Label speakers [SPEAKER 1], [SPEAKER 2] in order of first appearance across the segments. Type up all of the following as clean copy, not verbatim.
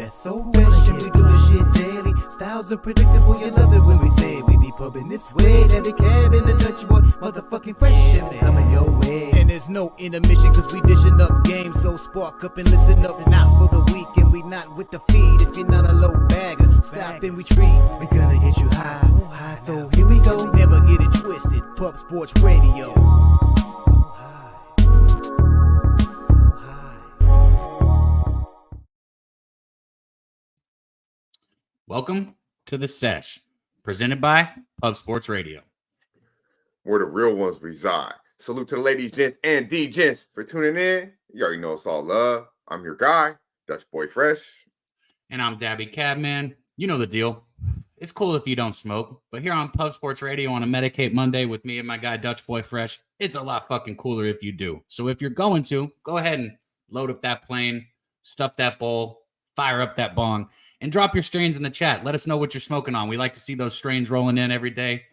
[SPEAKER 1] That's so fresh, and we do this shit daily. Styles unpredictable, you love it when we say it. We be pubbing this way, Daby Cab in the Dutch boy, motherfucking fresh, and it's coming your way. And there's no intermission, cause we dishing up games. So spark up and listen up, not for the week, and we not with the feed. If you're not a low bagger, stop and retreat. We gonna get you high, so here we go. Never get it twisted, Pub Sports Radio.
[SPEAKER 2] Welcome to the Sesh, presented by Pub Sports Radio,
[SPEAKER 3] where the real ones reside. Salute to the ladies, gents, and D-gents for tuning in. You already know it's all love. I'm your guy, Dutch Boy Fresh.
[SPEAKER 2] And I'm Daby Cab, man. You know the deal. It's cool if you don't smoke, but here on Pub Sports Radio on a Medicate Monday with me and my guy, Dutch Boy Fresh, it's a lot fucking cooler if you do. So if you're going to, go ahead and load up that plane, stuff that bowl, fire up that bong, and drop your strains in the chat. Let us know what you're smoking on. We like to see those strains rolling in every day.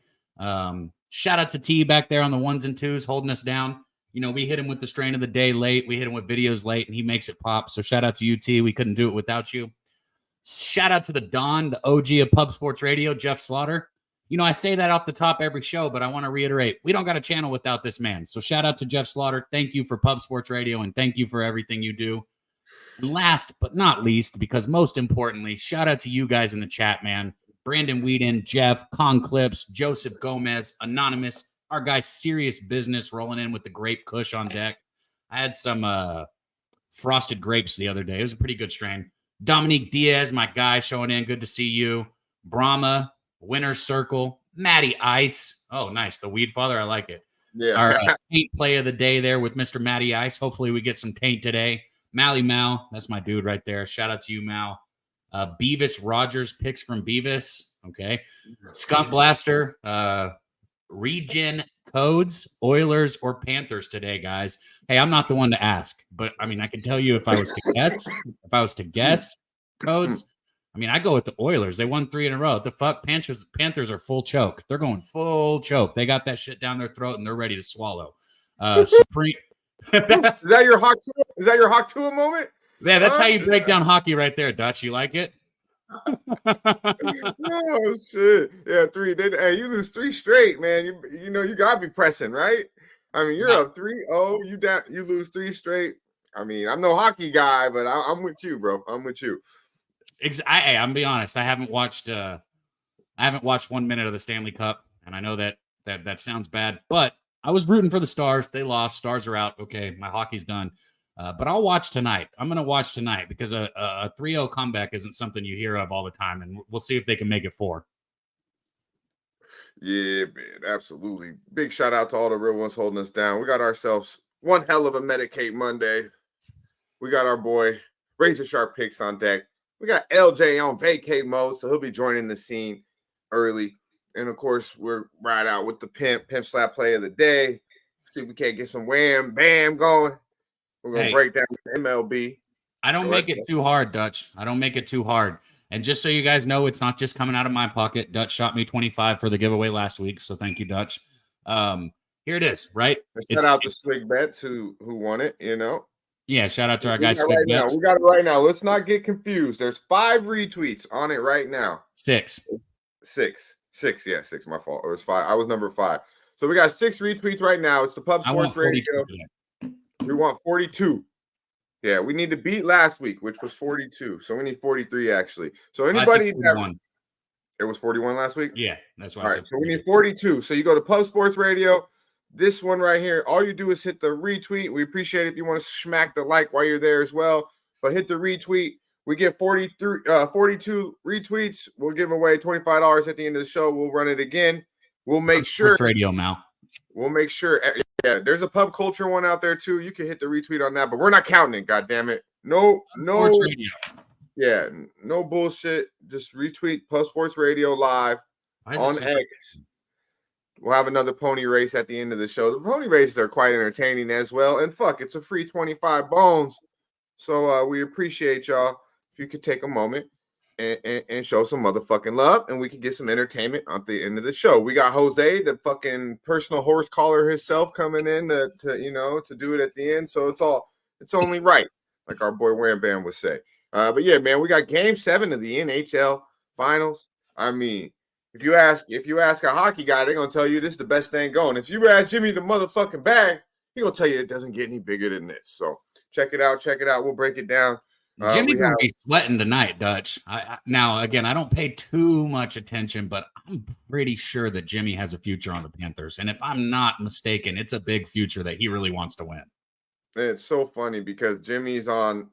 [SPEAKER 2] Shout out to T back there on the ones and twos holding us down. You know, we hit him with the strain of the day late. We hit him with videos late, and he makes it pop. So shout out to you, T. We couldn't do it without you. Shout out to the Don, the OG of Pub Sports Radio, Jeff Slaughter. You know, I say that off the top every show, but I want to reiterate, we don't got a channel without this man. So shout out to Jeff Slaughter. Thank you for Pub Sports Radio, and thank you for everything you do. And last but not least, because most importantly, shout out to you guys in the chat, man. Brandon Whedon, Jeff, Conclips, Joseph Gomez, Anonymous, our guy Serious Business rolling in with the grape kush on deck. I had some frosted grapes the other day. It was a pretty good strain. Dominique Diaz, my guy, showing in. Good to see you. Brahma, Winner's Circle, Matty Ice. Oh, nice. The Weed Father. I like it.
[SPEAKER 3] Yeah.
[SPEAKER 2] Our taint play of the day there with Mr. Matty Ice. Hopefully we get some taint today. Mally Mal, that's my dude right there. Shout out to you, Mal. Beavis Rogers, picks from Beavis. Okay. Skunk Blaster, Regen Codes, Oilers or Panthers today, guys. Hey, I'm not the one to ask, but I mean, I can tell you if I was to guess, Codes, I mean, I go with the Oilers. They won 3 in a row. What the fuck? Panthers are full choke. They're going full choke. They got that shit down their throat and they're ready to swallow. Supreme.
[SPEAKER 3] Is that your Hawk Tua? Is that your Hawk Tua moment?
[SPEAKER 2] Yeah, that's how you break down hockey right there, Dutch. You like it?
[SPEAKER 3] Oh shit! Yeah, 3. Hey, you lose 3 straight, man. You know you gotta be pressing, right? I mean, you're up 3-0. You lose 3 straight. I mean, I'm no hockey guy, but I'm with you, bro. I'm with you.
[SPEAKER 2] I'm be honest. I haven't watched 1 minute of the Stanley Cup, and I know that sounds bad, but I was rooting for the Stars. They lost. Stars are out. Okay, my hockey's done. But I'll watch tonight. I'm going to watch tonight because a 3-0 comeback isn't something you hear of all the time, and we'll see if they can make it 4.
[SPEAKER 3] Yeah, man, absolutely. Big shout out to all the real ones holding us down. We got ourselves one hell of a Medicate Monday. We got our boy Razor Sharp Picks on deck. We got LJ on vacay mode, so he'll be joining the scene early. And, of course, we're right out with the Pimp Slap Play of the Day. See if we can't get some wham, bam going. We're going to break down the MLB.
[SPEAKER 2] I don't make it too hard, Dutch. I don't make it too hard. And just so you guys know, it's not just coming out of my pocket. Dutch shot me 25 for the giveaway last week, so thank you, Dutch. Here it is, right?
[SPEAKER 3] Shout out to Swig Bets who won it, you know.
[SPEAKER 2] Yeah, shout out to our guy Swig Bets.
[SPEAKER 3] We got it right now. Let's not get confused. There's 5 retweets on it right now.
[SPEAKER 2] 6.
[SPEAKER 3] 6, yeah, 6. My fault. It was 5. I was number 5. So we got 6 retweets right now. It's the Pub Sports Radio. We want 42. Yeah, we need to beat last week, which was 42. So we need 43 actually. So anybody that it was 41 last week?
[SPEAKER 2] Yeah, that's why.
[SPEAKER 3] All right, so we need 42. So you go to Pub Sports Radio. This one right here, all you do is hit the retweet. We appreciate it if you want to smack the like while you're there as well. But hit the retweet. We get 42 retweets. We'll give away $25 at the end of the show. We'll run it again. We'll make sure.
[SPEAKER 2] Radio, Mal.
[SPEAKER 3] We'll make sure. Yeah, there's a pub culture one out there too. You can hit the retweet on that, but we're not counting it. God damn it. No. Yeah, no bullshit. Just retweet Pub Sports Radio live on X. We'll have another pony race at the end of the show. The pony races are quite entertaining as well. And fuck, it's a free 25 bones. So we appreciate y'all if you could take a moment and show some motherfucking love, and we can get some entertainment at the end of the show. We got Jose, the fucking personal horse collar himself, coming in to do it at the end. So it's only right, like our boy Wham Bam would say. But yeah, man, we got Game 7 of the NHL Finals. I mean, if you ask a hockey guy, they're gonna tell you this is the best thing going. If you ask Jimmy the motherfucking bag, he gonna tell you it doesn't get any bigger than this. So check it out. We'll break it down.
[SPEAKER 2] Jimmy's gonna be sweating tonight, Dutch. Now, again, I don't pay too much attention, but I'm pretty sure that Jimmy has a future on the Panthers. And if I'm not mistaken, it's a big future that he really wants to win.
[SPEAKER 3] It's so funny because Jimmy's on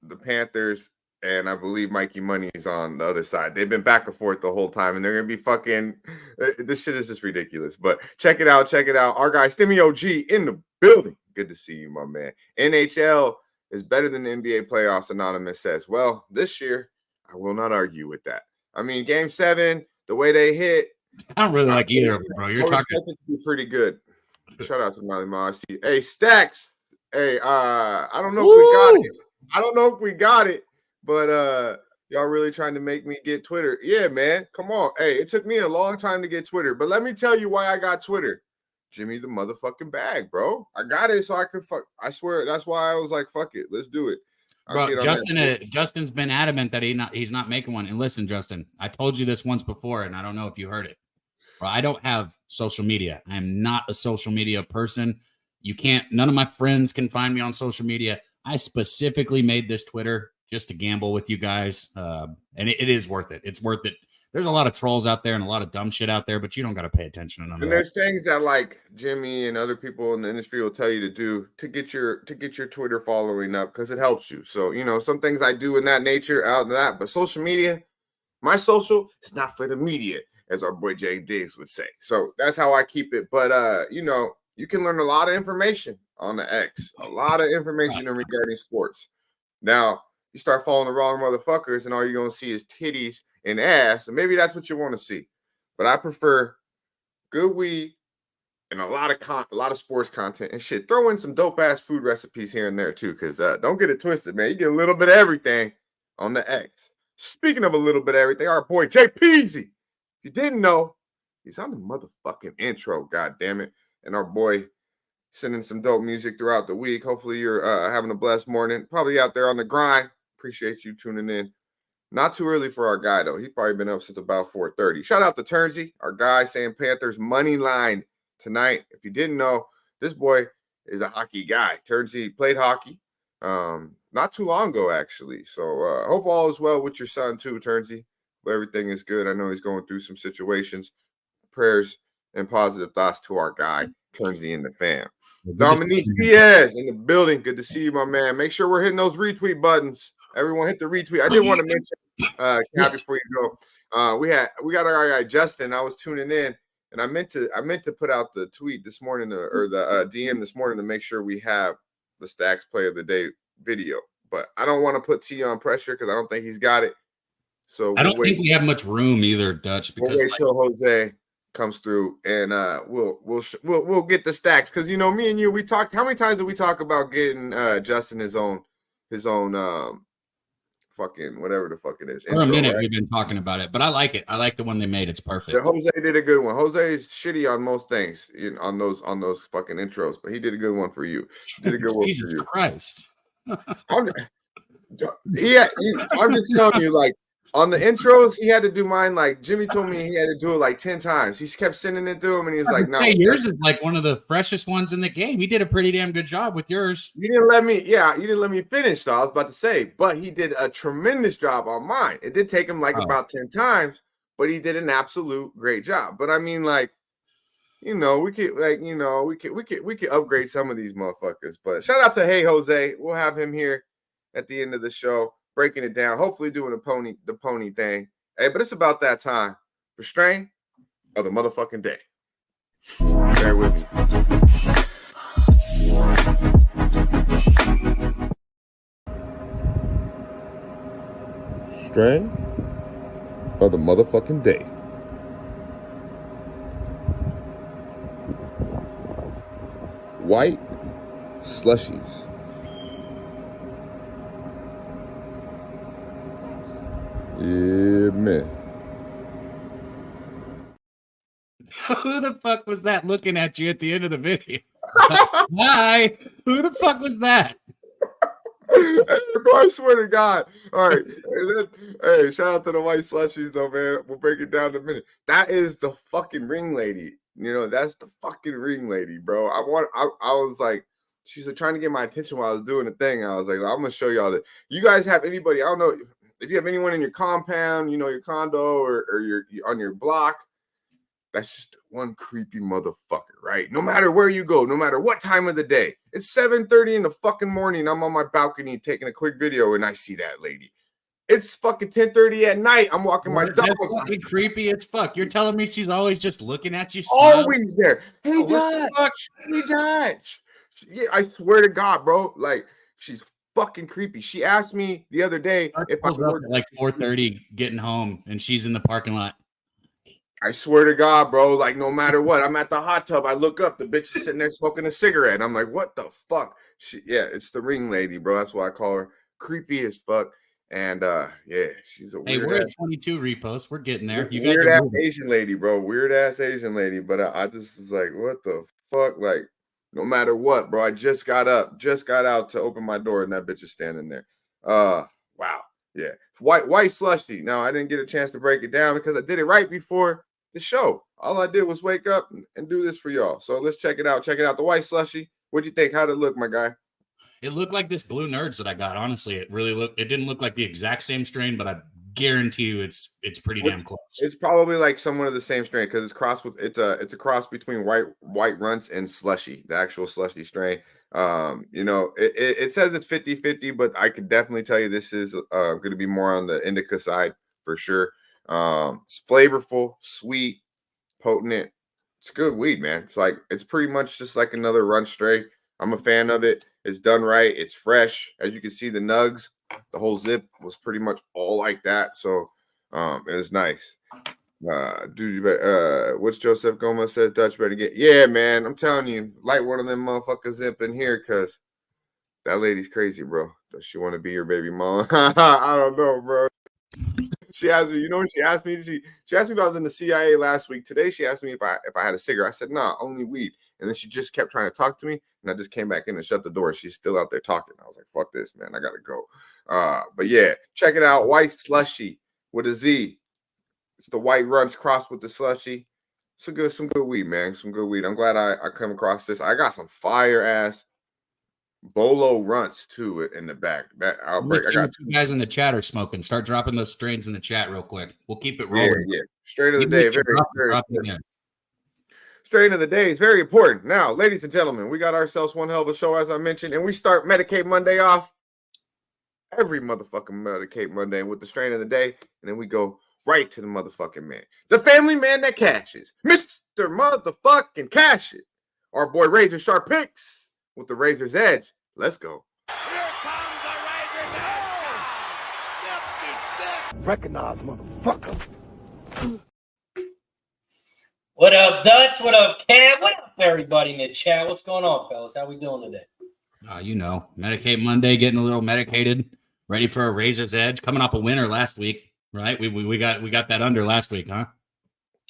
[SPEAKER 3] the Panthers, and I believe Mikey Money's on the other side. They've been back and forth the whole time, and they're gonna be fucking. This shit is just ridiculous. But check it out. Our guy Stimmy OG in the building. Good to see you, my man. NHL is better than the NBA playoffs. Anonymous says. Well, this year I will not argue with that. I mean, Game 7, the way they hit.
[SPEAKER 2] I don't really like either of them, bro. You're talking
[SPEAKER 3] to be pretty good. Shout out to Molly Moss. Hey, Stacks. Hey, I don't know if we got it. I don't know if we got it, but y'all really trying to make me get Twitter. Yeah, man. Come on. Hey, it took me a long time to get Twitter, but let me tell you why I got Twitter. Jimmy the motherfucking bag, bro. I got it so I could fuck. I swear that's why I was like, fuck it. Let's do it.
[SPEAKER 2] Bro, Justin's been adamant that he's not making one. And listen, Justin, I told you this once before, and I don't know if you heard it. Bro, I don't have social media. I am not a social media person. None of my friends can find me on social media. I specifically made this Twitter just to gamble with you guys. And it is worth it. It's worth it. There's a lot of trolls out there and a lot of dumb shit out there, but you don't got to pay attention to none of that.
[SPEAKER 3] And there's things that like Jimmy and other people in the industry will tell you to do to get your Twitter following up because it helps you. So, some things I do in that nature out of that, but social media, my social is not for the media, as our boy Jay Diggs would say. So that's how I keep it. But, you can learn a lot of information on the X, a lot of information regarding sports. Now, you start following the wrong motherfuckers, and all you're going to see is titties and ass, and maybe that's what you want to see. But I prefer good weed and a lot of sports content and shit. Throw in some dope-ass food recipes here and there, too, because don't get it twisted, man. You get a little bit of everything on the X. Speaking of a little bit of everything, our boy Jay Peasy. If you didn't know, he's on the motherfucking intro, god damn it. And our boy sending some dope music throughout the week. Hopefully you're having a blessed morning. Probably out there on the grind. Appreciate you tuning in. Not too early for our guy, though. He's probably been up since about 4:30. Shout out to Turnsy, our guy saying Panthers money line tonight. If you didn't know, this boy is a hockey guy. Turnsy played hockey not too long ago, actually. So hope all is well with your son, too, Turnsy. Everything is good. I know he's going through some situations. Prayers and positive thoughts to our guy, Turnsy in the fam. Dominique Diaz in the building. Good to see you, my man. Make sure we're hitting those retweet buttons. Everyone hit the retweet. I did want to mention, Cap, before you go, we got our guy Justin. I was tuning in, and I meant to put out the tweet this morning or the DM this morning to make sure we have the Stacks Play of the Day video. But I don't want to put T on pressure because I don't think he's got it. So
[SPEAKER 2] I don't think we have much room either, Dutch. Because
[SPEAKER 3] we'll wait till Jose comes through, and we'll get the stacks because me and you, we talked. How many times did we talk about getting Justin his own fucking whatever the fuck it is?
[SPEAKER 2] For a minute, we've been talking about it, but I like it. I like the one they made. It's perfect.
[SPEAKER 3] Yeah, Jose did a good one. Jose is shitty on most things on those fucking intros, but he did a good one for you. He did a good one
[SPEAKER 2] Jesus
[SPEAKER 3] for you.
[SPEAKER 2] Christ.
[SPEAKER 3] I'm just telling you, like. On the intros, he had to do mine like Jimmy told me he had to do it like 10 times. He kept sending it to him, and he was like, "No."
[SPEAKER 2] Yours is like one of the freshest ones in the game. He did a pretty damn good job with yours.
[SPEAKER 3] You didn't let me finish. Though I was about to say, but he did a tremendous job on mine. It did take him about 10 times, but he did an absolute great job. But I mean, we could upgrade some of these motherfuckers. But shout out to Hey Jose. We'll have him here at the end of the show, breaking it down, hopefully doing the pony thing. Hey, but it's about that time for Strain of the motherfucking day. Bear with me. Strain of the motherfucking day. White slushies. Yeah, man.
[SPEAKER 2] Who the fuck was that looking at you at the end of the video? Hi. Who the fuck was that?
[SPEAKER 3] I swear to God. All right. Hey, shout out to the white slushies, though, man. We'll break it down in a minute. That is the fucking ring lady. You know, that's the fucking ring lady, bro. I was like, she's like, trying to get my attention while I was doing the thing. I was like, I'm going to show y'all that. You guys have anybody, I don't know, if you have anyone in your compound, you know, your condo or you're on your block, that's just one creepy motherfucker, right? No matter where you go, no matter what time of the day. It's 7:30 in the fucking morning. I'm on my balcony taking a quick video and I see that lady. It's fucking 10:30 at night. I'm walking my dog.
[SPEAKER 2] That's fucking creepy as fuck. You're telling me she's always just looking at you?
[SPEAKER 3] Always there. Hey,
[SPEAKER 2] Dutch.
[SPEAKER 3] Hey, Dutch. Yeah, I swear to God, bro. Like, she's fucking creepy. She asked me the other day if I
[SPEAKER 2] was up at like 4:30 getting home and she's in the parking lot.
[SPEAKER 3] I swear to God, bro, like no matter what, I'm at the hot tub. I look up, the bitch is sitting there smoking a cigarette. I'm like, what the fuck? It's the ring lady, bro. That's what I call her. Creepy as fuck. And yeah, she's a weird.
[SPEAKER 2] Hey, we're at 22 reposts. We're getting there. You
[SPEAKER 3] weird
[SPEAKER 2] guys
[SPEAKER 3] ass Asian lady, bro. Weird ass Asian lady. But I just was like, what the fuck? Like, no matter what, bro. I just got out to open my door, and that bitch is standing there. Wow. Yeah. White slushy. Now I didn't get a chance to break it down because I did it right before the show. All I did was wake up and do this for y'all. So let's check it out. Check it out. The white slushy. What'd you think? How'd it look, my guy?
[SPEAKER 2] It looked like this Blue Nerds that I got. Honestly, it didn't look like the exact same strain, but I guarantee you it's pretty damn close.
[SPEAKER 3] It's probably like somewhat of the same strain because it's a cross between white runts and slushy, the actual slushy strain. You know, it says it's 50-50, but I could definitely tell you this is going to be more on the indica side for sure. It's flavorful, sweet, potent. It's good weed, man. It's pretty much just like another run strain. I'm a fan of it. It's done right. It's fresh. As you can see, the nugs, the whole zip was pretty much all like that. So it was nice. What's Joseph Gomez says Dutch better get? Yeah, man. I'm telling you, light one of them motherfuckers zip in here because that lady's crazy, bro. Does she want to be your baby mom? I don't know, bro. She asked me, you know what she asked me? She asked me if I was in the CIA last week. Today she asked me if I had a cigarette. I said, nah, only weed. And then she just kept trying to talk to me. And I just came back in and shut the door. She's still out there talking. I was like, fuck this, man. I gotta go. But yeah, check it out. White slushy with a Z. It's the white runs crossed with the slushy. Some good weed, man. Some good weed. I'm glad I come across this. I got some fire ass Bolo runts too in the back. That outbreak. I got
[SPEAKER 2] you guys in the chat are smoking. Start dropping those strains in the chat real quick. We'll keep it rolling.
[SPEAKER 3] Yeah. Strain of the day. Very strain of the day is very important. Now, ladies and gentlemen, we got ourselves one hell of a show, as I mentioned, and we start Medicate Monday off every motherfucking Medicate Monday with the strain of the day, and then we go right to the motherfucking man, the family man that cashes, Mr. Motherfucking Cash It. Our boy Razor Sharp Picks with the Razor's Edge. Let's go.
[SPEAKER 4] Here comes the Razor's Edge.
[SPEAKER 1] Recognize, motherfucker.
[SPEAKER 5] What up, Dutch? What up, Cab? What up, everybody in the chat? What's going on, fellas? How we doing today?
[SPEAKER 2] You know, Medicate Monday, getting a little medicated, ready for a Razor's Edge, coming off a winner last week, right? We got that under last week, huh?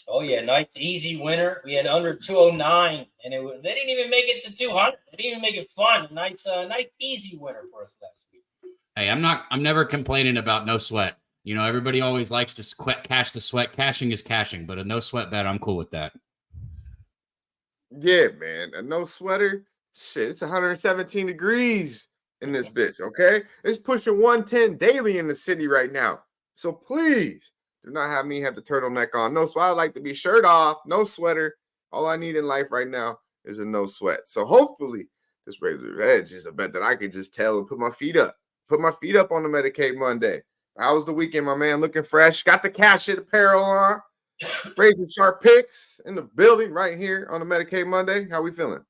[SPEAKER 5] Oh yeah, nice easy winner. We had under 209, and they didn't even make it to 200. They didn't even make it fun. Nice easy winner for us last week.
[SPEAKER 2] Hey, I'm never complaining about no sweat. You know, everybody always likes to cash the sweat. Cashing is cashing, but a no sweat bet, I'm cool with that.
[SPEAKER 3] Yeah, man. A no sweater. Shit, it's 117 degrees in this bitch, okay? It's pushing 110 daily in the city right now. So please do not have me have the turtleneck on. No sweat. I like to be shirt off, no sweater. All I need in life right now is a no sweat. So hopefully this Razor's Edge is a bet that I can just tell and put my feet up. Put my feet up on the Medicate Monday. How was the weekend, my man? Looking fresh. Got the Cash It apparel on. Razor Sharp Picks in the building right here on the Medicate Monday. How we feeling?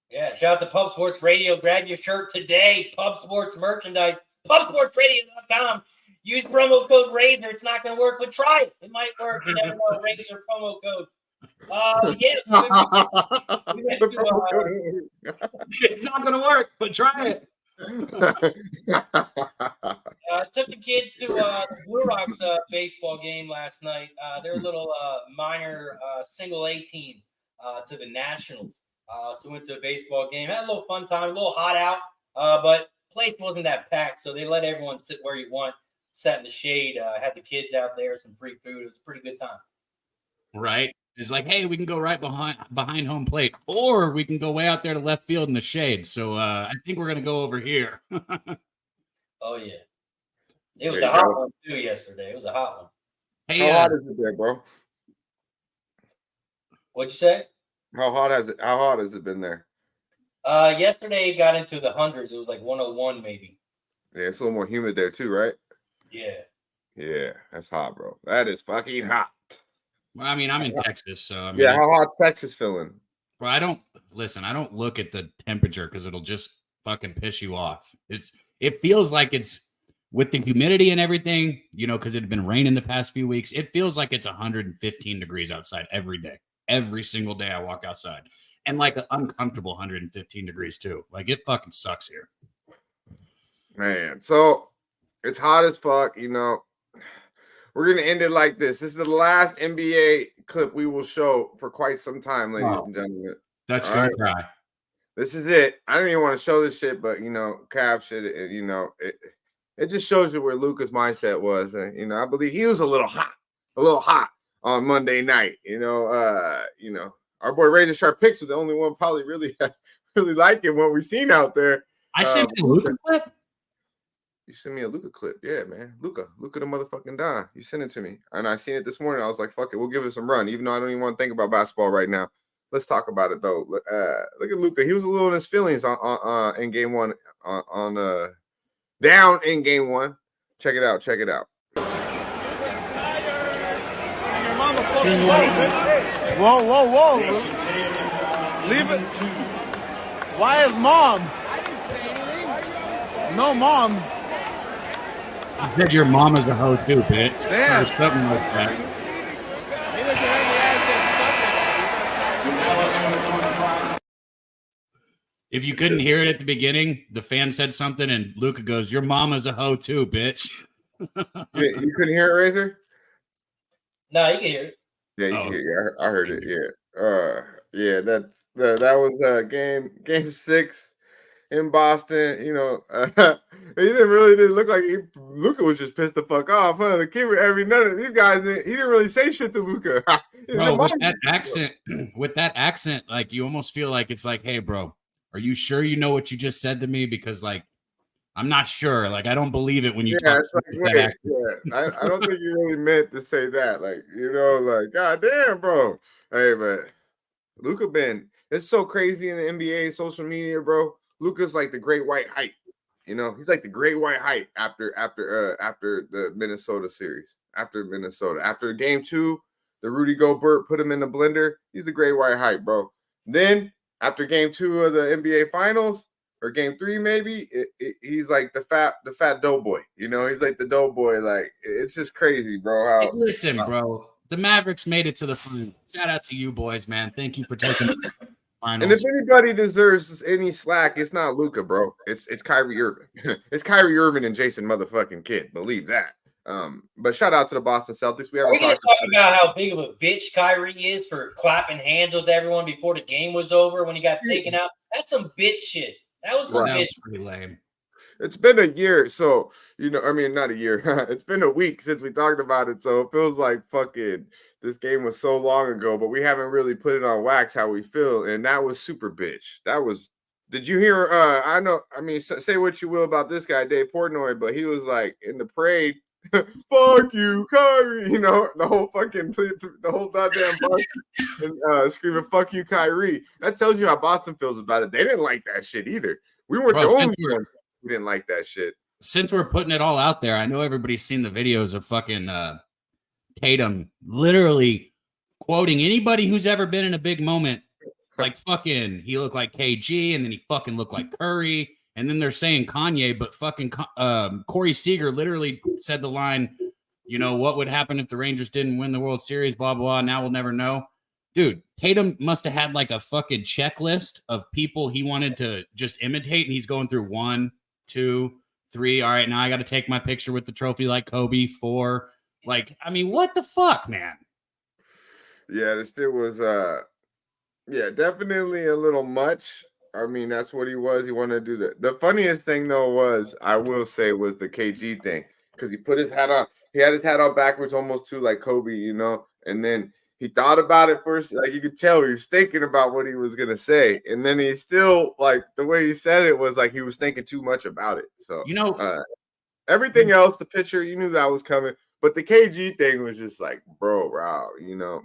[SPEAKER 5] Yeah, shout out to Pub Sports Radio. Grab your shirt today. Pub Sports merchandise. PubSportsRadio.com. Use promo code Razor. It's not going to work, but try it. It might work. You never know. Razor promo code. Yes.
[SPEAKER 2] It's not going to work, but try it.
[SPEAKER 5] Took the kids to the Blue Rocks baseball game last night. Their little minor single A team to the Nationals. So went to a baseball game. Had a little fun time, a little hot out, but place wasn't that packed, so they let everyone sit where you want, sat in the shade, had the kids out there, some free food. It was a pretty good time.
[SPEAKER 2] Right. It's like, hey, we can go right behind home plate, or we can go way out there to left field in the shade. So I think we're gonna go over here.
[SPEAKER 5] Oh yeah, it was a hot one too yesterday. It was a hot one.
[SPEAKER 2] Hey,
[SPEAKER 3] how hot is it there, bro?
[SPEAKER 5] What'd you say?
[SPEAKER 3] How hot has it been there?
[SPEAKER 5] Yesterday it got into the hundreds. It was like 101 maybe.
[SPEAKER 3] Yeah, it's a little more humid there too, right?
[SPEAKER 5] Yeah.
[SPEAKER 3] Yeah, that's hot, bro. That is fucking hot.
[SPEAKER 2] Well, I mean, I'm in Texas, so I mean,
[SPEAKER 3] yeah. How hot's Texas feeling?
[SPEAKER 2] Bro, I don't look at the temperature because it'll just fucking piss you off. It feels like it's with the humidity and everything, you know, because it had been raining the past few weeks. It feels like it's 115 degrees outside every day. Every single day I walk outside, and like an uncomfortable 115 degrees too. Like it fucking sucks here,
[SPEAKER 3] man. So it's hot as fuck, you know. We're going to end it like this. This is the last NBA clip we will show for quite some time, ladies and gentlemen.
[SPEAKER 2] That's going to cry.
[SPEAKER 3] This is it. I don't even want to show this shit, but, you know, Cab shit, you know, it just shows you where Luka's mindset was. And, you know, I believe he was a little hot on Monday night. You know, our boy Razor Sharp Picks was the only one probably really liking what we've seen out there.
[SPEAKER 2] I sent you a Luka clip.
[SPEAKER 3] You sent me a Luka clip. Yeah, man. Luka the motherfucking Don. You sent it to me. And I seen it this morning. I was like, fuck it. We'll give it some run. Even though I don't even want to think about basketball right now. Let's talk about it, though. Look at Luka. He was a little in his feelings in game one. Down in game one. Check it out.
[SPEAKER 6] Whoa. Leave it. Why is mom? No moms.
[SPEAKER 2] You said your mom is a hoe too, bitch.
[SPEAKER 6] Damn.
[SPEAKER 2] Or something like that. If you couldn't hear it at the beginning, the fan said something and Luka goes, your mama's a hoe too, bitch.
[SPEAKER 3] You couldn't hear it, Razor?
[SPEAKER 5] No, you can hear it.
[SPEAKER 3] Yeah, you can hear it. I heard it. Yeah. That was game 6 in Boston. You know, he didn't look like Luka was just pissed the fuck off. Huh? The kid, none of these guys, he didn't really say shit to Luka.
[SPEAKER 2] Bro, with that accent, like you almost feel like it's like, hey, bro, are you sure you know what you just said to me? Because like, I'm not sure. Like, I don't believe it when you talk.
[SPEAKER 3] It's like, wait, I don't think you really meant to say that. Like, you know, like, god damn, bro. Hey, but Luka it's so crazy in the NBA social media, bro. Luka's like the great white hype. You know, he's like the great white hype after the Minnesota series. After game 2, the Rudy Gobert put him in the blender. He's the great white hype, bro. Then after game 2 of the NBA Finals, or game 3 maybe, he's like the fat doughboy. You know, he's like the doughboy. Like, it's just crazy, bro.
[SPEAKER 2] Hey, listen, bro, the Mavericks made it to the final. Shout out to you boys, man. Thank you for taking the finals.
[SPEAKER 3] And if anybody deserves any slack, it's not Luka, bro. It's Kyrie Irving. It's Kyrie Irving and Jason motherfucking Kidd. Believe that. But shout out to the Boston Celtics. We haven't talked
[SPEAKER 5] about how big of a bitch Kyrie is for clapping hands with everyone before the game was over when he got taken out. That's some bitch shit. That was some bitch.
[SPEAKER 2] Pretty lame.
[SPEAKER 3] It's been a year, so, you know, I mean, not a year. It's been a week since we talked about it, so it feels like fucking this game was so long ago, but we haven't really put it on wax how we feel, and that was super bitch. Did you hear, say what you will about this guy, Dave Portnoy, but he was like, in the parade, fuck you, Kyrie, you know, the whole goddamn bus, and screaming, fuck you, Kyrie. That tells you how Boston feels about it. They didn't like that shit either. We weren't the only ones who didn't like that shit.
[SPEAKER 2] Since we're putting it all out there, I know everybody's seen the videos of fucking Tatum literally quoting anybody who's ever been in a big moment. Like fucking, he looked like KG, and then he fucking looked like Curry. And then they're saying Kanye, but fucking Corey Seager literally said the line, you know, what would happen if the Rangers didn't win the World Series, blah, blah, now we'll never know. Dude, Tatum must have had like a fucking checklist of people he wanted to just imitate. And he's going through 1, 2, 3. All right, now I got to take my picture with the trophy like Kobe. 4. Like, I mean, what the fuck, man?
[SPEAKER 3] Yeah, this shit was, definitely a little much. I mean, that's what he was. He wanted to do that. The funniest thing though was, I will say, was the KG thing, because he put his hat on. He had his hat on backwards, almost too like Kobe, and then he thought about it first. Like you could tell he was thinking about what he was gonna say, and then he still like the way he said it was like he was thinking too much about it. So everything else, the picture, you knew that was coming, but the KG thing was just like, bro, wow,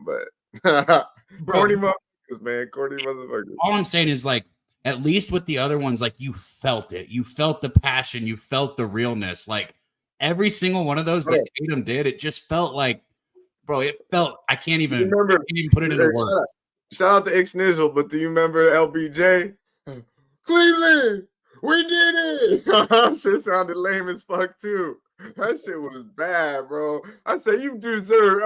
[SPEAKER 3] But corny motherfuckers, man, corny motherfuckers.
[SPEAKER 2] All I'm saying is like, at least with the other ones, like you felt it. You felt the passion. You felt the realness. Like every single one of those that Tatum did, it just felt like, bro, it felt, I can't even put it into words.
[SPEAKER 3] Shout out to X Nizzle, but do you remember LBJ? Cleveland, we did it. Shit sounded lame as fuck too. That shit was bad, bro. I said they deserve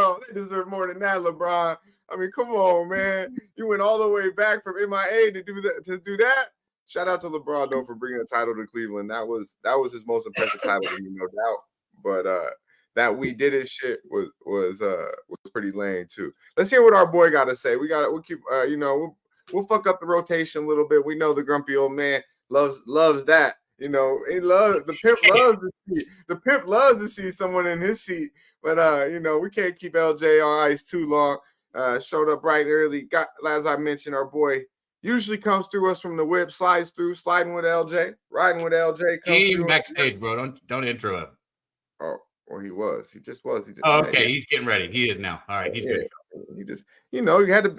[SPEAKER 3] more than that, LeBron. I mean, come on, man. You went all the way back from MIA to do that. Shout out to LeBron though for bringing a title to Cleveland. That was his most impressive title, no doubt. But that we did it shit was pretty lame too. Let's hear what our boy got to say. We'll keep we'll fuck up the rotation a little bit. We know the grumpy old man loves that. He loves the pimp loves to see someone in his seat. But we can't keep LJ on ice too long. Showed up bright and early. Got, as I mentioned, our boy usually comes through us from the whip, sliding with LJ, riding with LJ.
[SPEAKER 2] He ain't even backstage, bro. Don't intro him.
[SPEAKER 3] Oh, well, he was. He just was.
[SPEAKER 2] Okay, he's getting ready. He is now. All right, he's good.
[SPEAKER 3] He just, you had to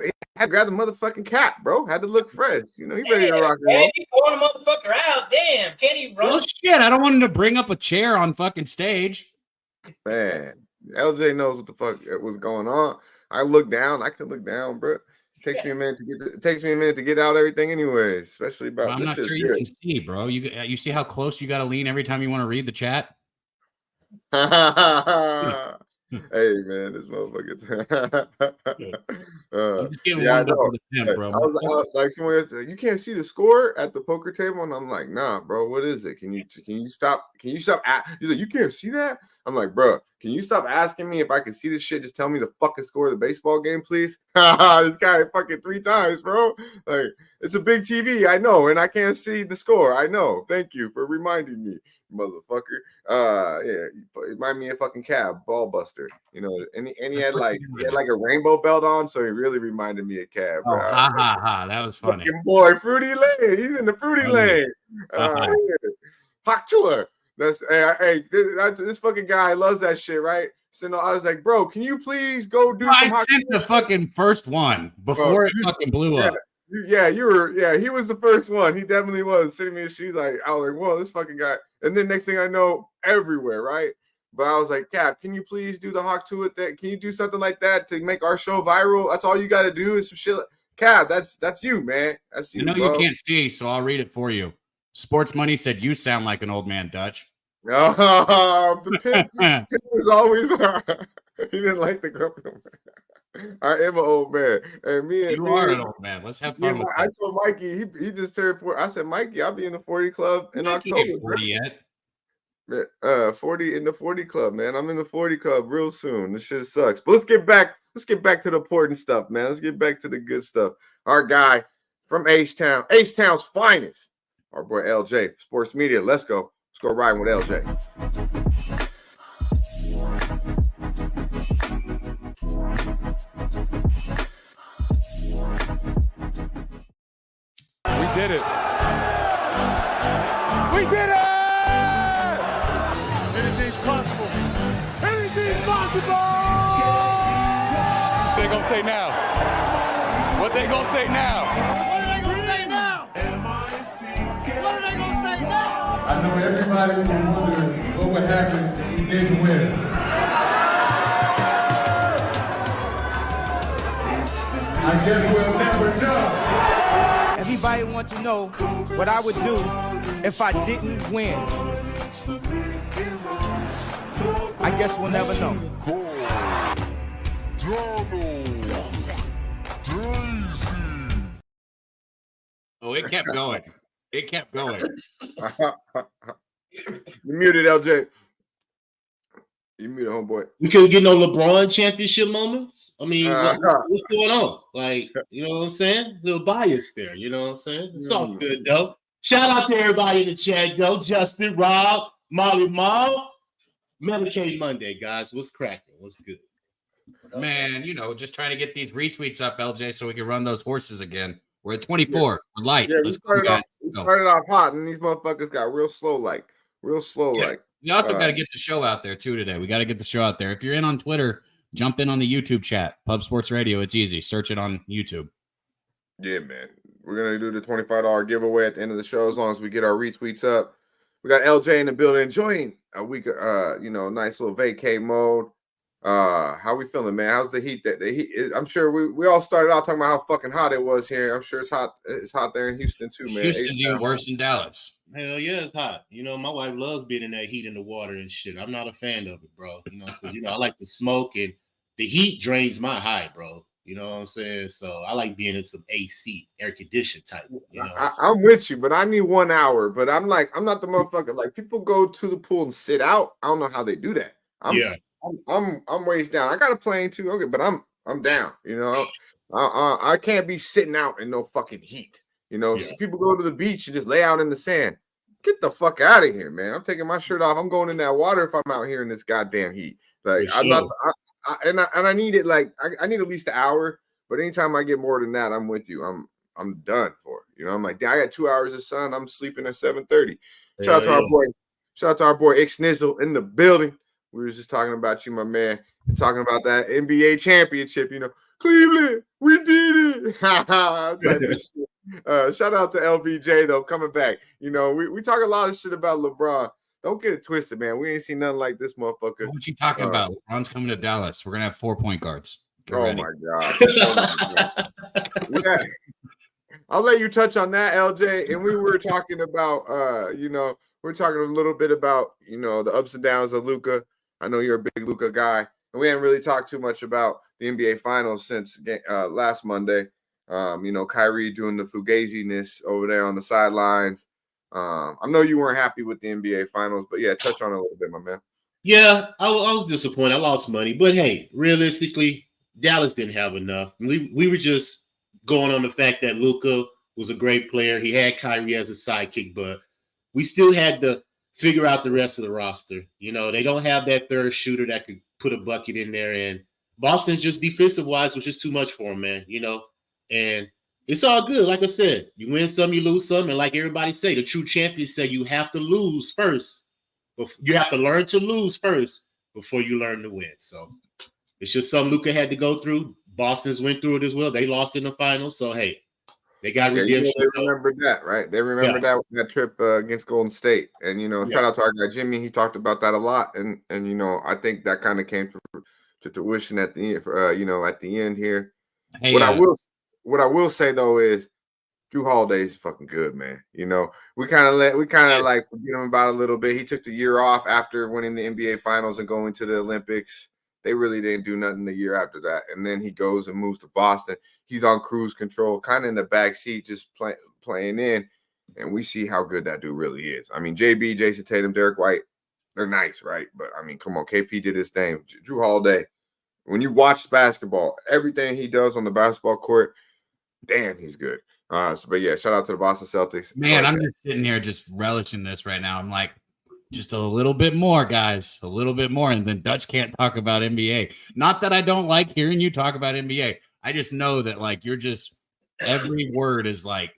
[SPEAKER 3] grab the motherfucking cap, bro. Had to look fresh. He ready to rock and roll.
[SPEAKER 5] He pulling a motherfucker out. Damn, can he run?
[SPEAKER 2] Well, shit, I don't want him to bring up a chair on fucking stage.
[SPEAKER 3] Man, LJ knows what the fuck was going on. I look down. I can look down, bro. It takes me a minute to get out everything anyway, especially about.
[SPEAKER 2] Well, I'm not sure you can see, bro. You see how close you got to lean every time you want to read the chat?
[SPEAKER 3] Hey man, this motherfucker.
[SPEAKER 2] I'm just getting warmed up for the pimp, bro.
[SPEAKER 3] I was like, someone said, you can't see the score at the poker table, and I'm like, nah, bro, what is it? Can you stop? He's like, you can't see that? I'm like, bro, can you stop asking me if I can see this shit? Just tell me the fucking score of the baseball game, please. This guy fucking 3 times, bro. Like, it's a big TV, I know, and I can't see the score. I know. Thank you for reminding me, motherfucker. Yeah, remind me of fucking Cab, ball buster. And he had like a rainbow belt on, so he really reminded me of Cab.
[SPEAKER 2] Oh, that was funny.
[SPEAKER 3] Fucking boy, Fruity Lane. He's in the Fruity Lane. Hawk tour. That's this fucking guy loves that shit, right? So I was like, bro, can you please go do?
[SPEAKER 2] I sent the fucking first one before it fucking blew up.
[SPEAKER 3] Yeah, he was the first one. He definitely was sitting me. She's like, I was like, whoa, this fucking guy. And then next thing I know, everywhere, right? But I was like, Cap, can you please do the Hawk to it? Can you do something like that to make our show viral? That's all you got to do is some shit. Cap, that's you, man. That's you.
[SPEAKER 2] Bro. You can't see, so I'll read it for you. Sports Money said you sound like an old man, Dutch.
[SPEAKER 3] The pimp was always. He didn't like the grumpy old man. I am an old man, and
[SPEAKER 2] you are an old man. Let's have fun.
[SPEAKER 3] I told Mikey he just turned 40. I said, Mikey, I'll be in the 40 club in October.
[SPEAKER 2] 40 yet?
[SPEAKER 3] 40 in the 40 club, man. I'm in the 40 club real soon. This shit sucks. But let's get back to the important stuff, man. Let's get back to the good stuff. Our guy from H-Town, H-Town's finest. Our boy LJ, Sports Media. Let's go. Let's go riding with LJ.
[SPEAKER 6] We did it. We did it! Anything's possible. Anything's possible! What they gonna say now? What they gonna say now?
[SPEAKER 7] I know everybody was wondering what would happen if he didn't win. I guess we'll never know.
[SPEAKER 8] Everybody wants to know what I would do if I didn't win. I guess we'll never know.
[SPEAKER 2] Oh, it kept going. It kept going.
[SPEAKER 3] You muted, LJ. You mute a homeboy.
[SPEAKER 9] We couldn't get no LeBron championship moments. I mean,
[SPEAKER 3] Uh-huh.
[SPEAKER 9] what's going on? Like, you know what I'm saying? A little bias there. You know what I'm saying? It's all good though. Shout out to everybody in the chat though. Justin, Rob, Molly, Mom. Medicate Monday, guys. What's cracking? What's good?
[SPEAKER 2] Man, you know, just trying to get these retweets up, LJ, so we can run those horses again. We're at 24. We're light.
[SPEAKER 3] Yeah,
[SPEAKER 2] Let's go, guys.
[SPEAKER 3] we started off hot, and these motherfuckers got real slow. We
[SPEAKER 2] also got to get the show out there too today. We got to get the show out there. If you're in on Twitter, jump in on the YouTube chat. Pub Sports Radio. It's easy. Search it on YouTube.
[SPEAKER 3] Yeah, man. We're gonna do the $25 giveaway at the end of the show as long as we get our retweets up. We got LJ in the building enjoying a week, nice little vacay mode. How we feeling, man? How's the heat? The heat I'm sure we all started out talking about how fucking hot it was here. I'm sure it's hot. It's hot there in Houston too, man.
[SPEAKER 2] Houston's even worse than Dallas.
[SPEAKER 9] Hell yeah, it's hot. You know, my wife loves being in that heat in the water and shit. I'm not a fan of it, bro. You know, because I like to smoke and the heat drains my high, bro. You know what I'm saying? So I like being in some AC, air conditioned type. You know
[SPEAKER 3] I'm with you, but I need 1 hour. But I'm not the motherfucker. Like people go to the pool and sit out. I don't know how they do that. I'm waist down. I got a plane too. Okay, but I'm down. You know, I can't be sitting out in no fucking heat. You know, so people go to the beach and just lay out in the sand. Get the fuck out of here, man. I'm taking my shirt off. I'm going in that water if I'm out here in this goddamn heat. Like I'm not. I need it. Like I need at least an hour. But anytime I get more than that, I'm with you. I'm done for it. You know, I'm like, I got 2 hours of sun. I'm sleeping at 7:30. Shout out to our boy. Shout out to our boy X Nizzle in the building. We were just talking about you, my man. And talking about that NBA championship. You know, Cleveland, we did it. Shout out to LBJ though, coming back. You know, we talk a lot of shit about LeBron. Don't get it twisted, man. We ain't seen nothing like this motherfucker.
[SPEAKER 2] What you talking about? LeBron's coming to Dallas. We're gonna have 4-point guards. Get
[SPEAKER 3] oh
[SPEAKER 2] ready.
[SPEAKER 3] my god. Yeah. I'll let you touch on that, LJ. And we were talking about we're talking a little bit about the ups and downs of Luka. I know you're a big Luka guy, and we haven't really talked too much about the NBA Finals since last Monday. Kyrie doing the fugaziness over there on the sidelines. I know you weren't happy with the NBA Finals, but yeah, touch on it a little bit, my man.
[SPEAKER 9] Yeah, I was disappointed. I lost money, but hey, realistically, Dallas didn't have enough. We were just going on the fact that Luka was a great player. He had Kyrie as a sidekick, but we still had to figure out the rest of the roster. You know, they don't have that third shooter that could put a bucket in there, and Boston's just defensive-wise was just too much for him, man, and it's all good. Like I said, you win some, you lose some, and like everybody say, the true champions say you have to lose first. You have to learn to lose first before you learn to win. So it's just something Luka had to go through. Boston's went through it as well. They lost in the finals, so hey, they got redemption.
[SPEAKER 3] They remembered that, right? They remembered that trip against Golden State, and shout out to our guy Jimmy. He talked about that a lot, and I think that kind of came to fruition at the end. At the end here. Hey, what I will say though is Drew Holiday is fucking good, man. We kind of like forget him about a little bit. He took the year off after winning the NBA Finals and going to the Olympics. They really didn't do nothing the year after that. And then he goes and moves to Boston. He's on cruise control, kind of in the back seat, just playing in. And we see how good that dude really is. I mean, JB, Jason Tatum, Derek White, they're nice, right? But, I mean, come on. KP did his thing. Drew Holiday, when you watch basketball, everything he does on the basketball court, damn, he's good. But, yeah, shout out to the Boston Celtics.
[SPEAKER 2] Man, I'm just sitting here just relishing this right now. I'm like, just a little bit more, guys, a little bit more. And then Dutch can't talk about NBA. Not that I don't like hearing you talk about NBA. I just know that, like, you're just every word is like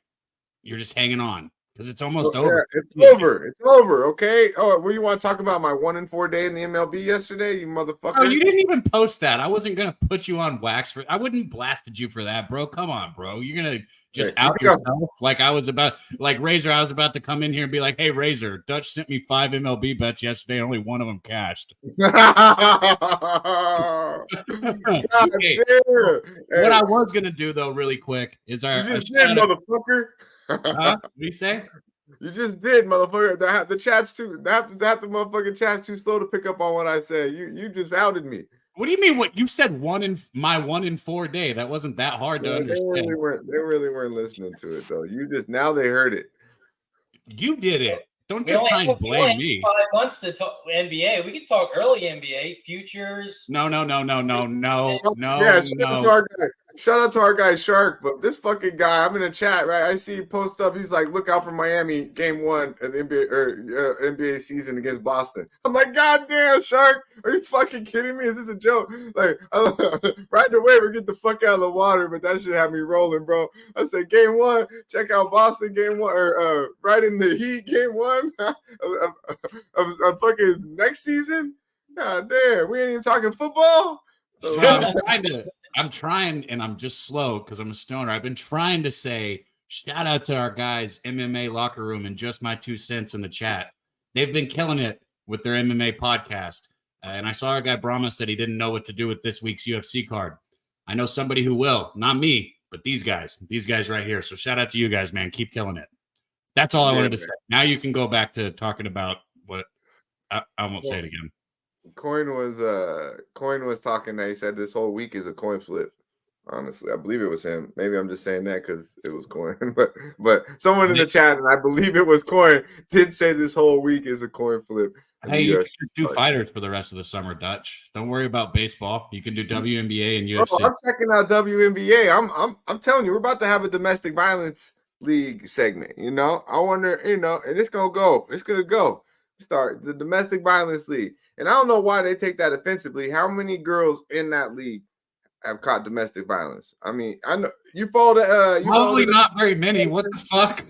[SPEAKER 2] you're just hanging on because it's almost over.
[SPEAKER 3] Yeah, it's over. It's over. Okay. Oh, well, you want to talk about my 1-4 day in the MLB yesterday, you motherfucker?
[SPEAKER 2] Oh, you didn't even post that. I wasn't gonna put you on wax for. I wouldn't blasted you for that, bro. Come on, bro. You're gonna just out yourself like I was about. Like Razor, I was about to come in here and be like, "Hey, Razor, Dutch sent me 5 MLB bets yesterday. Only one of them cashed."
[SPEAKER 3] God,
[SPEAKER 2] Okay. What I was gonna do though, really quick, is
[SPEAKER 3] you just did, motherfucker.
[SPEAKER 2] What do you say?
[SPEAKER 3] You just did, motherfucker. The chat's too. The motherfucking chat's too slow to pick up on what I said. You just outed me.
[SPEAKER 2] What do you mean? What you said? My 1-4 day. That wasn't that hard to understand.
[SPEAKER 3] They really weren't listening to it though. Now they heard it.
[SPEAKER 2] You did it. Don't try and blame me.
[SPEAKER 5] 5 months to talk NBA. We can talk early NBA futures.
[SPEAKER 2] No.
[SPEAKER 3] Yeah, shout out to our guy Shark. But this fucking guy, I'm in a chat, right? I see him post up. He's like, "Look out for Miami, game 1 of the NBA season against Boston." I'm like, "God damn, Shark, are you fucking kidding me? Is this a joke?" Like, right away, we get the fuck out of the water. But that shit had me rolling, bro. I said, "Game 1, check out Boston, game 1, or right in the Heat, game 1 of fucking next season." God damn, we ain't even talking football.
[SPEAKER 2] So, I'm trying, and I'm just slow because I'm a stoner. I've been trying to say shout out to our guys MMA Locker Room and Just My 2 Cents in the chat. They've been killing it with their MMA podcast. And I saw our guy Brahma said he didn't know what to do with this week's UFC card. I know somebody who will, not me, but these guys right here. So shout out to you guys, man. Keep killing it. That's all I wanted to say. Now you can go back to talking about what I won't say it again.
[SPEAKER 3] Coin was talking that he said this whole week is a coin flip. Honestly, I believe it was him. Maybe I'm just saying that because it was Coin, but someone in the chat, and I believe it was Coin, did say this whole week is a coin flip.
[SPEAKER 2] Hey, you can just do fighters for the rest of the summer, Dutch. Don't worry about baseball. You can do WNBA and UFC.
[SPEAKER 3] I'm checking out WNBA. I'm telling you, we're about to have a domestic violence league segment. I wonder, and it's gonna go. It's gonna go. Start the domestic violence league. And I don't know why they take that offensively. How many girls in that league have caught domestic violence? I mean, I know you follow the
[SPEAKER 2] probably not very many. What the fuck?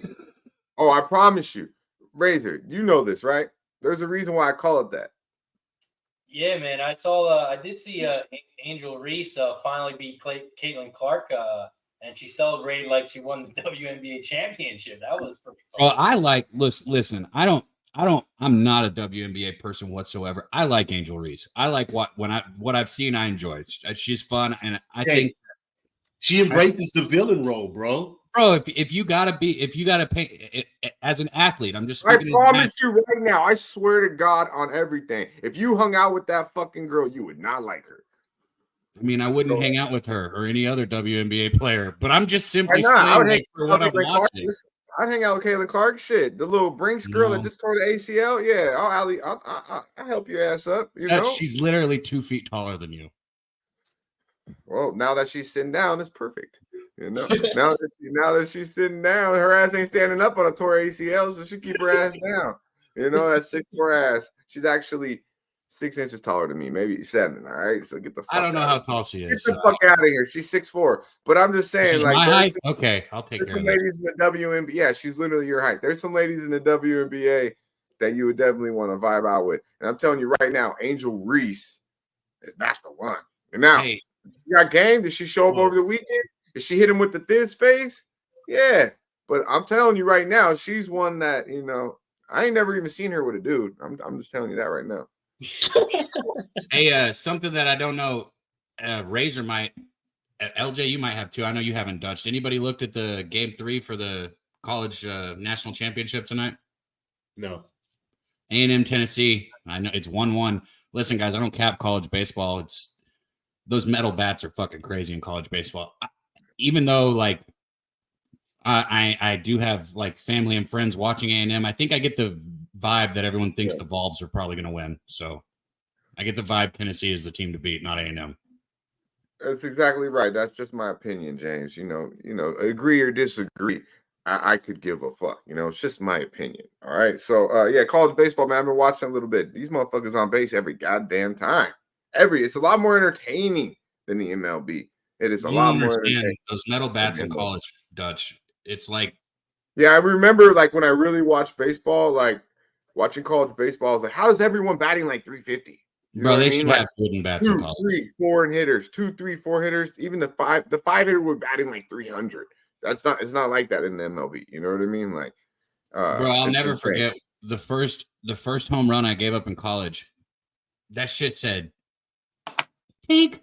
[SPEAKER 3] Oh, I promise you, Razor, you know this, right? There's a reason why I call it that.
[SPEAKER 5] Yeah, man. I did see Angel Reese finally beat Caitlin Clark, and she celebrated like she won the WNBA championship. That was pretty fun.
[SPEAKER 2] Well, listen, I'm not a WNBA person whatsoever. I like Angel Reese. I like what I've seen, I enjoy. She's fun, and I think
[SPEAKER 9] she embraces the villain role, bro.
[SPEAKER 2] Bro, if you gotta pay as an athlete, I'm just.
[SPEAKER 3] I promise you right now. I swear to God on everything. If you hung out with that fucking girl, you would not like her.
[SPEAKER 2] I mean, I wouldn't hang out with her or any other WNBA player, but I'm just simply
[SPEAKER 3] saying
[SPEAKER 2] for what I'm watching.
[SPEAKER 3] I'd hang out with Caitlin Clark. Shit, the little Brinks girl that just tore the ACL. Yeah, I'll help your ass up.
[SPEAKER 2] She's literally 2 feet taller than you.
[SPEAKER 3] Well, now that she's sitting down, it's perfect. Now that she's sitting down, her ass ain't standing up on a tore ACL, so she keep her ass down. That 6'4" ass. She's actually 6 inches taller than me, maybe 7. All right, so get the fuck.
[SPEAKER 2] I don't know how tall she is.
[SPEAKER 3] Get the fuck out of here. She's 6'4". But I'm just saying,
[SPEAKER 2] she's
[SPEAKER 3] like,
[SPEAKER 2] my height. Okay, I'll take.
[SPEAKER 3] There's some ladies in the WNBA. Yeah, she's literally your height. There's some ladies in the WNBA that you would definitely want to vibe out with. And I'm telling you right now, Angel Reese is not the one. And now, she got game. Did she show up over the weekend? Did she hit him with the thin face? Yeah. But I'm telling you right now, she's one that, I ain't never even seen her with a dude. I'm just telling you that right now.
[SPEAKER 2] Hey, something that I don't know, Razor might, LJ, you might have too. I know you haven't, Dutch. Anybody looked at the game 3 for the college national championship tonight?
[SPEAKER 9] No.
[SPEAKER 2] A&M Tennessee. I know it's 1-1. Listen, guys, I don't cap college baseball. It's those metal bats are fucking crazy in college baseball. Even though, like, I do have like family and friends watching A&M. I think I get the vibe that everyone thinks the Vols are probably going to win. So I get the vibe Tennessee is the team to beat, not A&M.
[SPEAKER 3] That's exactly right. That's just my opinion, James. Agree or disagree. I could give a fuck. It's just my opinion. All right. So college baseball, man. I've been watching a little bit. These motherfuckers on base every goddamn time. It's a lot more entertaining than the MLB. It is a lot more entertaining.
[SPEAKER 2] Those metal bats in college, Dutch. It's like,
[SPEAKER 3] yeah, I remember like when I really watched baseball, like watching college baseball, I was like, how is everyone batting like 350?
[SPEAKER 2] Bro, they should have wooden bats in college.
[SPEAKER 3] 2, 3, 4 hitters, 2, 3, 4 hitters. Even the five hitter were batting like 300. It's not like that in the MLB. You know what I mean? Like,
[SPEAKER 2] bro, I'll never forget the first home run I gave up in college. That shit said, "Tink,"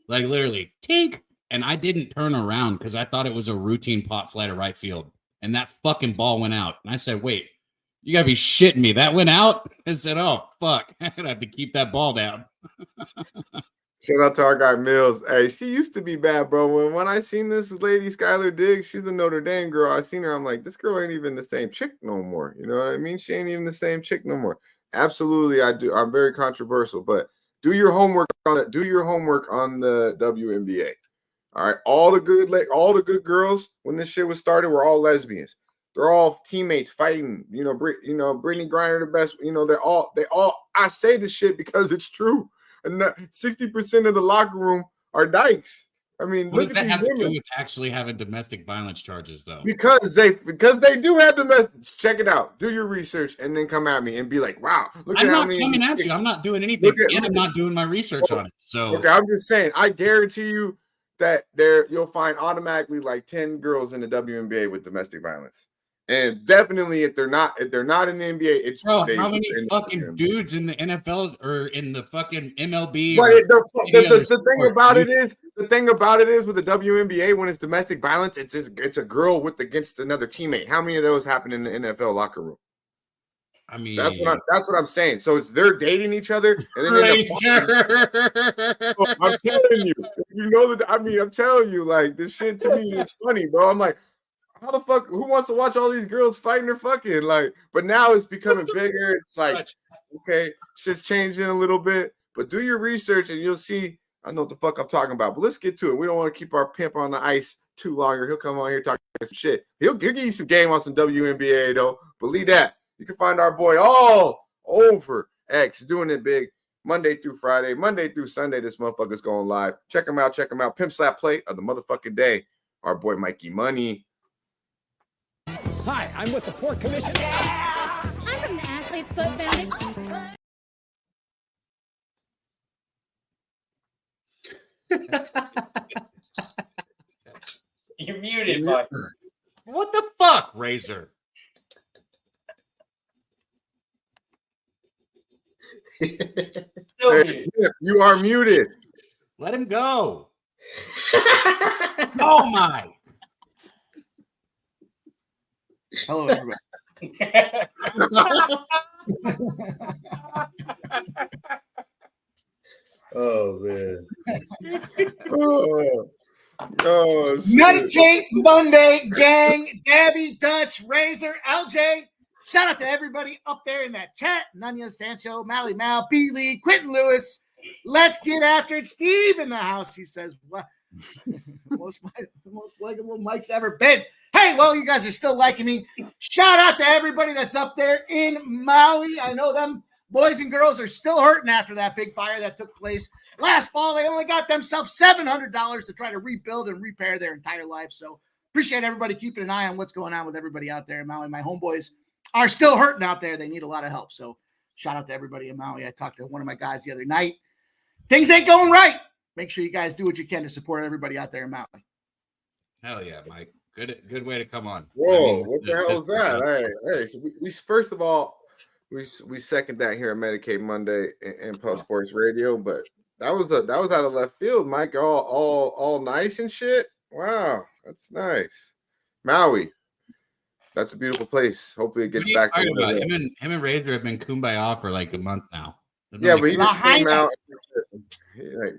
[SPEAKER 2] like literally, "Tink." And I didn't turn around because I thought it was a routine pop fly to right field. And that fucking ball went out. And I said, wait, you got to be shitting me. That went out? I said, oh, fuck. I'm going to have to keep that ball down.
[SPEAKER 3] Shout out to our guy Mills. Hey, she used to be bad, bro. When I seen this lady, Skylar Diggs, she's a Notre Dame girl. I seen her. I'm like, this girl ain't even the same chick no more. You know what I mean? She ain't even the same chick no more. Absolutely, I do. I'm very controversial, but do your homework on it. Do your homework on the WNBA. All right, all the good girls when this shit was started were all lesbians. They're all teammates fighting. Brittany Griner the best. They all. I say this shit because it's true. And 60% of the locker room are dykes. I mean,
[SPEAKER 2] what does that have to do with actually having domestic violence charges, though?
[SPEAKER 3] Because they do have domestic. Check it out. Do your research and then come at me and be like, "Wow, look
[SPEAKER 2] I'm
[SPEAKER 3] at how
[SPEAKER 2] not
[SPEAKER 3] many."
[SPEAKER 2] coming at you. I'm not doing anything, and I'm not doing my research on it. So
[SPEAKER 3] okay, I'm just saying. I guarantee you that you'll find automatically like 10 girls in the WNBA with domestic violence. And definitely, if they're not in the NBA, it's
[SPEAKER 2] how many fucking dudes in the NFL or in the fucking MLB?
[SPEAKER 3] But the thing about it is with the WNBA when it's domestic violence, it's a girl against another teammate. How many of those happen in the NFL locker room?
[SPEAKER 2] I mean,
[SPEAKER 3] that's what I'm saying. So they're dating each other, and then I'm telling you, I'm telling you, like this shit to me is funny, bro. I'm like, how the fuck? Who wants to watch all these girls fighting or fucking like? But now it's becoming bigger. It's like, okay, shit's changing a little bit. But do your research and you'll see. I know what the fuck I'm talking about. But let's get to it. We don't want to keep our pimp on the ice too longer. He'll come on here talking some shit. He'll give you some game on some WNBA though. Believe that. You can find our boy all over X doing it big Monday through Friday, Monday through Sunday. This motherfucker's going live. Check him out. Pimp Slap Play of the motherfucking day. Our boy Mikey Money.
[SPEAKER 10] Hi, I'm with the Port Commission.
[SPEAKER 11] Yeah! I'm from the Athlete's Foot Foundation.
[SPEAKER 5] You're muted, Mike.
[SPEAKER 2] What the fuck, Razor?
[SPEAKER 3] Hey, you are muted.
[SPEAKER 2] Let him go. Oh my.
[SPEAKER 12] Hello, everybody.
[SPEAKER 9] Oh man.
[SPEAKER 12] Medicate Monday, gang. Dabby, Dutch, Razor, LJ. Shout out to everybody up there in that chat. Nunya, Sancho, Mally Mal, B. Lee, Quentin Lewis. Let's get after it. Steve in the house. He says, what? most likable Mike's ever been. Hey, well, you guys are still liking me. Shout out to everybody that's up there in Maui. I know them boys and girls are still hurting after that big fire that took place last fall. They only got themselves $700 to try to rebuild and repair their entire life. So appreciate everybody keeping an eye on what's going on with everybody out there in Maui. My homeboys are still hurting out there. They need a lot of help. So shout out to everybody in Maui. I talked to one of my guys the other night. Things ain't going right. Make sure you guys do what you can to support everybody out there in Maui.
[SPEAKER 2] Hell yeah, Mike. Good way to come on.
[SPEAKER 3] Whoa, what the hell was that? Hey, so we first of all, we second that here at Medicate Monday and Pub Sports Radio, but that was out of left field, Mike. All nice and shit. Wow, that's nice. Maui. That's a beautiful place. Hopefully it gets back to
[SPEAKER 2] him and Razor have been kumbaya for like a month now.
[SPEAKER 3] Yeah, but he just came out.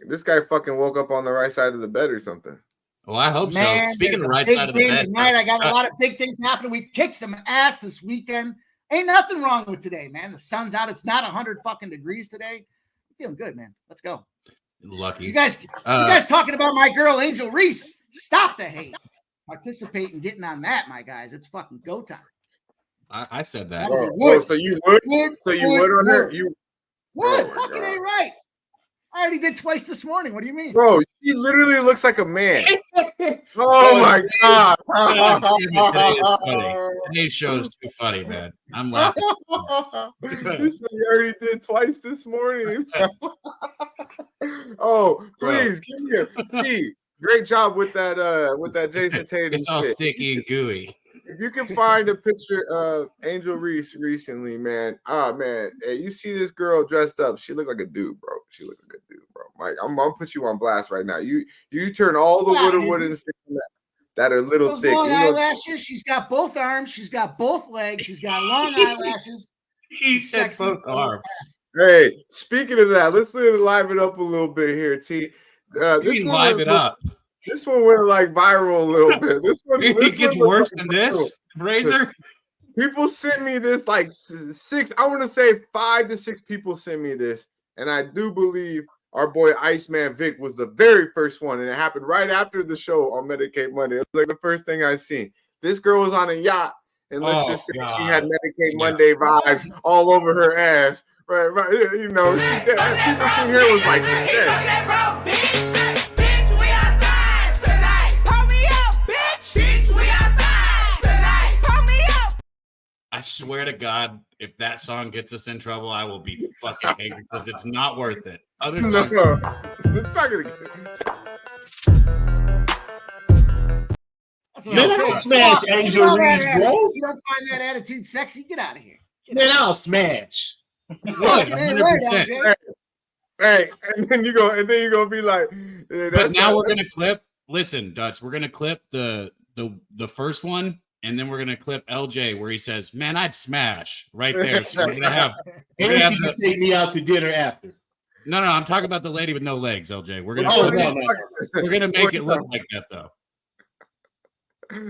[SPEAKER 3] This guy fucking woke up on the right side of the bed or something.
[SPEAKER 2] Well, I hope so. Speaking of right side of the bed,
[SPEAKER 12] tonight, I got a lot of big things happening. We kicked some ass this weekend. Ain't nothing wrong with today, man. The sun's out. It's not 100 fucking degrees today. I'm feeling good, man. Let's go.
[SPEAKER 2] Lucky.
[SPEAKER 12] You guys talking about my girl Angel Reese? Stop the hate. Participate in getting on that, my guys. It's fucking go time.
[SPEAKER 2] I said that.
[SPEAKER 3] So you would on her? You
[SPEAKER 12] would? Fucking ain't right. I already did twice this morning. What do you mean?
[SPEAKER 3] Bro, she literally looks like a man. Oh my God.
[SPEAKER 2] Today's show is too funny, man. I'm laughing.
[SPEAKER 3] You said you already did twice this morning. Oh, please give me a key. Great job with that Jason Tatum.
[SPEAKER 2] It's all sticky and gooey.
[SPEAKER 3] If you can find a picture of Angel Reese recently, man. Oh man, hey, you see this girl dressed up? She looked like a dude, bro. She looked like a dude, bro. Mike, I'm gonna put you on blast right now. You turn all the wood and stick that are little
[SPEAKER 12] those
[SPEAKER 3] thick.
[SPEAKER 12] Long eyelashes. She's got both arms. She's got both legs. She's got long eyelashes.
[SPEAKER 2] He said both arms.
[SPEAKER 3] Hey, speaking of that, let's live it up a little bit here, T.
[SPEAKER 2] This one live it up.
[SPEAKER 3] This one went like viral a little bit. This one
[SPEAKER 2] gets worse than this, Razor.
[SPEAKER 3] People sent me this like 6. I want to say 5 to 6 people sent me this, and I do believe our boy Iceman Vic was the very first one, and it happened right after the show on Medicate Monday. It was like the first thing I seen. This girl was on a yacht, and let's just say she had Medicate Monday vibes all over her ass. Right. You know, people seen her was like,
[SPEAKER 2] I swear to God, if that song gets us in trouble, I will be fucking angry because it's not worth it. Other songs.
[SPEAKER 3] It's not gonna get
[SPEAKER 9] smash Angel Reese, bro.
[SPEAKER 12] You don't find that attitude sexy? Get out of here.
[SPEAKER 9] Then I'll smash.
[SPEAKER 2] Look, 100%.
[SPEAKER 3] Hey, and then you're gonna be like,
[SPEAKER 2] but now we're gonna clip. Listen, Dutch, we're gonna clip the first one. And then we're gonna clip LJ where he says, "Man, I'd smash right there." So we're gonna have.
[SPEAKER 9] Take me out to dinner after.
[SPEAKER 2] No, I'm talking about the lady with no legs, LJ. We're gonna. We're gonna make it look like that, though.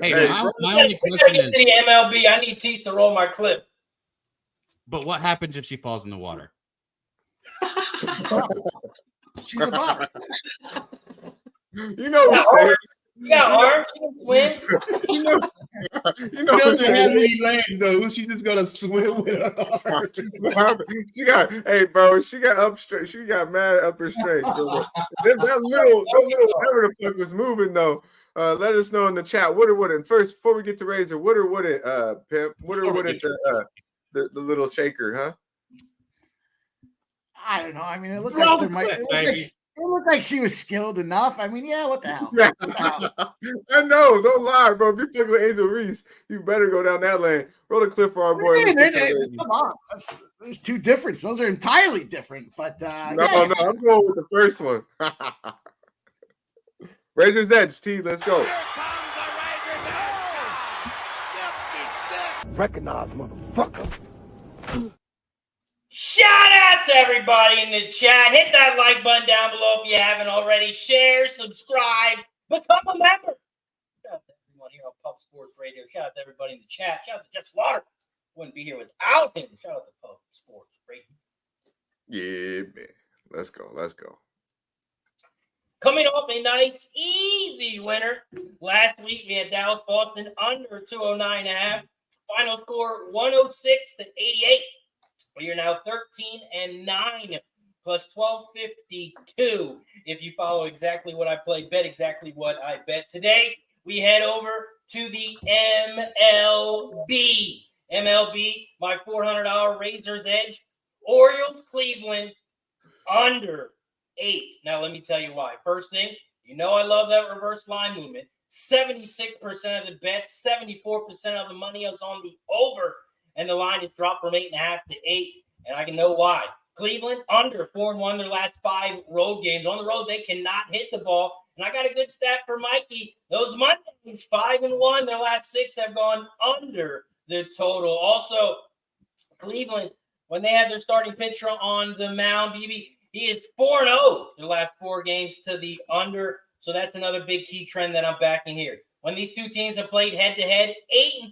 [SPEAKER 2] Hey, my only question is:
[SPEAKER 5] to the MLB, I need Tease to roll my clip.
[SPEAKER 2] But what happens if she falls in the water?
[SPEAKER 12] She's a bot.
[SPEAKER 3] You know what?
[SPEAKER 5] You got arms, she can swim.
[SPEAKER 3] You know
[SPEAKER 9] doesn't have any legs though. She's just gonna swim with her arms.
[SPEAKER 3] She got up straight. She got mad upper strength. that little whatever the fuck was moving though. Let us know in the chat. What it? First, before we get to Razor, what it? Pimp. What it? The little shaker, huh?
[SPEAKER 12] I don't know. I mean, it looked like there might. It looked like she was skilled enough. I mean, yeah, what the hell?
[SPEAKER 3] I know, don't lie, bro. If you fuck with Angel Reese, you better go down that lane. Roll a clip for our boy.
[SPEAKER 12] Come on. There's two different. Those are entirely different. But
[SPEAKER 3] no, I'm going with the first one. Razor's Edge, T, let's go.
[SPEAKER 10] Recognize, motherfucker.
[SPEAKER 5] Shout out to everybody in the chat. Hit that like button down below if you haven't already. Share, subscribe, become a member. Shout out to everyone here on Pub Sports Radio. Shout out to everybody in the chat. Shout out to Jeff Slaughter. Wouldn't be here without him. Shout out to Pub Sports Radio.
[SPEAKER 3] Yeah, man. Let's go.
[SPEAKER 5] Coming off a nice, easy winner. Last week we had Dallas Boston under 209.5. Final score 106-88. We are now 13-9 plus 1252. If you follow exactly what I played, bet exactly what I bet. Today, we head over to the MLB. MLB, my $400 Razor's Edge. Orioles, Cleveland, under 8. Now, let me tell you why. First thing, you know I love that reverse line movement. 76% of the bets, 74% of the money is on the over. And the line has dropped from 8.5 to 8, and I can know why. Cleveland under 4-1 their last 5 road games. On the road, they cannot hit the ball. And I got a good stat for Mikey. Those Mondays, 5-1, their last 6 have gone under the total. Also, Cleveland, when they have their starting pitcher on the mound, BB, he is 4-0 their last 4 games to the under. So that's another big key trend that I'm backing here. When these two teams have played head-to-head,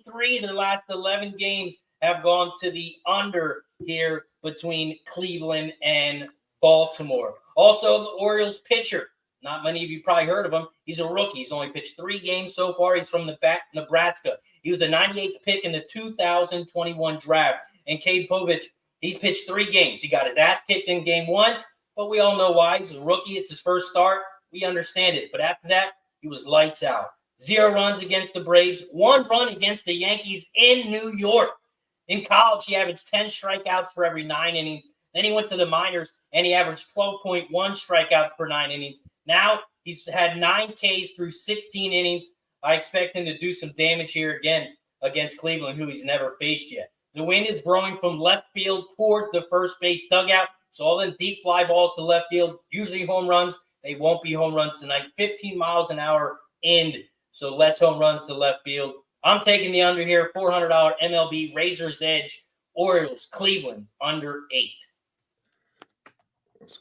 [SPEAKER 5] 8-3 their last 11 games have gone to the under here between Cleveland and Baltimore. Also, the Orioles pitcher. Not many of you probably heard of him. He's a rookie. He's only pitched 3 games so far. He's from Nebraska. He was the 98th pick in the 2021 draft. And Cade Povich, he's pitched 3 games. He got his ass kicked in game 1, but we all know why. He's a rookie. It's his first start. We understand it. But after that, he was lights out. 0 runs against the Braves, 1 run against the Yankees in New York. In college, he averaged 10 strikeouts for every 9 innings. Then he went to the minors, and he averaged 12.1 strikeouts per 9 innings. Now he's had 9 Ks through 16 innings. I expect him to do some damage here again against Cleveland, who he's never faced yet. The wind is blowing from left field towards the first base dugout. So all them deep fly balls to left field, usually home runs. They won't be home runs tonight. 15 miles an hour end, so less home runs to left field. I'm taking the under here, $400 MLB Razor's Edge, Orioles, Cleveland, under 8.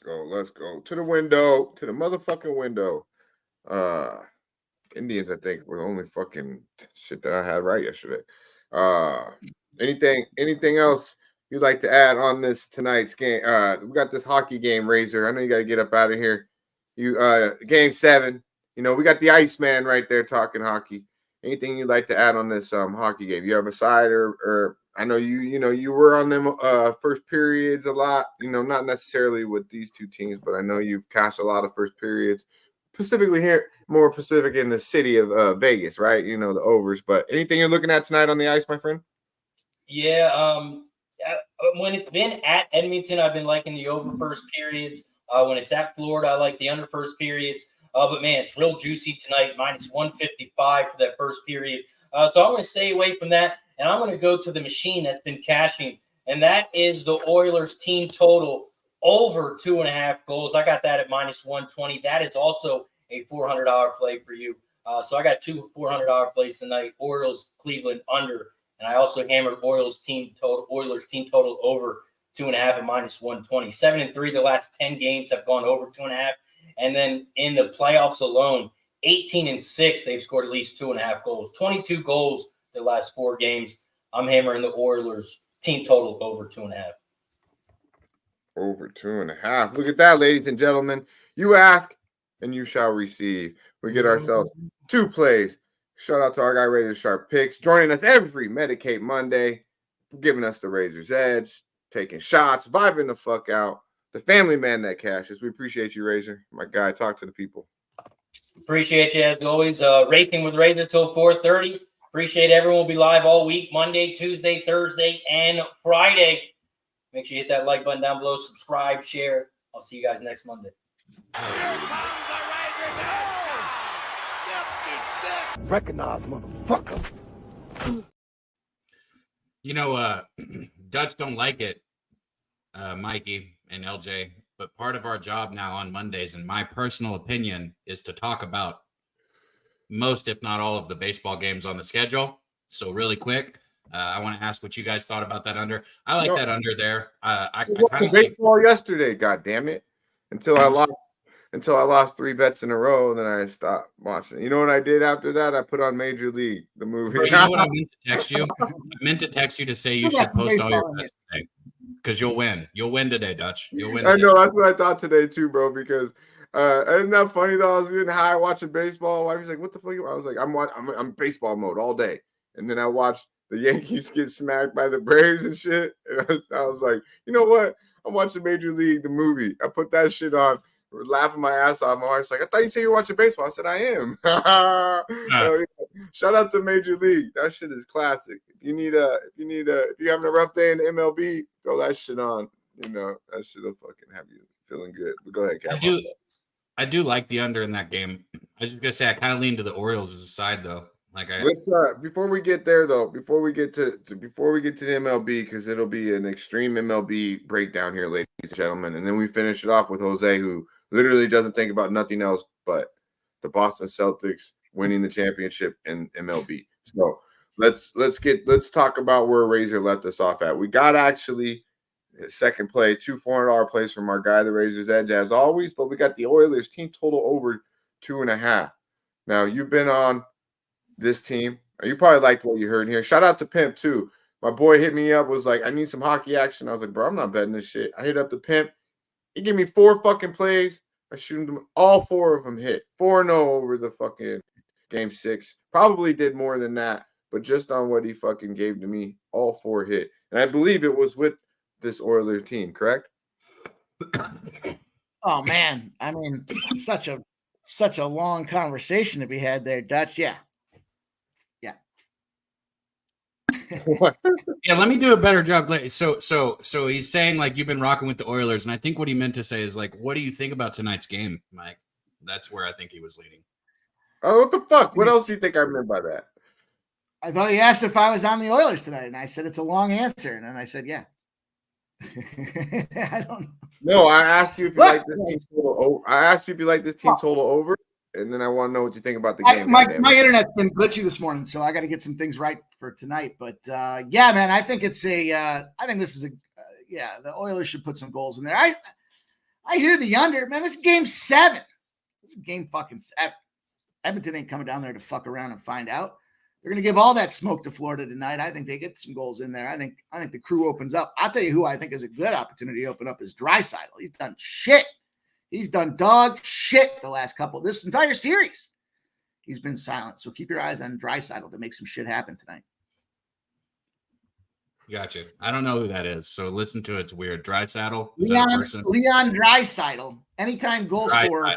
[SPEAKER 3] Let's go to the window, to the motherfucking window. Indians, I think, were the only fucking shit that I had right yesterday. Anything else you'd like to add on this tonight's game? We got this hockey game, Razor. I know you got to get up out of here. Game 7. We got the Iceman right there talking hockey. Anything you'd like to add on this hockey game? You have a side or I know you were on them first periods a lot. Not necessarily with these two teams, but I know you've cast a lot of first periods. Specifically here, more Pacific in the city of Vegas, right? The overs. But anything you're looking at tonight on the ice, my friend?
[SPEAKER 5] Yeah. When it's been at Edmonton, I've been liking the over first periods. When it's at Florida, I like the under first periods. But man, it's real juicy tonight. -155 for that first period. So I'm going to stay away from that, and I'm going to go to the machine that's been cashing, and that is the Oilers team total over 2.5 goals. I got that at -120. That is also a $400 play for you. So I got 2 $400 plays tonight. Orioles, Cleveland under, and I also hammered Oilers team total over 2.5 at -120. 7-3 the last 10 games have gone over 2.5, and then in the playoffs alone, 18-6 they've scored at least 2.5 goals. 22 goals the last 4 games. I'm hammering the Oilers team total over 2.5.
[SPEAKER 3] Over 2.5. Look at that, ladies and gentlemen. You ask and you shall receive. We get ourselves 2 plays. Shout out to our guy Razor Sharp Picks, joining us every Medicate Monday, giving us the Razor's Edge, taking shots, vibing the fuck out. The family man that cashes. We appreciate you, Razor. My guy, talk to the people.
[SPEAKER 5] Appreciate you as always. Racing with Razor till 4:30. Appreciate everyone. Will be live all week, Monday, Tuesday, Thursday, and Friday. Make sure you hit that like button down below, subscribe, share. I'll see you guys next Monday.
[SPEAKER 10] Recognize, motherfucker.
[SPEAKER 2] Dutch don't like it, Mikey and LJ, but part of our job now on Mondays, in my personal opinion, is to talk about most, if not all, of the baseball games on the schedule. So really quick, I want to ask what you guys thought about that under. I like that under there. I kind of
[SPEAKER 3] baseball yesterday. God damn it! Until I lost 3 bets in a row, and then I stopped watching. You know what I did after that? I put on Major League, the movie.
[SPEAKER 2] Bro, you know what I meant to text you? I meant to text you to say you should post all your bets today because you'll win. You'll win today, Dutch. You'll win.
[SPEAKER 3] I know, that's what I thought today too, bro. Because isn't that funny though? I was getting high watching baseball. My wife's like, "What the fuck?" I was like, "I'm baseball mode all day," and then I watched the Yankees get smacked by the Braves and shit. And I was like, you know what? I'm watching Major League, the movie. I put that shit on, laughing my ass off. My wife's like, "I thought you said you were watching baseball." I said, "I am." Shout out to Major League. That shit is classic. If you're having a rough day in the MLB, throw that shit on. That shit will fucking have you feeling good. But go ahead, Cap.
[SPEAKER 2] I do like the under in that game. I was just gonna say I kind of lean to the Orioles as a side though.
[SPEAKER 3] Before we get there though, before we get to the MLB, because it'll be an extreme MLB breakdown here, ladies and gentlemen, and then we finish it off with Jose, who literally doesn't think about nothing else but the Boston Celtics winning the championship in MLB. So let's talk about where Razor left us off at. We got actually second play, 2 $400 plays from our guy, the Razor's Edge, as always, but we got the Oilers team total over 2.5. Now you've been on this team. You probably liked what you heard here. Shout out to Pimp too. My boy hit me up, was like, "I need some hockey action." I was like, "Bro, I'm not betting this shit." I hit up the Pimp. He gave me 4 fucking plays. I shooted them. All 4 of them hit. 4-0 over the fucking game 6. Probably did more than that, but just on what he fucking gave to me, all 4 hit. And I believe it was with this Oilers team, correct?
[SPEAKER 12] Oh man, I mean, such a long conversation to be had there, Dutch. Yeah.
[SPEAKER 2] Yeah, let me do a better job. So he's saying like you've been rocking with the Oilers, and I think what he meant to say is like, what do you think about tonight's game, Mike? That's where I think he was leading.
[SPEAKER 3] Oh, what the fuck? What else do you think I meant by that?
[SPEAKER 12] I thought he asked if I was on the Oilers tonight, and I said it's a long answer, and then I said yeah. I don't know.
[SPEAKER 3] No, I asked you if you like this team total over. I asked you if you like this team total over, and then I want to know what you think about the game.
[SPEAKER 12] My internet's been glitchy this morning, so I got to get some things right for tonight. But yeah, man, I think it's I think this is the Oilers should put some goals in there. I hear the under, man. This is game 7. This is game fucking 7. Edmonton ain't coming down there to fuck around and find out. They're going to give all that smoke to Florida tonight. I think they get some goals in there. I think the Crew opens up. I'll tell you who I think is a good opportunity to open up is Draisaitl. He's done shit. He's done dog shit the last this entire series. He's been silent. So keep your eyes on Draisaitl to make some shit happen tonight.
[SPEAKER 2] Gotcha. I don't know who that is, so listen to it. It's weird. Draisaitl?
[SPEAKER 12] Leon Draisaitl. Anytime goal scorer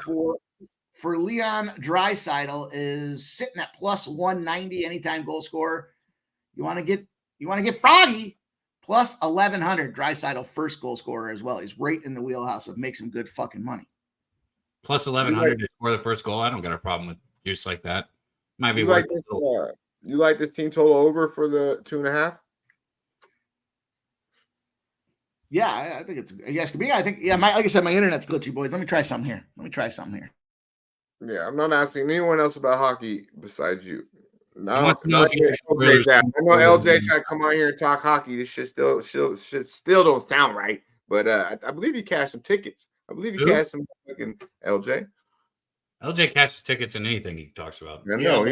[SPEAKER 12] for Leon Draisaitl is sitting at plus 190. Anytime goal scorer. You want to get froggy. Plus 1,100. Draisaitl first goal scorer as well. He's right in the wheelhouse of make some good fucking money.
[SPEAKER 2] Plus 1,100 to score the first goal. I don't got a problem with juice like that. Might be
[SPEAKER 3] you like this. You like this team total over for the 2.5?
[SPEAKER 12] Yeah, I think it's yes. To me, I think like I said, my internet's glitchy, boys. Let me try something here.
[SPEAKER 3] Yeah, I'm not asking anyone else about hockey besides you. No, I know LJ tried to come on here and talk hockey. This shit still don't sound right. But I believe he cashed some tickets. I believe he cashed some fucking LJ.
[SPEAKER 2] LJ cashes tickets in anything he talks about.
[SPEAKER 3] Yeah,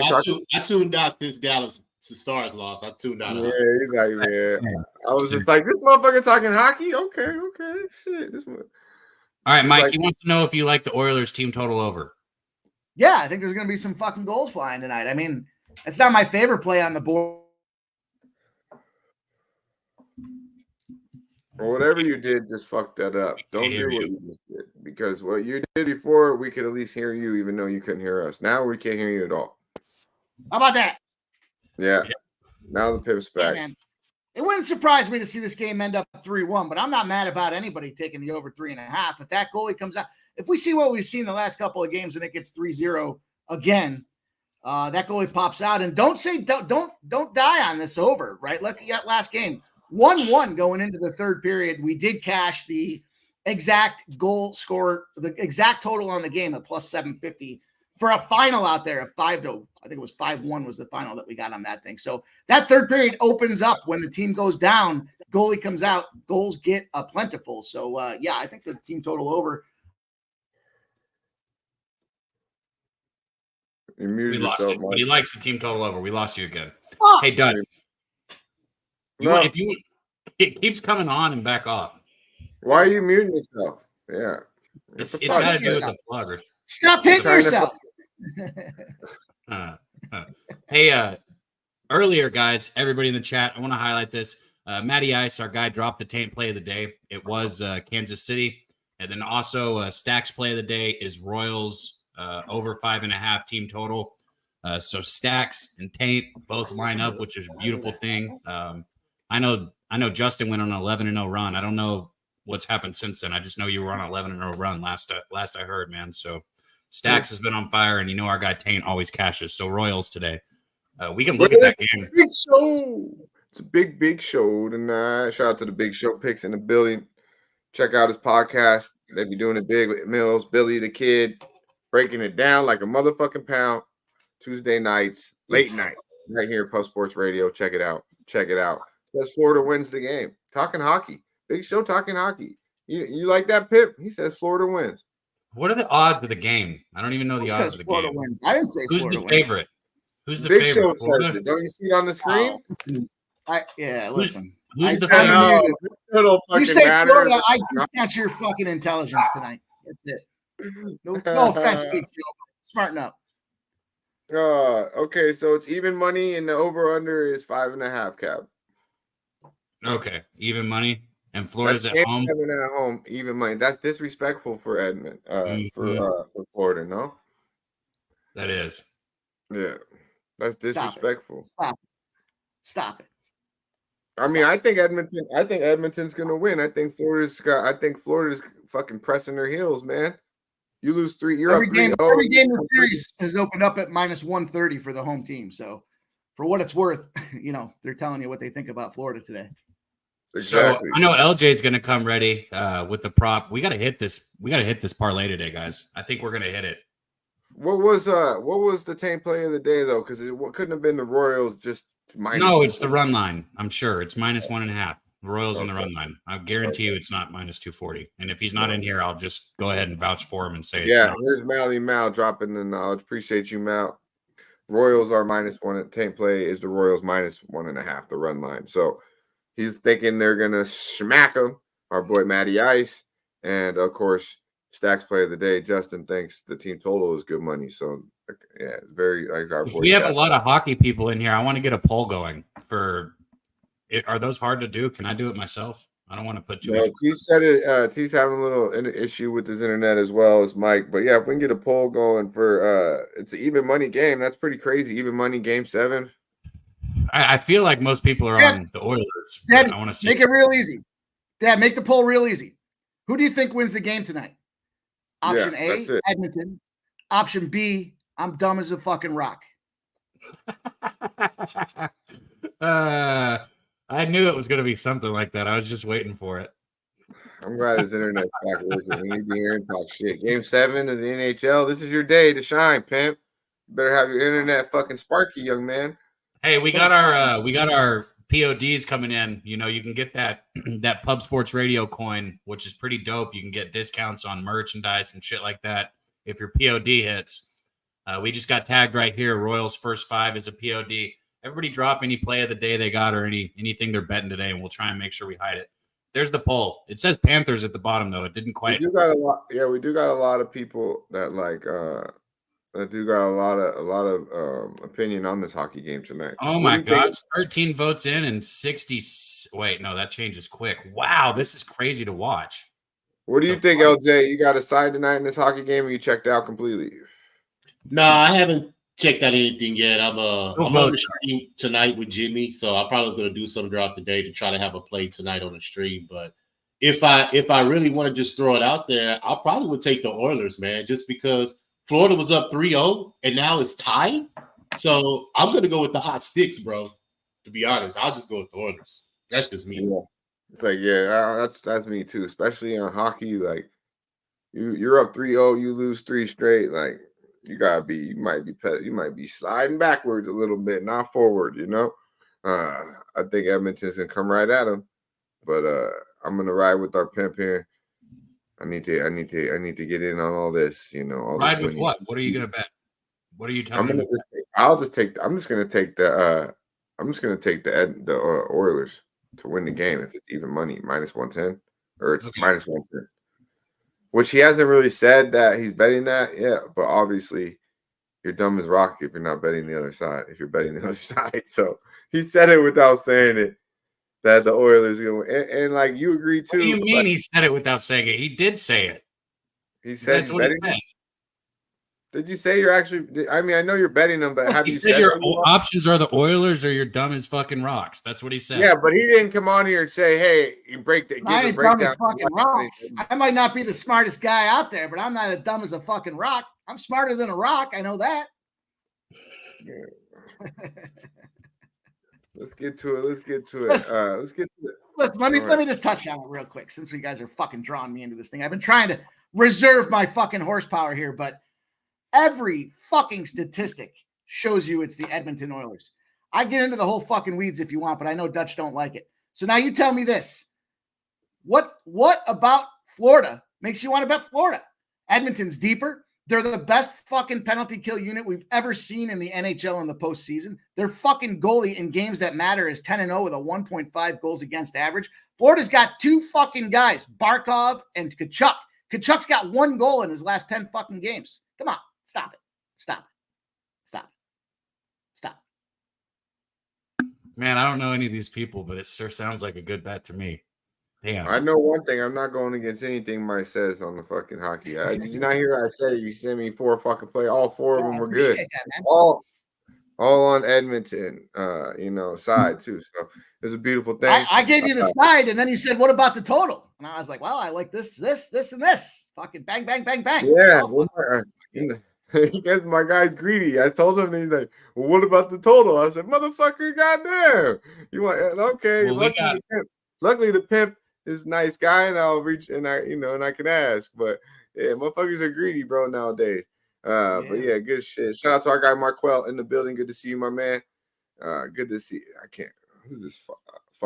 [SPEAKER 9] I tuned out since Dallas Stars lost. I tuned out.
[SPEAKER 3] Yeah, he's like, yeah. I was just like, this motherfucker talking hockey. Okay, shit.
[SPEAKER 2] All right, Mike. He wants to know if you like the Oilers team total over.
[SPEAKER 12] Yeah, I think there's going to be some fucking goals flying tonight. I mean, it's not my favorite play on the board.
[SPEAKER 3] Well, whatever you did, just fuck that up. Don't do what you just did. Because what you did before, we could at least hear you, even though you couldn't hear us. Now we can't hear you at all.
[SPEAKER 12] How about that?
[SPEAKER 3] Yeah. Now the pip's back.
[SPEAKER 12] Man. It wouldn't surprise me to see this game end up 3-1, but I'm not mad about anybody taking the over 3.5. If that goalie comes out, if we see what we've seen the last couple of games and it gets 3-0 again, that goalie pops out. And don't die on this over, right? Look at last game. 1-1 going into the third period. We did cash the exact goal score, the exact total on the game at plus 750 for a final out there of 5-0. I think it was 5-1 was the final that we got on that thing. So that third period opens up when the team goes down, goalie comes out, goals get plentiful. So I think the team total over.
[SPEAKER 2] We lost you. But he likes the team total over. We lost you again.
[SPEAKER 12] Oh.
[SPEAKER 2] Hey, Dutch. It keeps coming on and back off.
[SPEAKER 3] Why are you muting yourself? Yeah.
[SPEAKER 2] It's got to do with the plug.
[SPEAKER 12] Stop hitting yourself.
[SPEAKER 2] Hey, earlier, guys, everybody in the chat, I want to highlight this. Matty Ice, our guy, dropped the taint play of the day. It was Kansas City. And then also Stacks play of the day is Royals over 5.5 team total. So Stacks and Taint both line up, which is a beautiful thing. I know Justin went on an 11-0 run. I don't know what's happened since then. I just know you were on an 11-0 run last I heard, man. So Stacks has been on fire, and our guy Taint always cashes. So Royals today. We can look at that game.
[SPEAKER 3] Big show. It's a big show tonight. Shout out to the Big Show picks in the building. Check out his podcast. They be doing it big with Mills, Billy the Kid, breaking it down like a motherfucking pound. Tuesday nights, late night, right here at Puff Sports Radio. Check it out. Says Florida wins the game. Talking hockey. Big Show talking hockey. You like that, Pip? He says Florida wins.
[SPEAKER 2] What are the odds of the game? I don't even know the odds of the
[SPEAKER 12] Florida
[SPEAKER 2] game.
[SPEAKER 12] Wins. I didn't say
[SPEAKER 2] Who's
[SPEAKER 12] Florida
[SPEAKER 2] the favorite? Who's the
[SPEAKER 3] Big
[SPEAKER 2] favorite?
[SPEAKER 3] Show says it. Don't you see it on the screen?
[SPEAKER 12] Listen.
[SPEAKER 2] Who's the favorite?
[SPEAKER 12] You say Florida, I discount your fucking intelligence tonight. That's it. No offense, Big Show. Smarten up.
[SPEAKER 3] Okay, so it's even money and the over-under is 5.5 cap.
[SPEAKER 2] Okay, even money. And Florida's at home.
[SPEAKER 3] 7 at home, even money. That's disrespectful for Edmond, for Florida, no?
[SPEAKER 2] That is.
[SPEAKER 3] Yeah, that's disrespectful.
[SPEAKER 12] Stop it.
[SPEAKER 3] I mean, I think Edmonton's gonna win. I think Florida's fucking pressing their heels, man. You lose 3. You're
[SPEAKER 12] every
[SPEAKER 3] up 3-0.
[SPEAKER 12] game. Every game in the series has opened up at minus 130 for the home team. So, for what it's worth, they're telling you what they think about Florida today.
[SPEAKER 3] Exactly.
[SPEAKER 2] So I know LJ's going to come ready with the prop. We got to hit this. We got to hit this parlay today, guys. I think we're going to hit it.
[SPEAKER 3] What was the team play of the day though? Because it couldn't have been the Royals. Just minus.
[SPEAKER 2] No, it's the run line. I'm sure it's minus 1.5. Royals in the run line. I guarantee you it's not minus 240. And if he's not in here, I'll just go ahead and vouch for him and say it's not.
[SPEAKER 3] Here's Mally Mal dropping the knowledge. Appreciate you, Mal. Royals are minus 1. Tank play is the Royals minus 1.5, the run line. So he's thinking they're going to smack him. Our boy Matty Ice. And, of course, Stacks play of the day. Justin thinks the team total is good money. So, yeah, it's very like our
[SPEAKER 2] If
[SPEAKER 3] boy.
[SPEAKER 2] we have a lot of hockey people in here, I want to get a poll going for – are those hard to do? Can I do it myself? I don't want to put too much.
[SPEAKER 3] He said it. He's having a little issue with his internet as well as Mike. But yeah, if we can get a poll going for it's an even money game, that's pretty crazy. Even money game 7.
[SPEAKER 2] I feel like most people are on the Oilers.
[SPEAKER 12] Dad,
[SPEAKER 2] I want to see.
[SPEAKER 12] Make it real easy. Dad, make the poll real easy. Who do you think wins the game tonight? Option A, Edmonton. Option B, I'm dumb as a fucking rock.
[SPEAKER 2] I knew it was going to be something like that. I was just waiting for it.
[SPEAKER 3] I'm glad his internet's back working. We need to hear him talk shit. Game 7 of the NHL. This is your day to shine, pimp. You better have your internet fucking sparky, young man.
[SPEAKER 2] Hey, we got our PODs coming in. You know, you can get that Pub Sports Radio coin, which is pretty dope. You can get discounts on merchandise and shit like that if your POD hits. We just got tagged right here. Royals first 5 is a POD. Everybody drop any play of the day they got or anything they're betting today, and we'll try and make sure we hide it. There's the poll. It says Panthers at the bottom, though. It didn't quite.
[SPEAKER 3] We do got a lot. Yeah, we do got a lot of people that that do got a lot of opinion on this hockey game tonight.
[SPEAKER 2] Oh my God! 13 votes in and 60. Wait, no, that changes quick. Wow, this is crazy to watch.
[SPEAKER 3] What do you think, LJ? You got a side tonight in this hockey game, or you checked out completely?
[SPEAKER 9] No, I haven't checked out anything yet. I'm on the stream tonight with Jimmy, so I probably was going to do something throughout the day to try to have a play tonight on the stream. But if I really want to just throw it out there, I probably would take the Oilers, man, just because Florida was up 3-0 and now it's tied. So I'm going to go with the hot sticks, bro. To be honest, I'll just go with the Oilers. That's just me.
[SPEAKER 3] Yeah. It's like, that's me too, especially on hockey. Like you're up 3-0, you lose 3 straight, like. You might be sliding backwards a little bit, not forward, you know. I think Edmonton's gonna come right at him, but I'm gonna ride with our pimp here. I need to get in on all this, you know. All
[SPEAKER 2] ride with what? What are you gonna bet? What are you telling me?
[SPEAKER 3] I'm just gonna take the Oilers to win the game if it's even money, minus 110 or it's minus 110. Which he hasn't really said that he's betting that, but obviously you're dumb as rock if you're not betting the other side, if you're betting the other side. So he said it without saying it, that the Oilers are going to win. And like you agree too.
[SPEAKER 2] What do you mean he said it without saying it? He did say it.
[SPEAKER 3] He said that's what he said. Did you say you're actually? I mean, I know you're betting them, but have you said
[SPEAKER 2] your options are the Oilers or you're dumb as fucking rocks? That's what he said.
[SPEAKER 3] Yeah, but he didn't come on here and say, "Hey, you break the
[SPEAKER 12] I ain't dumb as fucking rocks." I might not be the smartest guy out there, but I'm not as dumb as a fucking rock. I'm smarter than a rock. I know that.
[SPEAKER 3] Yeah. Let's get to it.
[SPEAKER 12] Listen, let me just touch on it real quick since you guys are fucking drawing me into this thing. I've been trying to reserve my fucking horsepower here, but every fucking statistic shows you it's the Edmonton Oilers. I get into the whole fucking weeds if you want, but I know Dutch don't like it. So now you tell me this. What about Florida makes you want to bet Florida? Edmonton's deeper. They're the best fucking penalty kill unit we've ever seen in the NHL in the postseason. Their fucking goalie in games that matter is 10-0 with a 1.5 goals against average. Florida's got 2 fucking guys, Barkov and Tkachuk. Kachuk's got 1 goal in his last 10 fucking games. Come on. Stop it.
[SPEAKER 2] Man, I don't know any of these people, but it sure sounds like a good bet to me. Damn.
[SPEAKER 3] I know one thing. I'm not going against anything Mike says on the fucking hockey. Did you not hear I said you sent me 4 fucking play? All 4 of them were good. That, all on Edmonton, side too. So it's a beautiful thing.
[SPEAKER 12] I gave you the side, and then you said, "What about the total?" And I was like, "Well, I like this, and this. Fucking bang, bang, bang, bang."
[SPEAKER 3] Yeah. Because my guy's greedy. I told him, he's like, "Well, what about the total?" I said, "Motherfucker, goddamn, you want okay?" Well, luckily, the pimp is a nice guy, and I'll reach and I can ask. But yeah, motherfuckers are greedy, bro, nowadays. But yeah, good shit. Shout out to our guy Marquel in the building. Good to see you, my man. Good to see. I can't. Who's this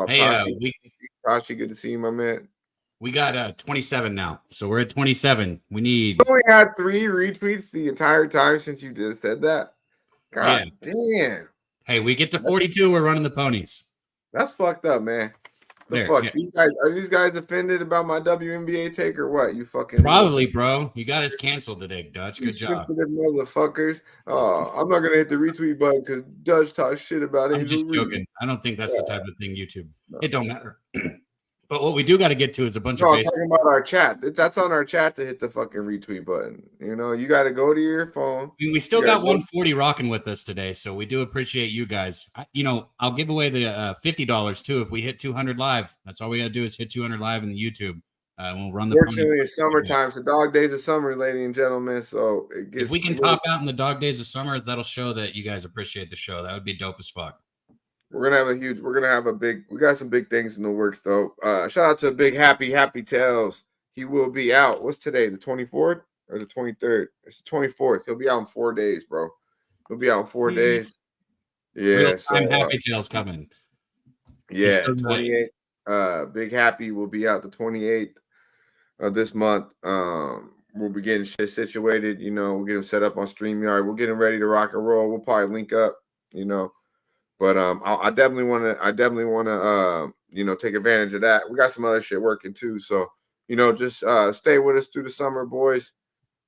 [SPEAKER 2] Hey,
[SPEAKER 3] Tashi, good to see you, my man.
[SPEAKER 2] We got 27 now, so we're at 27. We need.
[SPEAKER 3] You only had 3 retweets the entire time since you just said that. God damn.
[SPEAKER 2] Hey, we get to 42. We're running the ponies.
[SPEAKER 3] That's fucked up, man. Are these guys offended about my WNBA take or what? You fucking
[SPEAKER 2] probably, bro. You got us canceled today, Dutch. Good job.
[SPEAKER 3] Sensitive motherfuckers. Oh, I'm not gonna hit the retweet button because Dutch talks shit about it.
[SPEAKER 2] I'm just joking. I don't think that's the type of thing YouTube. It don't matter. But what we do got to get to is a bunch of.
[SPEAKER 3] I'm talking about our chat. That's on our chat to hit the fucking retweet button. You know, you got to go to your phone.
[SPEAKER 2] We still got 140 rocking with us today, so we do appreciate you guys. I'll give away the $50 too if we hit 200 live. That's all we got to do is hit 200 live in the YouTube. We'll run the.
[SPEAKER 3] Fortunately, it's summertime. It's the dog days of summer, ladies and gentlemen. So
[SPEAKER 2] if we can top out in the dog days of summer, that'll show that you guys appreciate the show. That would be dope as fuck.
[SPEAKER 3] We got some big things in the works though. Shout out to Big Happy Tails. He will be out. What's today? The 24th or the 23rd? It's the 24th. He'll be out in 4 days, bro. He'll be out in 4 days. Yeah.
[SPEAKER 2] Happy Tails coming.
[SPEAKER 3] Yeah, 28th. Big Happy will be out the 28th of this month. We'll be getting shit situated. We'll get him set up on StreamYard. We'll get him ready to rock and roll. We'll probably link up, But I definitely want to take advantage of that. We got some other shit working too, so just stay with us through the summer, boys,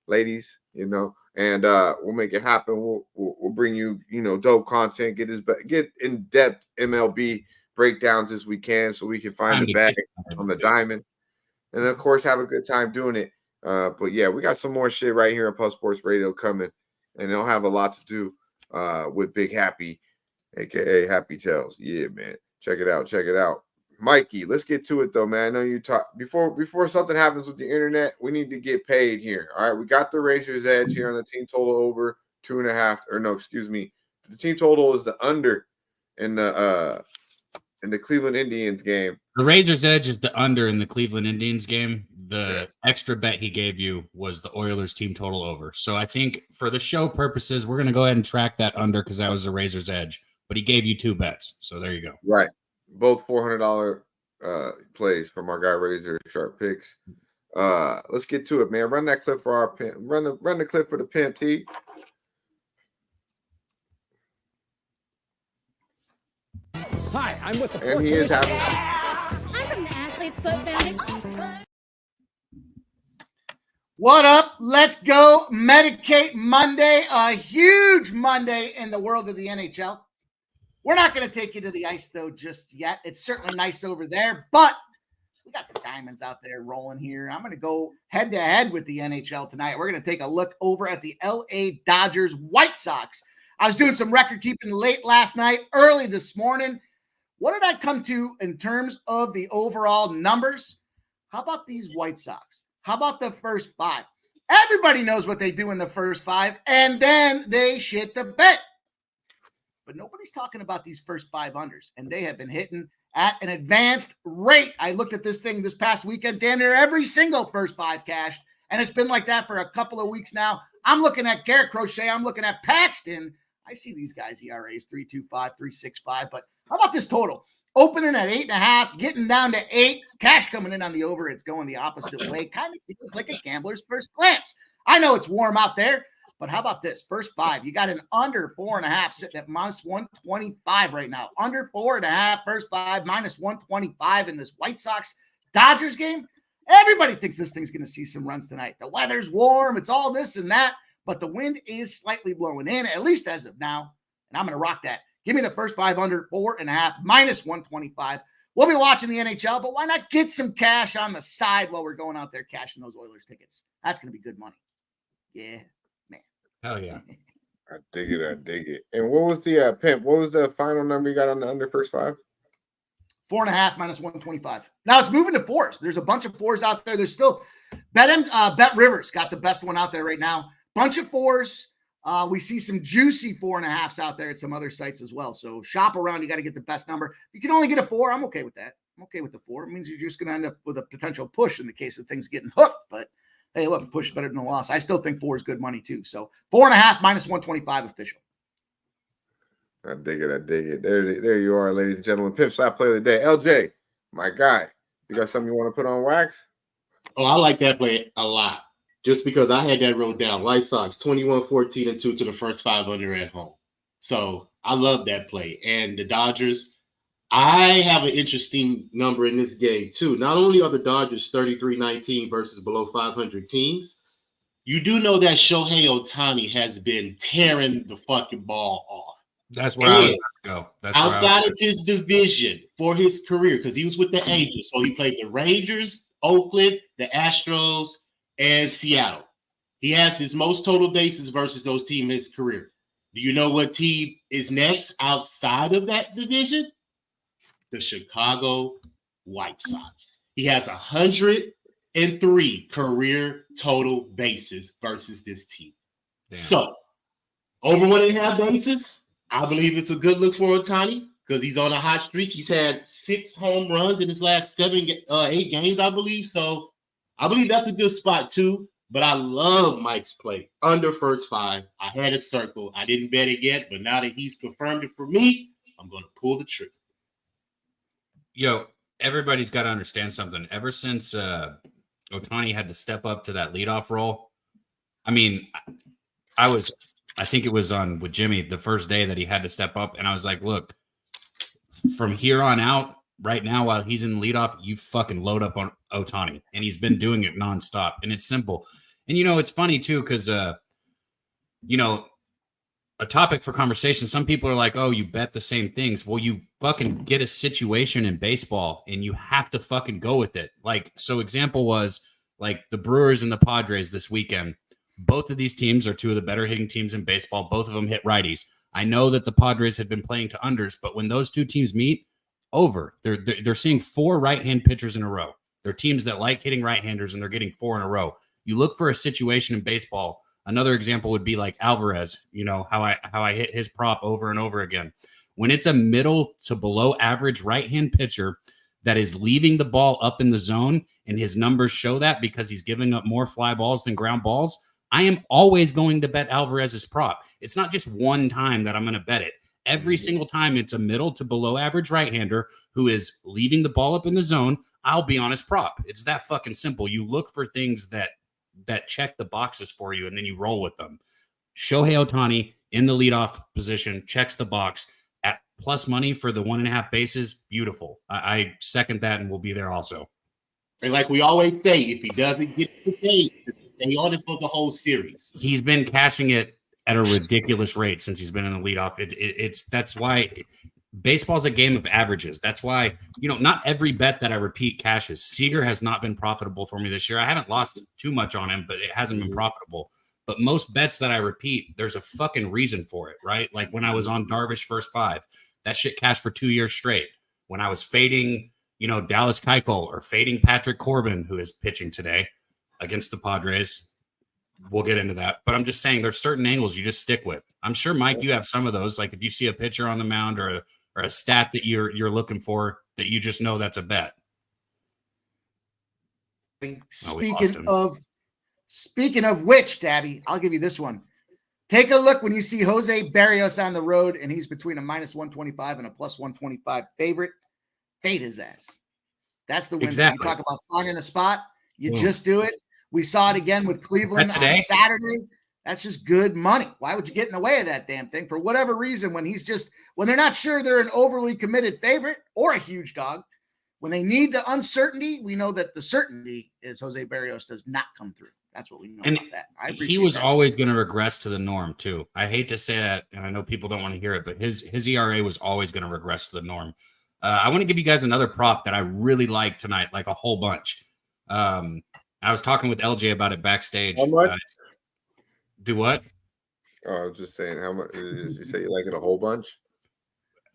[SPEAKER 3] ladies, and we'll make it happen. We'll bring you dope content, get in depth MLB breakdowns as we can, so we can find the bag on the diamond, and of course have a good time doing it. But yeah, we got some more shit right here on Pub Sports Radio coming, and they'll have a lot to do with Big Happy. AKA Happy Tails. Yeah, man. Check it out. Mikey, let's get to it though, man. I know you talk before something happens with the internet, we need to get paid here. All right. We got the Razor's Edge here on the team total over 2.5, or no, excuse me. The team total is the under in the Cleveland Indians game.
[SPEAKER 2] The Razor's Edge is the under in the Cleveland Indians game. The extra bet he gave you was the Oilers team total over. So I think for the show purposes, we're going to go ahead and track that under because that was the Razor's Edge. But he gave you 2 bets, so there you go.
[SPEAKER 3] Right, both $400 plays from our guy Razor Sharp Picks. Let's get to it, man. Run that clip for our pimp. Run the clip for the pimp T.
[SPEAKER 10] Hi, I'm with the.
[SPEAKER 3] And he is having.
[SPEAKER 11] I'm from the Athlete's Foot Bandit.
[SPEAKER 12] What up? Let's go. Medicate Monday, a huge Monday in the world of the NHL. We're not going to take you to the ice, though, just yet. It's certainly nice over there, but we got the Diamonds out there rolling here. I'm going to go head-to-head with the NHL tonight. We're going to take a look over at the LA Dodgers White Sox. I was doing some record-keeping late last night, early this morning. What did I come to in terms of the overall numbers? How about these White Sox? How about the first 5? Everybody knows what they do in the first 5, and then they shit the bed. But nobody's talking about these first 5 unders, and they have been hitting at an advanced rate. I looked at this thing this past weekend, damn near every single first 5 cashed, and it's been like that for a couple of weeks now. I'm looking at Garrett Crochet. I'm looking at Paxton. I see these guys' ERAs 3.25, 3.65, but how about this total? Opening at 8.5, getting down to 8. Cash coming in on the over. It's going the opposite way. Kind of feels like a gambler's first glance. I know it's warm out there, but how about this? First 5, you got an under 4.5 sitting at minus 125 right now. Under 4.5, first 5, minus 125 in this White Sox Dodgers game. Everybody thinks this thing's going to see some runs tonight. The weather's warm. It's all this and that, but the wind is slightly blowing in, at least as of now, and I'm going to rock that. Give me the first 5 under 4.5, minus 125. We'll be watching the NHL, but why not get some cash on the side while we're going out there cashing those Oilers tickets? That's going to be good money. Yeah, man.
[SPEAKER 2] Hell yeah.
[SPEAKER 3] I dig it. And what was the pimp? What was the final number you got on the under first 5?
[SPEAKER 12] 4.5 minus 125. Now it's moving to 4s. There's a bunch of 4s out there. There's still Bet Rivers got the best one out there right now. Bunch of 4s. We see some juicy 4.5s out there at some other sites as well. So shop around. You got to get the best number. You can only get a 4. I'm okay with that. I'm okay with the 4. It means you're just going to end up with a potential push in the case of things getting hooked. But hey, look, push better than a loss. I still think 4 is good money too. So 4.5 minus 125 official.
[SPEAKER 3] I dig it. I dig it. There you are, ladies and gentlemen. Pimp Slap Player of the Day. LJ, my guy. You got something you want to put on wax?
[SPEAKER 9] Oh, I like that play a lot. Just because I had that wrote down. White Sox 21-14-2 to the first 5 under at home. So I love that play. And the Dodgers, I have an interesting number in this game too. Not only are the Dodgers 33-19 versus below 500 teams, you do know that Shohei Ohtani has been tearing the fucking ball off.
[SPEAKER 2] That's where I was going to go.
[SPEAKER 9] Outside of his division for his career, because he was with the Angels. So he played the Rangers, Oakland, the Astros, and Seattle. He has his most total bases versus those teams in his career. Do you know what team is next outside of that division? The Chicago White Sox. He has 103 career total bases versus this team. Damn. So, over 1.5 bases, I believe it's a good look for Ohtani because he's on a hot streak. He's had 6 home runs in his last 8 games, I believe. So, I believe that's a good spot too. But I love Mike's play under first 5. I had it circled. I didn't bet it yet, but now that he's confirmed it for me, I'm going to pull the trigger.
[SPEAKER 2] Yo, everybody's got to understand something. Ever since Ohtani had to step up to that leadoff role, I mean, I think it was on with Jimmy the first day that he had to step up, and I was like, look, from here on out, right now, while he's in leadoff, you fucking load up on Ohtani, and he's been doing it nonstop, and it's simple. And it's funny too because a topic for conversation. Some people are like, oh, you bet the same things. Well, you fucking get a situation in baseball and you have to fucking go with it. Like, so example was like the Brewers and the Padres this weekend. Both of these teams are 2 of the better hitting teams in baseball. Both of them hit righties. I know that the Padres had been playing to unders, but when those 2 teams meet, they're seeing 4 right-hand pitchers in a row. They're teams that like hitting right-handers and they're getting 4 in a row. You look for a situation in baseball. Another example would be like Alvarez, how I hit his prop over and over again. When it's a middle to below average right-hand pitcher that is leaving the ball up in the zone and his numbers show that because he's giving up more fly balls than ground balls, I am always going to bet Alvarez's prop. It's not just one time that I'm going to bet it. Every single time it's a middle to below average right-hander who is leaving the ball up in the zone, I'll be on his prop. It's that fucking simple. You look for things that check the boxes for you, and then you roll with them. Shohei Ohtani in the leadoff position checks the box at plus money for the 1.5 bases. Beautiful. I second that, and we'll be there also.
[SPEAKER 9] And like we always say, if he doesn't get the day, stay on it for the whole series.
[SPEAKER 2] He's been cashing it at a ridiculous rate since he's been in the leadoff. That's why baseball's a game of averages. That's why, not every bet that I repeat cashes. Seager has not been profitable for me this year. I haven't lost too much on him, but it hasn't been profitable. But most bets that I repeat, there's a fucking reason for it, right? Like when I was on Darvish first 5, that shit cashed for 2 years straight. When I was fading, Dallas Keuchel or fading Patrick Corbin, who is pitching today against the Padres, we'll get into that. But I'm just saying there's certain angles you just stick with. I'm sure, Mike, you have some of those. Like if you see a pitcher on the mound or a stat that you're looking for that you just know that's a bet.
[SPEAKER 12] Speaking of which, Dabby, I'll give you this one. Take a look when you see Jose Barrios on the road and he's between a -125 and a +125 favorite. Fade his ass. That's the win.
[SPEAKER 2] Exactly.
[SPEAKER 12] You talk about finding a spot. You just do it. We saw it again with Cleveland on Saturday. That's just good money. Why would you get in the way of that damn thing? For whatever reason, when they're not sure they're an overly committed favorite or a huge dog, when they need the uncertainty, we know that the certainty is Jose Barrios does not come through. That's what we know about that.
[SPEAKER 2] He was always going to regress to the norm too. I hate to say that, and I know people don't want to hear it, but his ERA was always going to regress to the norm. I want to give you guys another prop that I really like tonight, like a whole bunch. I was talking with LJ about it backstage.
[SPEAKER 3] How much?
[SPEAKER 2] Do what?
[SPEAKER 3] Oh, I was just saying, how much did you say you like it a whole bunch?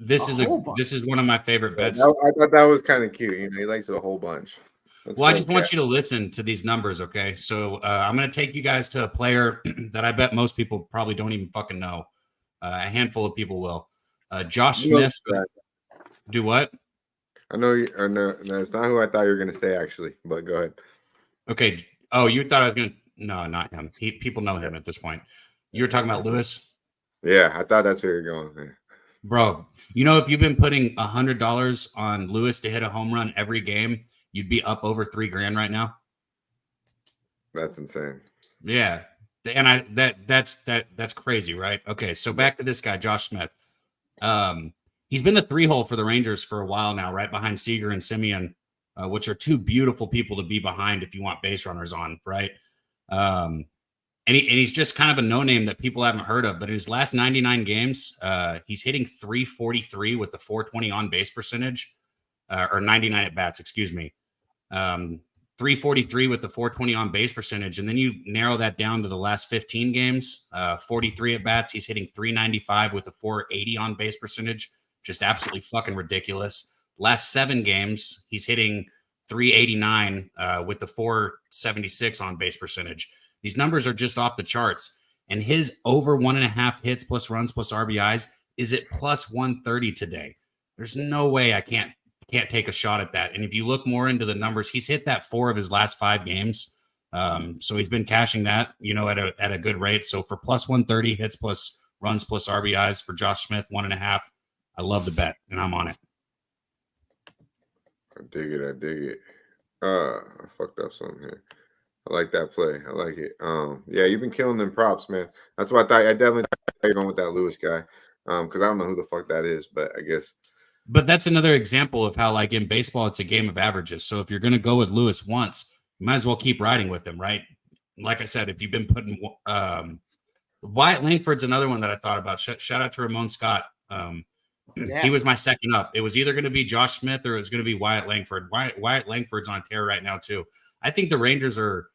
[SPEAKER 2] This is one of my favorite bets.
[SPEAKER 3] I thought that was kind of cute. He likes it a whole bunch.
[SPEAKER 2] I just want you to listen to these numbers, okay? So I'm going to take you guys to a player that I bet most people probably don't even fucking know. A handful of people will. Josh Smith. Do what?
[SPEAKER 3] I know you. No, it's not who I thought you were going to say, actually. But go ahead.
[SPEAKER 2] Okay. Oh, you thought I was going to? No, not him. People know him at this point. You were talking about Lewis?
[SPEAKER 3] Yeah, I thought that's where you're going.
[SPEAKER 2] Bro, you know, if you've been putting $100 on Lewis to hit a home run every game, you'd be up over $3,000 right now.
[SPEAKER 3] That's insane.
[SPEAKER 2] Yeah. And that's crazy, right? Okay, so back to this guy, Josh Smith. He's been the 3-hole for the Rangers for a while now, right behind Seager and Simeon, which are two beautiful people to be behind if you want base runners on, right? And he's just kind of a no-name that people haven't heard of. But in his last 99 games, he's hitting .343 with the .420 on-base percentage, or 99 at-bats, excuse me. .343 with the .420 on-base percentage. And then you narrow that down to the last 15 games, 43 at-bats. He's hitting .395 with the .480 on-base percentage. Just absolutely fucking ridiculous. Last 7 games, he's hitting .389 with the .476 on-base percentage. These numbers are just off the charts. And his over 1.5 hits plus runs plus RBIs is at plus 130 today. There's no way I can't take a shot at that. And if you look more into the numbers, he's hit that 4 of his last 5 games. So he's been cashing that, you know, at a good rate. So for plus 130 hits plus runs plus RBIs for Josh Smith, 1.5, I love the bet and I'm on it.
[SPEAKER 3] I dig it. I fucked up something here. I like that play. I like it. Yeah, you've been killing them props, man. That's why I definitely thought you were going with that Lewis guy. Because I don't know who the fuck that is, but I guess.
[SPEAKER 2] But that's another example of how, like, in baseball, it's a game of averages. So if you're going to go with Lewis once, you might as well keep riding with him, right? Like I said, if you've been putting Wyatt Langford's another one that I thought about. Shout out to Ramon Scott. He was my second up. It was either going to be Josh Smith or it was going to be Wyatt Langford. Wyatt Langford's on tear right now, too. I think the Rangers are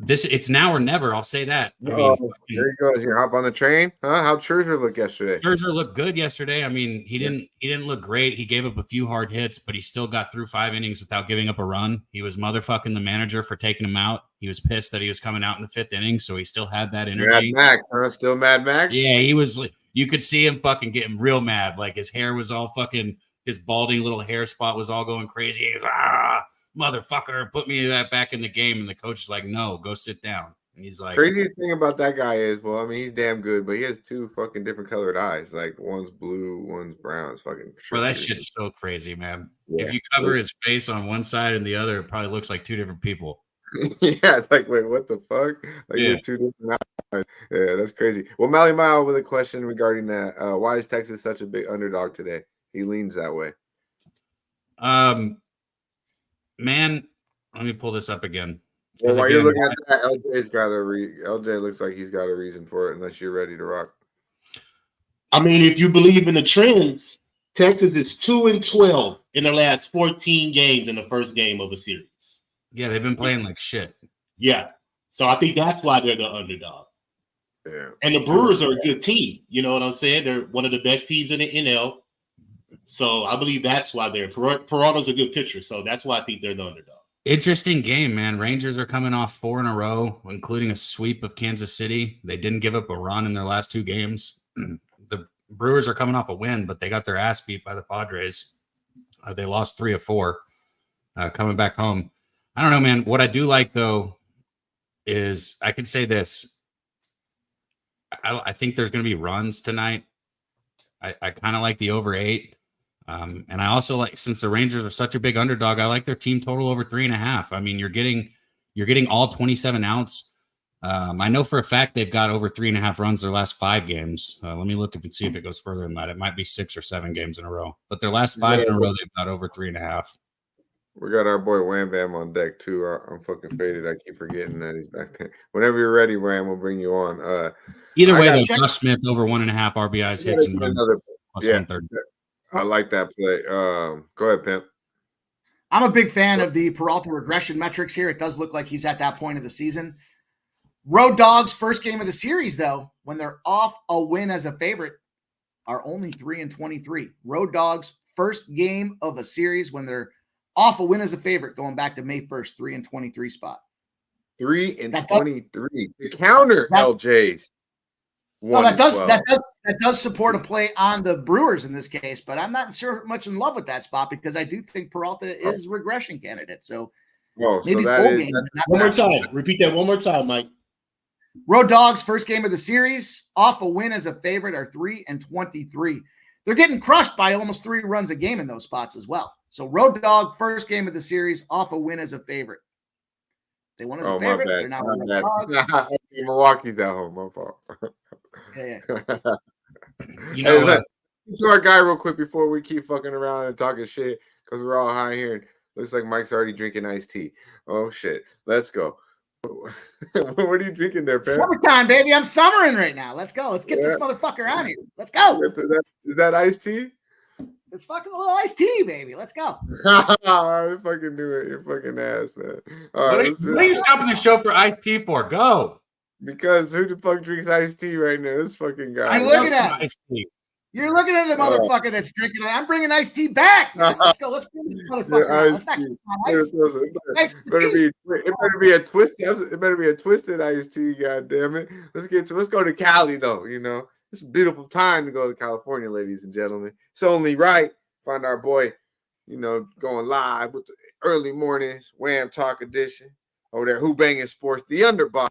[SPEAKER 2] it's now or never. I'll say that.
[SPEAKER 3] There you go. You hop on the train. Huh? How'd Scherzer look yesterday?
[SPEAKER 2] Scherzer looked good yesterday. I mean, he didn't look great. He gave up a few hard hits, but he still got through 5 innings without giving up a run. He was motherfucking the manager for taking him out. He was pissed that he was coming out in the 5th inning, so he still had that energy.
[SPEAKER 3] Mad Max, huh? Still Mad Max?
[SPEAKER 2] Yeah, he was. You could see him fucking getting real mad. Like his hair was all fucking, his balding little hair spot was all going crazy. He was motherfucker, put me back in the game. And the coach is like, no, go sit down. And he's like,
[SPEAKER 3] craziest thing about that guy is, well, I mean, he's damn good, but he has 2 fucking different colored eyes. Like one's blue, one's brown. It's fucking.
[SPEAKER 2] Bro, that shit's so crazy, man. Yeah. If you cover his face on one side and the other, it probably looks like 2 different people.
[SPEAKER 3] Yeah, it's like, wait, what the fuck? Like, there's 2 different eyes. Yeah, that's crazy. Well, Mally Mile with a question regarding that. Why is Texas such a big underdog today? He leans that way.
[SPEAKER 2] Man, let me pull this up again.
[SPEAKER 3] Well, while you're looking at that, LJ's got LJ looks like he's got a reason for it, unless you're ready to rock.
[SPEAKER 9] I mean, if you believe in the trends, Texas is 2-12 in their last 14 games in the first game of a series.
[SPEAKER 2] Yeah, they've been playing like shit.
[SPEAKER 9] Yeah. So I think that's why they're the underdog.
[SPEAKER 3] Yeah.
[SPEAKER 9] And the Brewers are a good team. You know what I'm saying? They're one of the best teams in the NL. So I believe that's why they're Peralta's a good pitcher. So that's why I think they're the underdog.
[SPEAKER 2] Interesting game, man. Rangers are coming off 4 in a row, including a sweep of Kansas City. They didn't give up a run in their last 2 games. The Brewers are coming off a win, but they got their ass beat by the Padres. They lost 3 of 4 coming back home. I don't know, man. What I do like, though, is I could say this. I think there's going to be runs tonight. I kind of like the over 8. And I also like, since the Rangers are such a big underdog, I like their team total over 3.5. I mean, you're getting all 27 outs. I know for a fact they've got over 3.5 runs their last 5 games. Let me look and see if it goes further than that. It might be 6 or 7 games in a row, but their last 5 in a row, they've got over 3.5.
[SPEAKER 3] We got our boy Wham Bam on deck too. I'm fucking faded. I keep forgetting that he's back there. Whenever you're ready, Wham, we'll bring you on.
[SPEAKER 2] Either way, though, Josh Smith over 1.5 RBIs hits and runs.
[SPEAKER 3] Yeah, I like that play. Go ahead, Pimp.
[SPEAKER 12] I'm a big fan of the Peralta regression metrics here. It does look like he's at that point of the season. Road Dogs' first game of the series, though, when they're off a win as a favorite, are only 3-23. Road Dogs' first game of a series when they're off a win as a favorite, going back to May 1st, 3-23 spot.
[SPEAKER 3] 3-23. The counter, LJ's.
[SPEAKER 12] Well, that does support a play on the Brewers in this case, but I'm not sure much in love with that spot because I do think Peralta is regression candidate. So
[SPEAKER 3] one
[SPEAKER 9] more time. Repeat that one more time, Mike.
[SPEAKER 12] Road Dogs, first game of the series, off a win as a favorite, are 3-23. They're getting crushed by almost 3 runs a game in those spots as well. So Road Dog, first game of the series, off a win as a favorite. They won as a favorite. They're now
[SPEAKER 3] Milwaukee's at home. My fault.
[SPEAKER 12] Yeah.
[SPEAKER 3] You know, hey, to our guy real quick before we keep fucking around and talking shit because we're all high here. And looks like Mike's already drinking iced tea. Oh shit, let's go. What are you drinking there, fam?
[SPEAKER 12] Summertime, baby. I'm summering right now. Let's go. Let's get this motherfucker on here. Let's go.
[SPEAKER 3] Is that iced tea?
[SPEAKER 12] It's fucking a little iced tea, baby. Let's go.
[SPEAKER 3] I fucking knew it. You're fucking ass, man. All right,
[SPEAKER 2] what are you stopping the show for iced tea for? Go.
[SPEAKER 3] Because who the fuck drinks iced tea right now? This fucking guy.
[SPEAKER 12] I'm looking at iced tea. You're looking at the motherfucker that's drinking it. I'm bringing iced tea back. Man. Let's go. Let's bring this motherfucker. Let's not
[SPEAKER 3] it better be a twisted. It better be a twisted iced tea. God damn it. Let's go to Cali though. You know, it's a beautiful time to go to California, ladies and gentlemen. It's only right. Find our boy, you know, going live with the early mornings Wham Talk edition over there. Who Banging Sports, the Underbox.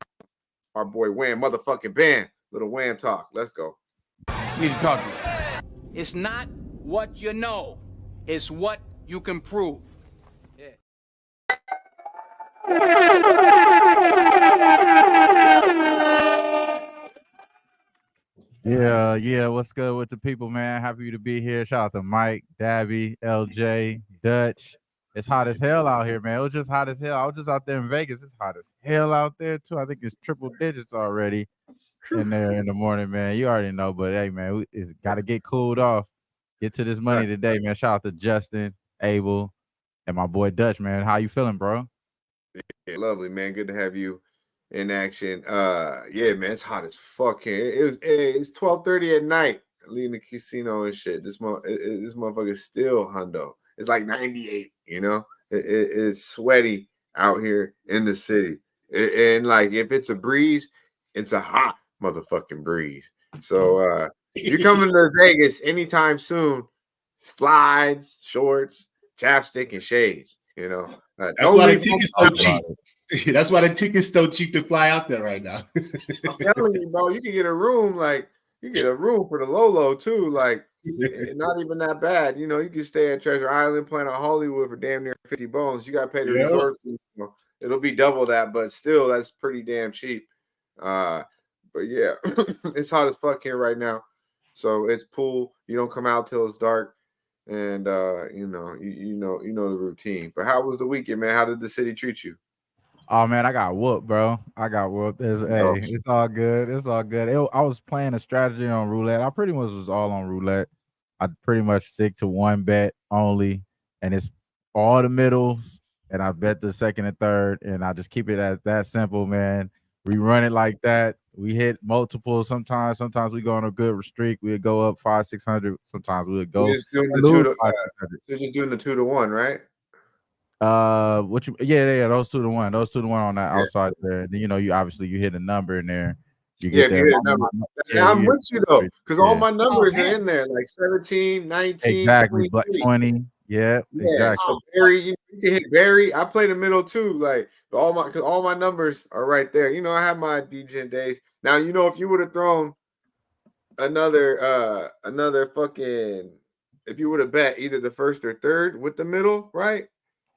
[SPEAKER 3] Our boy Wham motherfucking Bam. Little Wham Talk. Let's go.
[SPEAKER 10] Need to talk to you. It's not what you know, it's what you can prove.
[SPEAKER 13] Yeah. What's good with the people, man? Happy to be here. Shout out to Mike, Dabby, LJ, Dutch. It's hot as hell out here, man. It was just hot as hell. I was just out there in Vegas. It's hot as hell out there, too. I think it's triple digits already in there in the morning, man. You already know, but hey, man, it's got to get cooled off. Get to this money today, man. Shout out to Justin, Abel, and my boy Dutch, man. How you feeling, bro?
[SPEAKER 3] Yeah, lovely, man. Good to have you in action. Yeah, man, it's hot as fuck here. It's 12:30 at night. Leaving the casino and shit. This motherfucker's still hundo. It's like 98. You know, it's sweaty out here in the city, and like if it's a breeze, it's a hot motherfucking breeze. So you're coming to Vegas anytime soon. Slides, shorts, chapstick, and shades. You know,
[SPEAKER 9] that's why the tickets so cheap. That's why the tickets so cheap to fly out there right now.
[SPEAKER 3] I'm telling you, bro, you can get a room for the Lolo too. Like, not even that bad. You know, you can stay at Treasure Island, Planet Hollywood for damn near 50 bones. You got to pay the resort fee. You know, it'll be double that, but still, that's pretty damn cheap. But yeah, it's hot as fuck here right now. So it's pool. You don't come out till it's dark, and you know the routine. But how was the weekend, man? How did the city treat you?
[SPEAKER 13] Oh man, I got whooped, bro. I got whooped. It's all good. It's all good. I was playing a strategy on roulette. I pretty much was all on roulette. I pretty much stick to one bet only, and it's all the middles. And I bet the second and third, and I just keep it at that simple, man. We run it like that. We hit multiples sometimes. Sometimes we go on a good streak. We'd go up 500-600. Sometimes we would go.
[SPEAKER 3] You're just doing the 2-to-1, right?
[SPEAKER 13] Those 2-to-1. Those 2-to-1 on that outside there. Then, you know, you hit a number in there. You get there.
[SPEAKER 3] I'm with you though, because all my numbers are in there, like 17, 19,
[SPEAKER 13] exactly, 20. Yeah, exactly.
[SPEAKER 3] So Barry, you can hit Barry. I play the middle too, like all my numbers are right there. You know, I have my DJ days. Now, you know, if you would have thrown another fucking, if you would have bet either the first or third with the middle, right?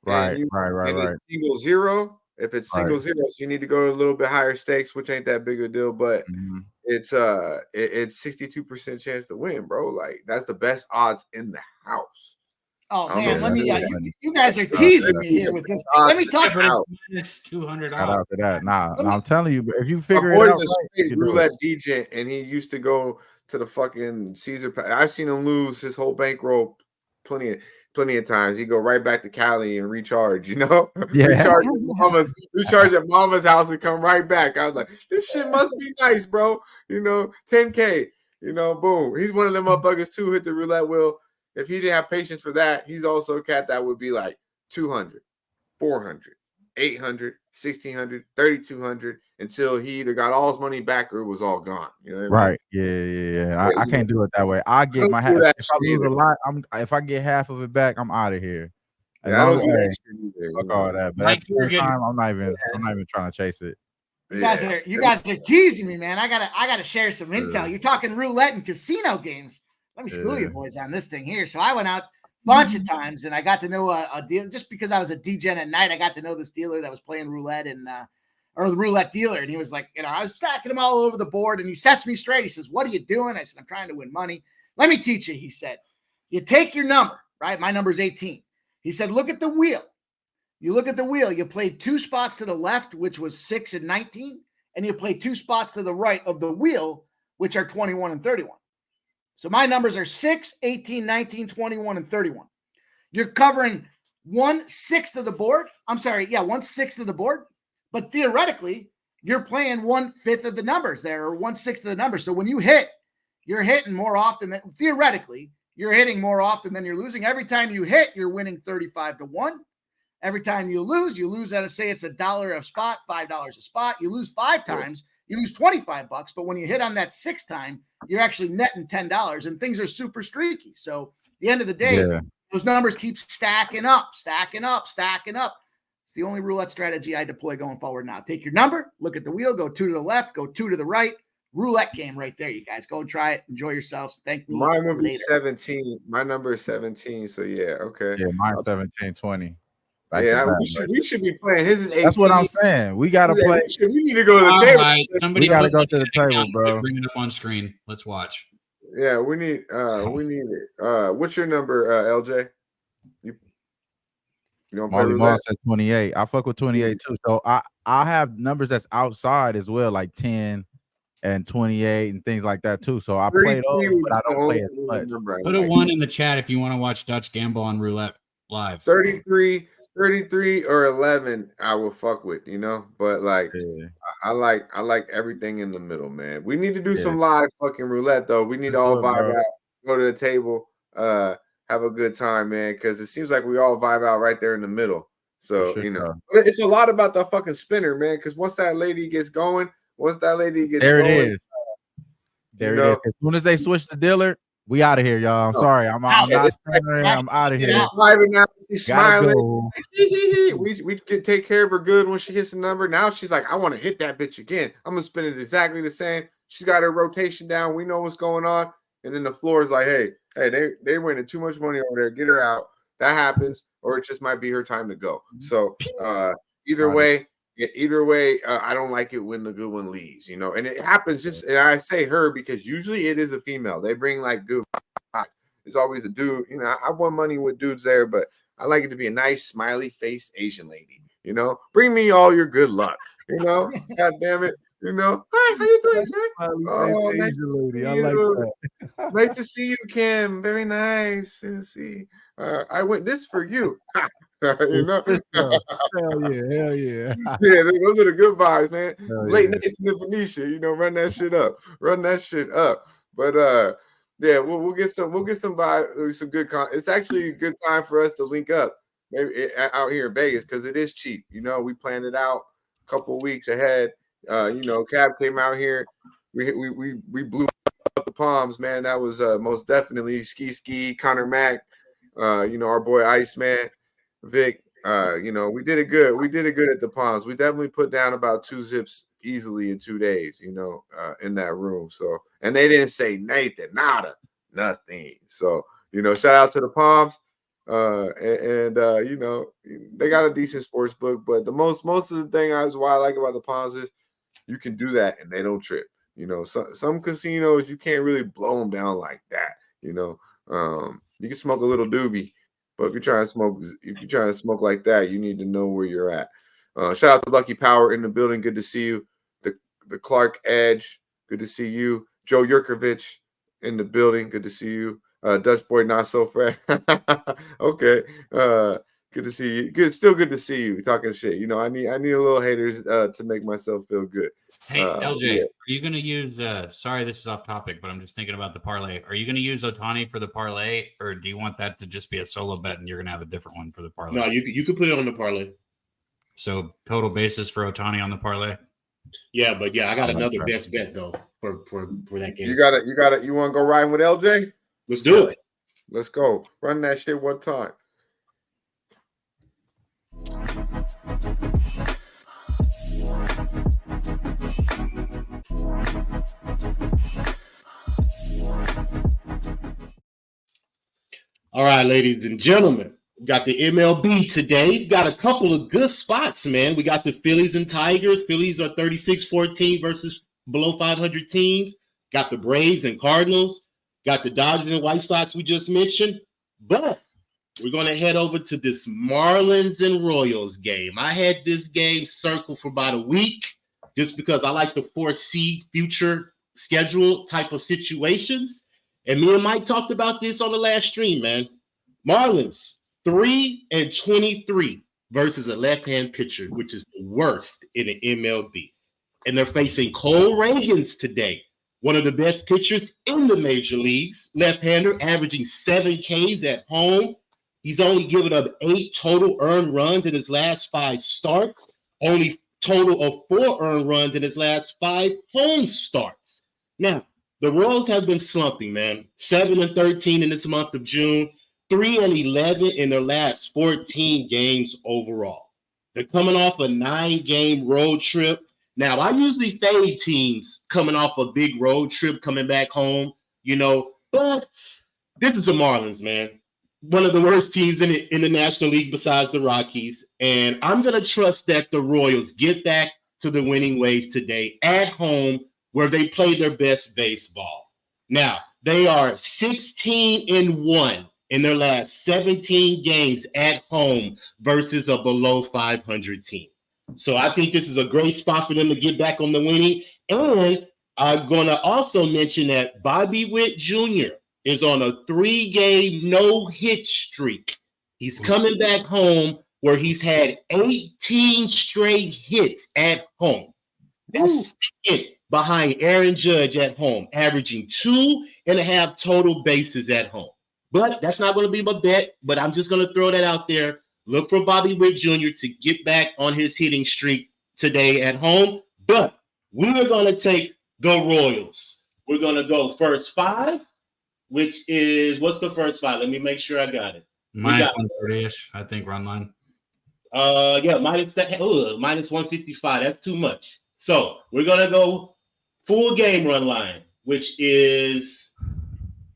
[SPEAKER 13] Right.
[SPEAKER 3] Single zero. If it's single zero, so you need to go to a little bit higher stakes, which ain't that big a deal, but it's 62% chance to win, bro. Like that's the best odds in the house.
[SPEAKER 12] Oh man, let me. You guys are teasing me here with this. Let me talk
[SPEAKER 2] about minus $200.
[SPEAKER 13] Shout out to that. Nah, I'm telling you, if you figure
[SPEAKER 3] it
[SPEAKER 13] out,
[SPEAKER 3] a roulette DJ, and he used to go to the fucking Caesar. I've seen him lose his whole bankroll plenty of times. He go right back to Cali and recharge. You know, recharge at mama's house and come right back. I was like, this shit must be nice, bro. You know, 10K. You know, boom. He's one of them motherfuckers too. Hit the roulette wheel. If he didn't have patience for that, he's also a cat that would be like 200, 400, 800, 1,600, 3,200 until he either got all his money back or it was all gone. You know what I mean?
[SPEAKER 13] Yeah. I can't do it that way. I get my half. If I lose a lot, if I get half of it back, I'm out of here.
[SPEAKER 3] I don't do that shit either.
[SPEAKER 13] Fuck all that. But at the same time, I'm not even trying to chase it.
[SPEAKER 12] You guys are teasing me, man. I gotta share some intel. You're talking roulette and casino games. Let me school you boys on this thing here. So I went out a bunch of times and I got to know a deal just because I was a degen at night. I got to know this dealer that was playing roulette or the roulette dealer. And he was like, I was stacking them all over the board and he sets me straight. He says, "What are you doing?" I said, "I'm trying to win money." "Let me teach you." He said, "You take your number, right? My number's 18. He said, look at the wheel. You look at the wheel. You played 2 spots to the left, which was 6 and 19. And you played 2 spots to the right of the wheel, which are 21 and 31. So my numbers are 6, 18, 19, 21, and 31. You're covering 1/6 of the board. I'm sorry. Yeah, 1/6 of the board. But theoretically, you're playing 1/5 of the numbers there, or 1/6 of the numbers. So when you hit, you're hitting more often than theoretically, you're hitting more often than you're losing. Every time you hit, you're winning 35-1. Every time you lose at say it's $1 a spot, $5 a spot. You lose 5 times, you lose $25. But when you hit on that 6th time, you're actually netting $10, and things are super streaky. So at the end of the day, those numbers keep stacking up. It's the only roulette strategy I deploy going forward now. Take your number, look at the wheel, go 2 to the left, go 2 to the right. Roulette game right there, you guys. Go and try it. Enjoy yourselves. Thank me.
[SPEAKER 3] Mine will be 17. My number is 17. So yeah, okay.
[SPEAKER 13] Yeah, mine's 17, 20.
[SPEAKER 3] We should be playing. His is 18.
[SPEAKER 13] That's what I'm saying. We gotta play.
[SPEAKER 3] We need to go to the table.
[SPEAKER 2] Right. Somebody
[SPEAKER 13] we gotta go to the table, bro.
[SPEAKER 2] Bring it up on screen. Let's watch.
[SPEAKER 3] Yeah, we need it. What's your number, LJ? You don't play
[SPEAKER 13] Molly
[SPEAKER 3] roulette?
[SPEAKER 13] Moss at 28. I fuck with 28 too. So I have numbers that's outside as well, like 10 and 28 and things like that too. So I play those, but I don't play as much.
[SPEAKER 2] Put a 1 in the chat if you want to watch Dutch gamble on roulette live.
[SPEAKER 3] 33 or 11 I will fuck with, but like I like everything in the middle, man. We need to do some live fucking roulette though. We need to all vibe out, go to the table, have a good time, man, because it seems like we all vibe out right there in the middle. So it's a lot about the fucking spinner, man, because once that lady gets going, there
[SPEAKER 13] it is. There it is. As soon as they switch the dealer, we out of here, y'all. I'm sorry. I'm not standing. I'm out of here.
[SPEAKER 3] She's smiling. We can take care of her good when she hits the number. Now she's like, I want to hit that bitch again. I'm gonna spin it exactly the same. She's got her rotation down. We know what's going on. And then the floor is like, hey, they winning too much money over there. Get her out. That happens, or it just might be her time to go. So either way, I don't like it when the good one leaves, and it happens and I say her because usually it is a female. They bring like good vibes. It's always a dude, I won money with dudes there, but I like it to be a nice smiley face Asian lady, bring me all your good luck, God damn it. Hi, how you doing, sir? Oh, nice to see you. I like that. Nice to see you, Kim. Very nice to see. I went this for you.
[SPEAKER 13] Hell yeah.
[SPEAKER 3] Yeah, those are the good vibes, man. Late night in the Venetia, run that shit up. But we'll get some vibe, some good it's actually a good time for us to link up maybe out here in Vegas because it is cheap. We planned it out a couple weeks ahead. Cab came out here. We blew up the Palms, man. That was most definitely Ski, Connor Mack, our boy Iceman, Vic. We did it good. We did it good at the Palms. We definitely put down about 2 zips easily in 2 days, in that room. So, and they didn't say Nathan, nada, nothing. So, shout out to the Palms. They got a decent sports book, but the most of the thing why I like about the Palms is you can do that and they don't trip. Some casinos you can't really blow them down like that. You can smoke a little doobie, but if you're trying to smoke like that, you need to know where you're at. Shout out to Lucky Power in the building. Good to see you. The Clark Edge. Good to see you. Joe Yurkovich in the building. Good to see you. Dutch boy, not so fresh. Okay. Good to see you. Still good to see you. Talking shit. I need a little haters to make myself feel good.
[SPEAKER 2] Hey, LJ, are you going to use? Sorry, this is off topic, but I'm just thinking about the parlay. Are you going to use Ohtani for the parlay, or do you want that to just be a solo bet and you're going to have a different one for the parlay?
[SPEAKER 9] No, you could put it on the parlay.
[SPEAKER 2] So total basis for Ohtani on the parlay.
[SPEAKER 9] Yeah, but I got another best bet though for that game.
[SPEAKER 3] You want to go riding with LJ?
[SPEAKER 9] Let's do it.
[SPEAKER 3] Let's go. Run that shit one time.
[SPEAKER 9] All right, ladies and gentlemen, we got the MLB today. Got a couple of good spots, man. We got the Phillies and Tigers. Phillies are 36-14 versus below 500 teams. Got the Braves and Cardinals. Got the Dodgers and White Sox we just mentioned. But we're going to head over to this Marlins and Royals game. I had this game circled for about a week just because I like to foresee future schedule type of situations. And me and Mike talked about this on the last stream, man. Marlins, 3-23 versus a left-hand pitcher, which is the worst in the MLB. And they're facing Cole Reagans today, one of the best pitchers in the major leagues, left-hander, averaging 7 Ks at home. He's only given up 8 total earned runs in his last 5 starts, only total of 4 earned runs in his last 5 home starts. Now, the Royals have been slumping, man. 7-13 in this month of June, 3-11 in their last 14 games overall. They're coming off a 9-game road trip. Now, I usually fade teams coming off a big road trip, coming back home, but this is the Marlins, man. One of the worst teams in the National League besides the Rockies. And I'm going to trust that the Royals get back to the winning ways today at home, where they play their best baseball. Now, they are 16-1 in their last 17 games at home versus a below 500 team. So I think this is a great spot for them to get back on the winning. And I'm going to also mention that Bobby Witt Jr. is on a 3-game no-hit streak. He's coming back home where he's had 18 straight hits at home. That's it. Behind Aaron Judge at home, averaging 2.5 total bases at home. But that's not going to be my bet, but I'm just going to throw that out there. Look for Bobby Witt Jr. to get back on his hitting streak today at home. But we are going to take the Royals. We're going to go first 5, which is, what's the first 5? Let me make sure I got it.
[SPEAKER 2] Minus 130-ish, I think, run line.
[SPEAKER 9] Minus 155. That's too much. So we're going to go full game run line, which is,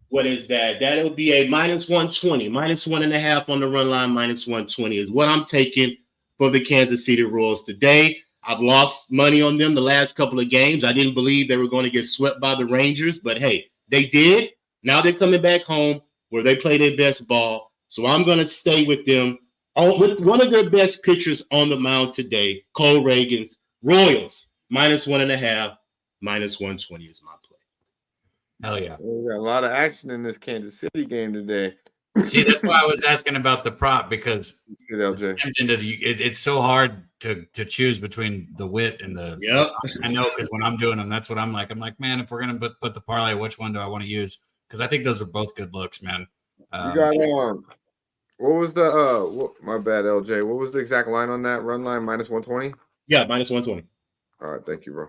[SPEAKER 9] what is that? That'll be a minus 120, minus 1.5 on the run line, minus 120 is what I'm taking for the Kansas City Royals today. I've lost money on them the last couple of games. I didn't believe they were going to get swept by the Rangers, but hey, they did. Now they're coming back home where they play their best ball. So I'm going to stay with them with one of their best pitchers on the mound today, Cole Reagans. Royals, minus 1.5. Minus 120 is my play.
[SPEAKER 2] Hell yeah.
[SPEAKER 3] We got a lot of action in this Kansas City game today.
[SPEAKER 2] See, that's why I was asking about the prop, because it's so hard to choose between the Wit and the.
[SPEAKER 9] Yep.
[SPEAKER 2] I know, because when I'm doing them, that's what I'm like. I'm like, man, if we're going to put the parlay, which one do I want to use? Because I think those are both good looks, man.
[SPEAKER 3] You got what was the my bad, LJ. What was the exact line on that run line? Minus 120?
[SPEAKER 9] Yeah, minus 120.
[SPEAKER 3] All right, thank you, bro.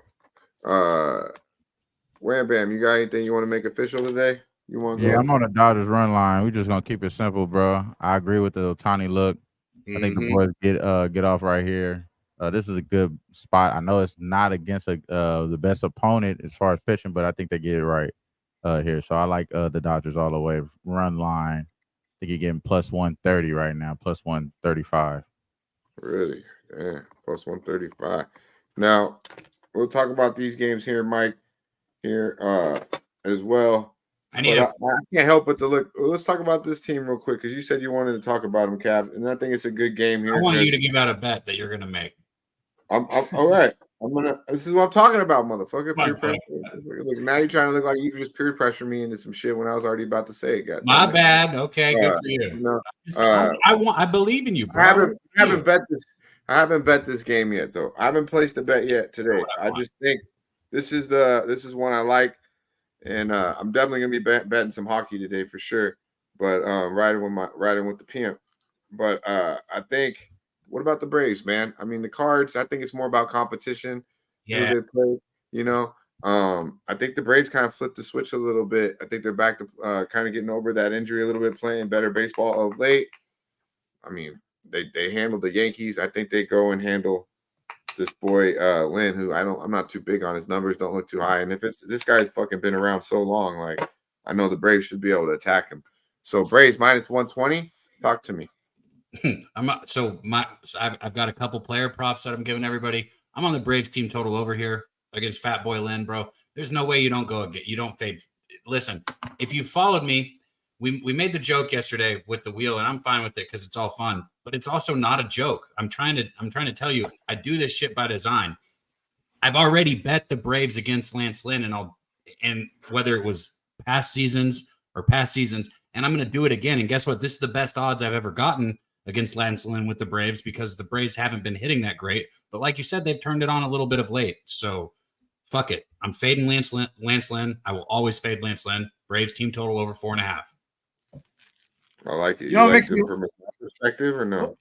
[SPEAKER 3] Wham Bam, you got anything you want to make official today? You want?
[SPEAKER 13] Yeah, I'm on the Dodgers run line. We're just gonna keep it simple, bro. I agree with the Ohtani look. I think the boys get off right here. This is a good spot. I know it's not against the best opponent as far as pitching, but I think they get it right here. So I like the Dodgers all the way. Run line. I think you're getting plus 130 right now, plus 135.
[SPEAKER 3] Really? Yeah, plus 135. Now, we'll talk about these games here, Mike, here as well. I can't help but to look. Let's talk about this team real quick, because you said you wanted to talk about them, Cap, and I think it's a good game here.
[SPEAKER 2] I want you to give out a bet that you're going to make.
[SPEAKER 3] I'm all right. This is what I'm talking about, motherfucker. Peer pressure. Look, now you're trying to look like you just peer pressure me into some shit when I was already about to say it.
[SPEAKER 2] My bad. Okay, good for you. I believe in you, bro.
[SPEAKER 3] I haven't bet this. I haven't bet this game yet, though. I haven't placed a bet yet today. I just think this is one I like, and I'm definitely gonna be betting some hockey today for sure. But riding with the pimp. But I think. What about the Braves, man? I mean, the Cards, I think it's more about competition.
[SPEAKER 2] Yeah.
[SPEAKER 3] Who they play, I think the Braves kind of flipped the switch a little bit. I think they're back to kind of getting over that injury a little bit, playing better baseball of late. I mean, they handled the Yankees. I think they go and handle boy Lynn, who I'm not too big on his numbers, don't look too high. And if this guy's fucking been around so long, like I know the Braves should be able to attack him. So Braves minus 120. Talk to me.
[SPEAKER 2] I've got a couple player props that I'm giving everybody. I'm on the Braves team total over here against Fat Boy Lynn, bro. There's no way you don't fade. Listen, if you followed me, we made the joke yesterday with the wheel, and I'm fine with it because it's all fun. But it's also not a joke. I'm trying to tell you, I do this shit by design. I've already bet the Braves against Lance Lynn, and whether it was past seasons, and I'm going to do it again. And guess what? This is the best odds I've ever gotten against Lance Lynn with the Braves because the Braves haven't been hitting that great. But like you said, they've turned it on a little bit of late. So fuck it. I'm fading Lance Lynn. I will always fade Lance Lynn. Braves team total over 4.5.
[SPEAKER 3] I like it. You know, like it from a perspective or no?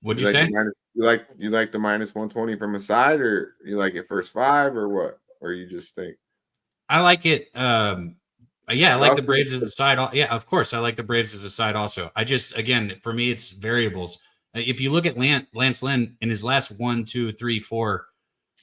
[SPEAKER 2] What'd you say?
[SPEAKER 3] You like the minus 120 from a side, or you like it first 5, or what? Or you just think?
[SPEAKER 2] I like it. Yeah, I like the Braves as a side. Yeah, of course, I like the Braves as a side also. I just, again, for me, it's variables. If you look at Lance Lynn in his last 1, 2, 3, 4,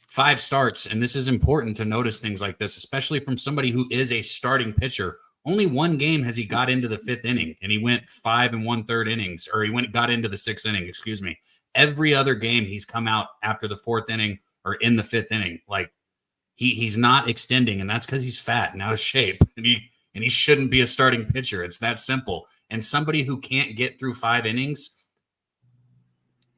[SPEAKER 2] 5 starts, and this is important to notice things like this, especially from somebody who is a starting pitcher. Only one game has he got into the 5th inning, and he went 5 1/3 innings, or got into the 6th inning, excuse me. Every other game, he's come out after the 4th inning or in the 5th inning. Like, he's not extending, and that's because he's fat and out of shape, and he shouldn't be a starting pitcher. It's that simple. And somebody who can't get through 5 innings,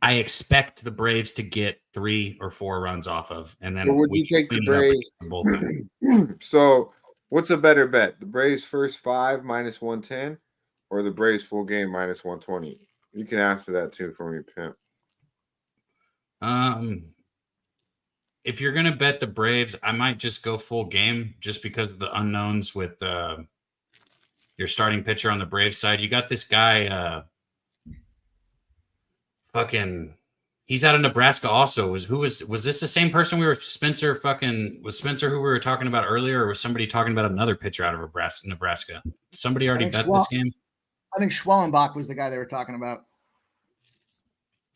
[SPEAKER 2] I expect the Braves to get 3 or 4 runs off of, and then
[SPEAKER 3] would you take the Braves? So, what's a better bet? The Braves first 5 minus 110, or the Braves full game minus 120? You can answer that too for me, Pimp.
[SPEAKER 2] If you're gonna bet the Braves, I might just go full game just because of the unknowns with your starting pitcher on the Braves side. You got this guy, he's out of Nebraska also. Was this the same person we were Spencer who we were talking about earlier, or was somebody talking about another pitcher out of Nebraska? Somebody already bet this game?
[SPEAKER 12] I think Schwellenbach was the guy they were talking about.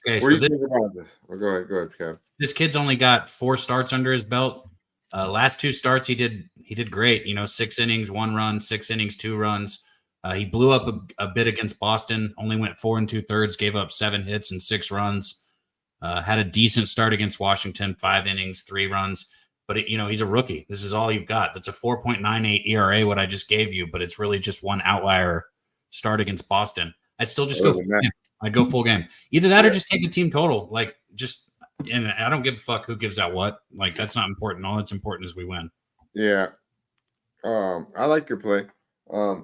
[SPEAKER 2] Okay,
[SPEAKER 3] what do you think about this? Well, go ahead, Kev.
[SPEAKER 2] This kid's only got 4 starts under his belt. Last 2 starts he did great. 6 innings, 1 run, 6 innings, 2 runs. He blew up a bit against Boston. Only went 4 2/3, gave up 7 hits and 6 runs. Had a decent start against Washington, 5 innings, 3 runs. But he's a rookie. This is all you've got. That's a 4.98 ERA. What I just gave you, but it's really just one outlier start against Boston. I'd still just go. I'd go full game. Either that or just take the team total. And I don't give a fuck who gives out what. Like, that's not important. All that's important is we win.
[SPEAKER 3] Yeah. I like your play. I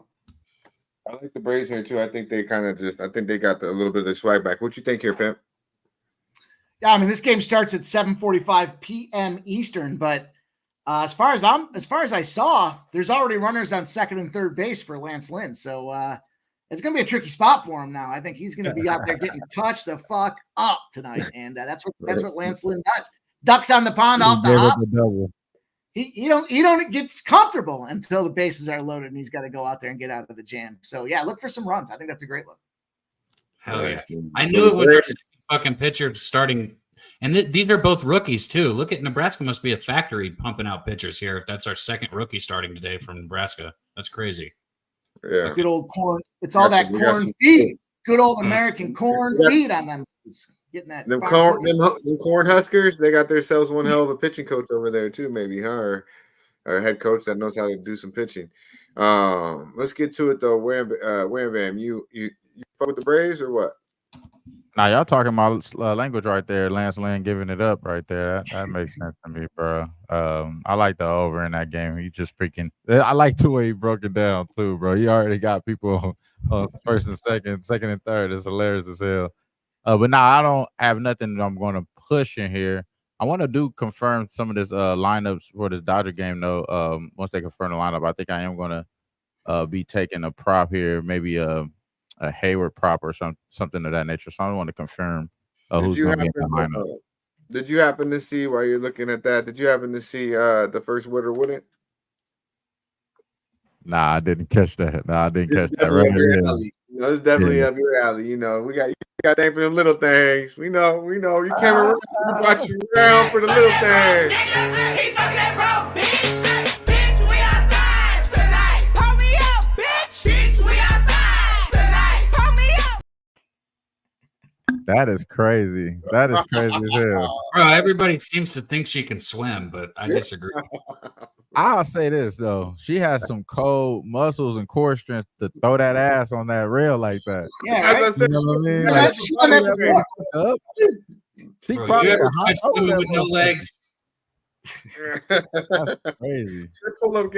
[SPEAKER 3] like the Braves here too. I think they got a little bit of the swag back. What you think here, Pimp?
[SPEAKER 12] Yeah, I mean, this game starts at 7:45 p.m. Eastern, but as far as I saw, there's already runners on second and third base for Lance Lynn. So it's going to be a tricky spot for him now. I think he's going to be out there getting touched the fuck up tonight, and that's what Lance Lynn does. Ducks on the pond off the hop. He don't get comfortable until the bases are loaded, and he's got to go out there and get out of the jam. So yeah, look for some runs. I think that's a great look.
[SPEAKER 2] Hell yeah! I knew it was our second fucking pitcher starting, and these are both rookies too. Look at Nebraska, must be a factory pumping out pitchers here. If that's our second rookie starting today from Nebraska, that's crazy.
[SPEAKER 3] Yeah,
[SPEAKER 12] good old corn. It's all that corn feed. Good old American corn feed on them. Getting that.
[SPEAKER 3] Them corn Huskers, they got themselves one hell of a pitching coach over there too, maybe, huh? Or a head coach that knows how to do some pitching. Let's get to it though. Wham Bam, you fuck with the Braves or what?
[SPEAKER 13] Now y'all talking about language right there. Lance Lynn giving it up right there. That makes sense to me, bro. I like the over in that game. He just freaking. I like the way he broke it down too, bro. He already got people on first and second and third. It's hilarious as hell. But now I don't have nothing that I'm going to push in here. I want to confirm some of this lineups for this Dodger game though. Once they confirm the lineup, I think I am going to be taking a prop here, maybe a Hayward prop or something of that nature. So I want to confirm who's going to be in the lineup.
[SPEAKER 3] Did you happen to see, while you're looking at that, did you happen to see the first would or wouldn't?
[SPEAKER 13] Nah, I didn't catch that. Right.
[SPEAKER 3] It's definitely up your alley. We got got thank for the little things. We know. You came around. We brought you around for the little things.
[SPEAKER 13] That is crazy. That is crazy as hell.
[SPEAKER 2] Bro, everybody seems to think she can swim, but I disagree.
[SPEAKER 13] I'll say this though, she has some cold muscles and core strength to throw that ass on that rail like that.
[SPEAKER 12] Yeah, right?
[SPEAKER 13] You know what I mean? Like, she
[SPEAKER 2] Bro, you ever tried swimming with no legs?
[SPEAKER 13] That's crazy.
[SPEAKER 3] Her pull-up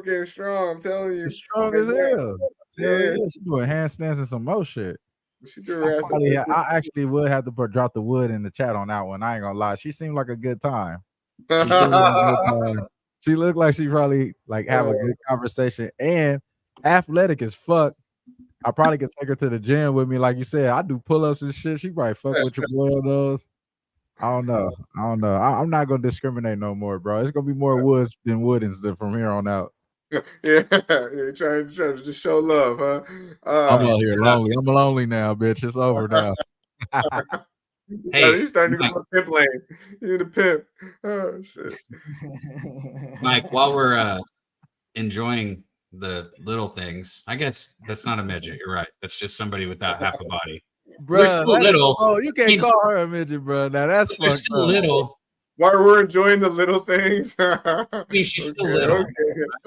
[SPEAKER 3] game strong. I'm telling you,
[SPEAKER 13] It's strong as hell. Yeah, she doing handstands and some more shit.
[SPEAKER 3] She do her ass.
[SPEAKER 13] I actually would have to drop the wood in the chat on that one. I ain't gonna lie. She seemed like a good time. She looked like she probably like have a good conversation and athletic as fuck. I probably could take her to the gym with me, like you said. I do pull-ups and shit. She probably fuck with your boy on those. I don't know. I'm not gonna discriminate no more, bro. It's gonna be more woods than woodens from here on out.
[SPEAKER 3] Yeah, trying to just show love, huh?
[SPEAKER 13] I'm out here lonely. I'm lonely now, bitch. It's over now.
[SPEAKER 2] Hey,
[SPEAKER 3] he's starting to go to pimp lane. You're the pimp. Oh shit.
[SPEAKER 2] Mike, while we're enjoying the little things, I guess that's not a midget. You're right. That's just somebody without half a body.
[SPEAKER 13] Bro,
[SPEAKER 2] we're still little.
[SPEAKER 13] Oh, you can't call her a midget, bro. Now that's
[SPEAKER 2] we're still little.
[SPEAKER 3] While we're enjoying the little things.
[SPEAKER 2] She's still little.